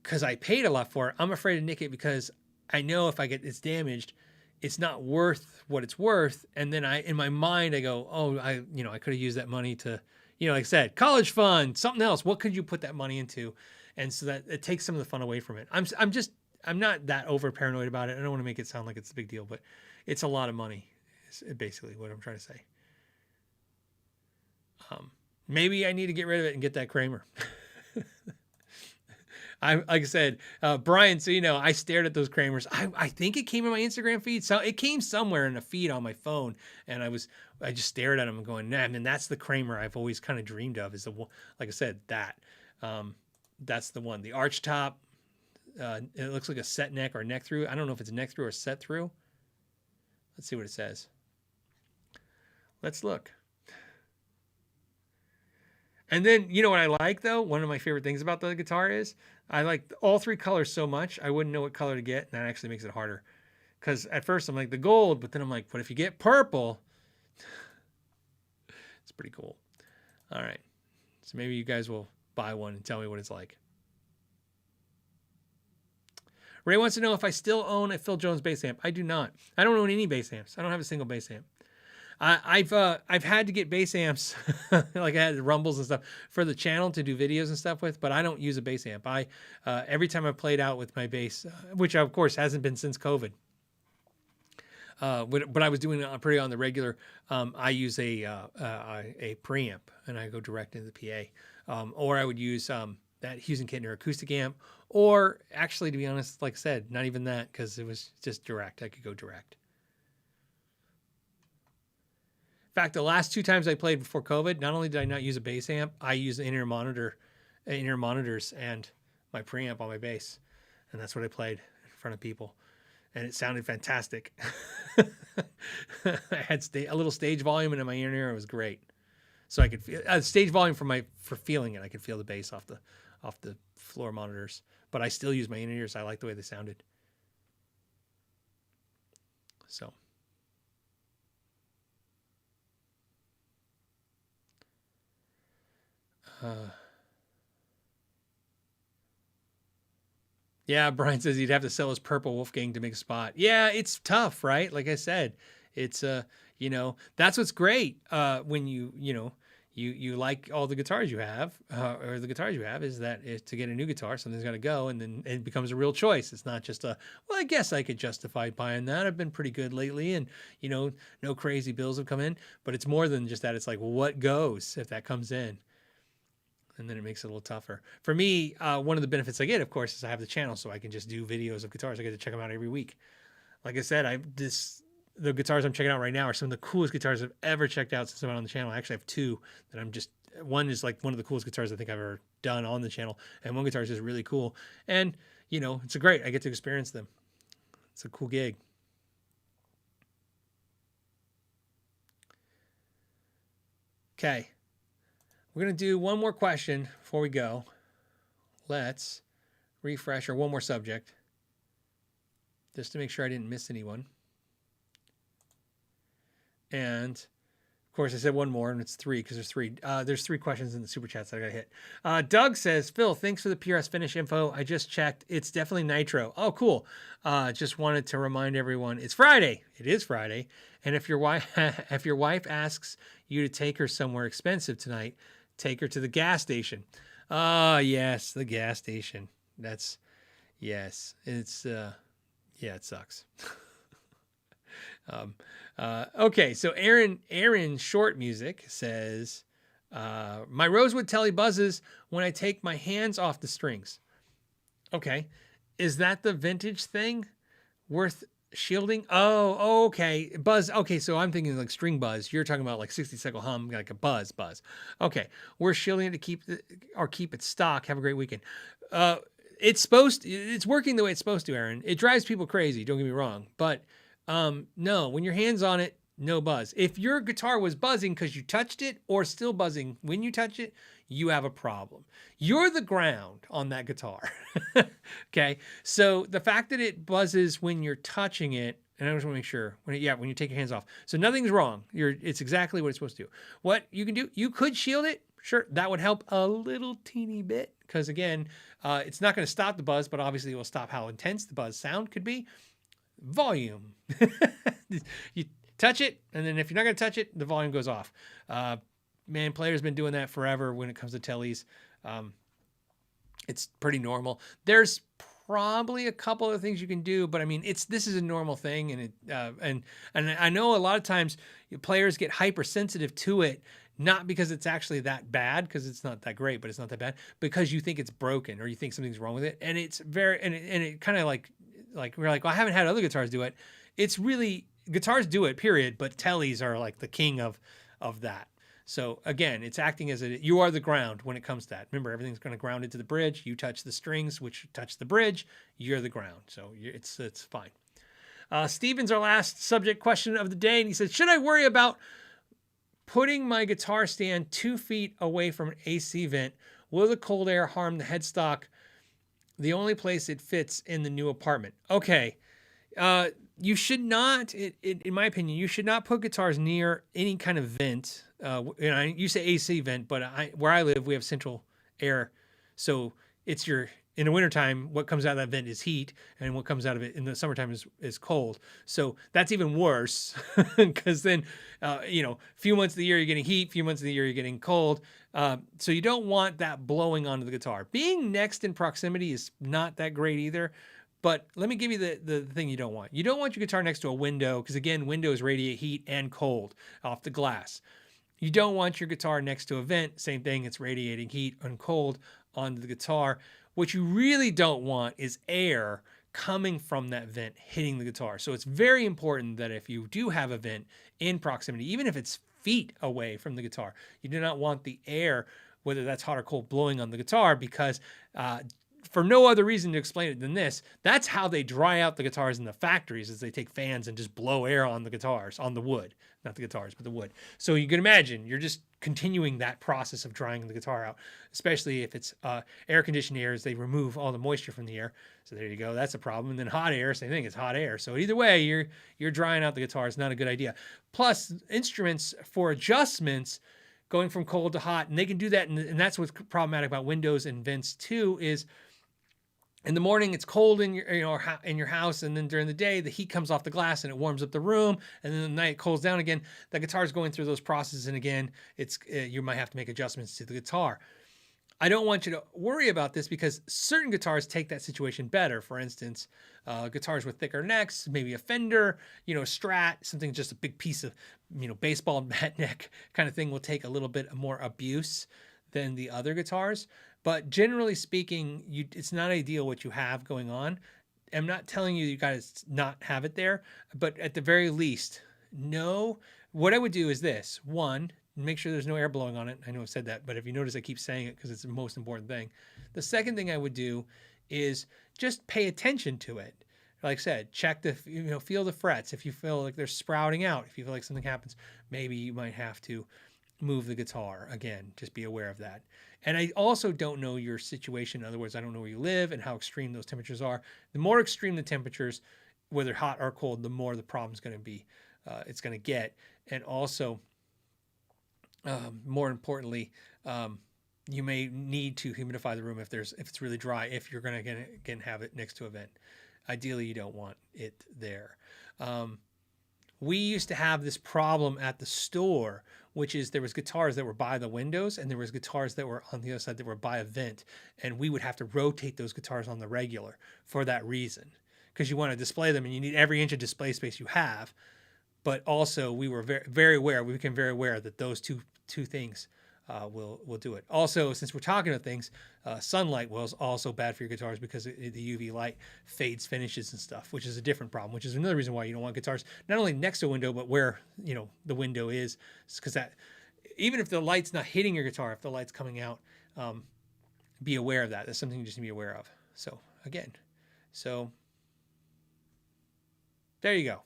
because I paid a lot for it. I'm afraid to nick it because I know if I get it's damaged, it's not worth what it's worth. And then in my mind, I go, oh, I could have used that money to, like I said, college fund, something else. What could you put that money into? And so that it takes some of the fun away from it. I'm not that over paranoid about it. I don't want to make it sound like it's a big deal, but it's a lot of money. Is basically what I'm trying to say. Maybe I need to get rid of it and get that Kramer. Like I said, Brian, so I stared at those Kramers. I think it came in my Instagram feed. So it came somewhere in a feed on my phone, and I just stared at them and going, nah, I mean, that's the Kramer I've always kind of dreamed of. Is the one, like I said, that's the one. The arch top. It looks like a set neck or neck through. I don't know if it's a neck through or set through. Let's see what it says. Let's look. And then, what I like, though? One of my favorite things about the guitar is I like all 3 colors so much, I wouldn't know what color to get, and that actually makes it harder. Because at first I'm like, the gold, but then I'm like, what if you get purple? It's pretty cool. All right. So maybe you guys will buy one and tell me what it's like. Ray wants to know if I still own a Phil Jones bass amp. I do not. I don't own any bass amps. I don't have a single bass amp. I've had to get bass amps, like I had rumbles and stuff for the channel to do videos and stuff with, but I don't use a bass amp. Every time I played out with my bass, which of course hasn't been since COVID, but I was doing it pretty on the regular. I use a preamp and I go direct into the PA, or I would use that Hughes and Kittner acoustic amp, or actually, to be honest, like I said, not even that because it was just direct. I could go direct. In fact, the last 2 times I played before COVID, not only did I not use a bass amp, I used the inner monitors and my preamp on my bass. And that's what I played in front of people. And it sounded fantastic. I had a little stage volume in my inner ear. It was great. So I could feel stage volume for feeling it. I could feel the bass off the floor monitors. But I still use my inner ears. I like the way they sounded. So. Yeah, Brian says he'd have to sell his purple Wolfgang to make a spot. Yeah, it's tough, right? Like I said, it's that's what's great when you like all the guitars you have, or the guitars you have, is that to get a new guitar, something's got to go, and then it becomes a real choice. It's not just well, I guess I could justify buying that. I've been pretty good lately, and no crazy bills have come in. But it's more than just that. It's like, well, what goes if that comes in? And then it makes it a little tougher. For me, one of the benefits I get, of course, is I have the channel, so I can just do videos of guitars. I get to check them out every week. Like I said, the guitars I'm checking out right now are some of the coolest guitars I've ever checked out since I've been on the channel. I actually have 2 that one is like one of the coolest guitars I think I've ever done on the channel, and one guitar is just really cool. And, it's great. I get to experience them. It's a cool gig. Okay. We're going to do one more question before we go. Let's refresh, or one more subject, just to make sure I didn't miss anyone. And, of course, I said one more, and it's 3 because there's 3 questions in the super chats that I got to hit. Doug says, Phil, thanks for the PRS finish info. I just checked. It's definitely nitro. Oh, cool. Just wanted to remind everyone, it's Friday. It is Friday. And if your wife asks you to take her somewhere expensive tonight, take her to the gas station. Yes, the gas station. Yes. It's, it sucks. Okay, so Aaron Short Music says, my Rosewood Tele buzzes when I take my hands off the strings. Okay, is that the vintage thing? Worth shielding? Oh, okay. Buzz. Okay, so I'm thinking like string buzz. You're talking about like 60-cycle hum, like a buzz. Okay, we're shielding it to keep keep it stock. Have a great weekend. It's working the way it's supposed to, Aaron. It drives people crazy. Don't get me wrong, but no, when your hand's on it, no buzz. If your guitar was buzzing because you touched it or still buzzing when you touch it, you have a problem. You're the ground on that guitar. Okay. So the fact that it buzzes when you're touching it, and I just want to make sure when you take your hands off. So nothing's wrong. It's exactly what it's supposed to do. What you can do, you could shield it. Sure. That would help a little teeny bit. Cause again, it's not going to stop the buzz, but obviously it will stop how intense the buzz sound could be. Volume. You touch it, and then if you're not going to touch it, the volume goes off. Man, players been doing that forever when it comes to Teles. It's pretty normal. There's probably a couple of things you can do, but I mean, this is a normal thing, and I know a lot of times players get hypersensitive to it, not because it's actually that bad, because it's not that great, but it's not that bad, because you think it's broken or you think something's wrong with it, and it's very and it kind of like we're like, well, I haven't had other guitars do it. It's really guitars do it, period, but Teles are like the king of that. So again, it's acting as you are the ground when it comes to that. Remember, everything's going to ground into the bridge. You touch the strings, which touch the bridge. You're the ground. So it's fine. Steven's our last subject question of the day. And he said, should I worry about putting my guitar stand 2 feet away from an AC vent? Will the cold air harm the headstock? The only place it fits in the new apartment. Okay. You should not, in my opinion, you should not put guitars near any kind of vent. You say AC vent, but where I live, we have central air. So in the wintertime, what comes out of that vent is heat, and what comes out of it in the summertime is cold. So that's even worse because then, few months of the year you're getting heat, few months of the year you're getting cold. So you don't want that blowing onto the guitar. Being next in proximity is not that great either. But let me give you the thing you don't want. You don't want your guitar next to a window because, again, windows radiate heat and cold off the glass. You don't want your guitar next to a vent. Same thing, it's radiating heat and cold onto the guitar. What you really don't want is air coming from that vent hitting the guitar. So it's very important that if you do have a vent in proximity, even if it's feet away from the guitar, you do not want the air, whether that's hot or cold, blowing on the guitar because for no other reason to explain it than this, that's how they dry out the guitars in the factories is they take fans and just blow air on the guitars, on the wood, not the guitars, but the wood. So you can imagine you're just continuing that process of drying the guitar out, especially if it's air conditioned air, as they remove all the moisture from the air. So there you go. That's a problem. And then hot air, same thing, it's hot air. So either way, you're drying out the guitar. It's not a good idea. Plus instruments for adjustments going from cold to hot, and they can do that. And that's what's problematic about windows and vents too, is in the morning, it's cold in your house, and then during the day, the heat comes off the glass and it warms up the room, and then the night it cools down again. The guitar's going through those processes, and again, you might have to make adjustments to the guitar. I don't want you to worry about this because certain guitars take that situation better. For instance, guitars with thicker necks, maybe a Fender, Strat, something just a big piece of, baseball bat neck kind of thing will take a little bit more abuse than the other guitars. But generally speaking, it's not ideal what you have going on. I'm not telling you guys not have it there, but at the very least, no. What I would do is this. One, make sure there's no air blowing on it. I know I've said that, but if you notice, I keep saying it because it's the most important thing. The second thing I would do is just pay attention to it. Like I said, check feel the frets. If you feel like they're sprouting out, if you feel like something happens, maybe you might have to move the guitar. Again, just be aware of that. And I also don't know your situation. In other words, I don't know where you live and how extreme those temperatures are. The more extreme the temperatures, whether hot or cold, the more the problem's going to be. It's going to get. And also, more importantly, you may need to humidify the room if it's really dry. If you're going to again have it next to a vent, ideally you don't want it there. We used to have this problem at the store, which is there was guitars that were by the windows and there was guitars that were on the other side that were by a vent. And we would have to rotate those guitars on the regular for that reason, because you want to display them and you need every inch of display space you have. But also we were very, very aware, we became very aware that those two things we'll do it. Also, since we're talking about things, sunlight was also bad for your guitars because the UV light fades finishes and stuff, which is a different problem, which is another reason why you don't want guitars not only next to a window, but where, you know, the window is, because that, even if the light's not hitting your guitar, if the light's coming out, be aware of that. That's something you just need to be aware of. So again, there you go.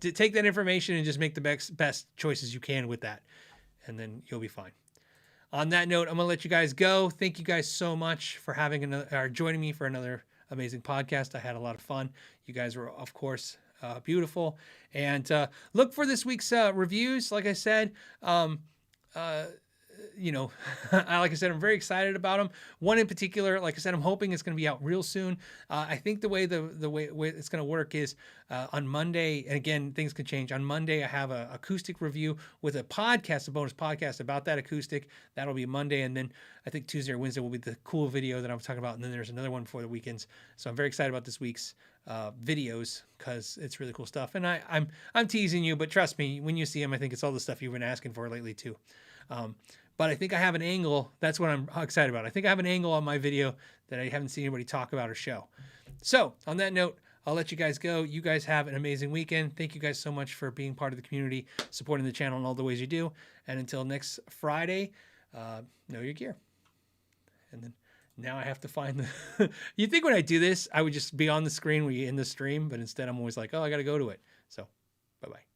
Take that information and just make the best choices you can with that, and then you'll be fine. On that note, I'm gonna let you guys go. Thank you guys so much for joining me for another amazing podcast. I had a lot of fun. You guys were, of course, beautiful. And look for this week's reviews. Like I said, you know, like I said, I'm very excited about them. One in particular, like I said, I'm hoping it's going to be out real soon. I think the way it's going to work is on Monday, and again, things could change. On Monday, I have an acoustic review with a bonus podcast about that acoustic. That'll be Monday, and then I think Tuesday or Wednesday will be the cool video that I'm talking about, and then there's another one before the weekends. So I'm very excited about this week's videos because it's really cool stuff. And I'm teasing you, but trust me, when you see them, I think it's all the stuff you've been asking for lately too. But I think I have an angle. That's what I'm excited about. I think I have an angle on my video that I haven't seen anybody talk about or show. So on that note, I'll let you guys go. You guys have an amazing weekend. Thank you guys so much for being part of the community, supporting the channel in all the ways you do. And until next Friday, know your gear. And then now I have to find the... You think when I do this, I would just be on the screen when you end the stream, but instead I'm always like, oh, I got to go to it. So bye-bye.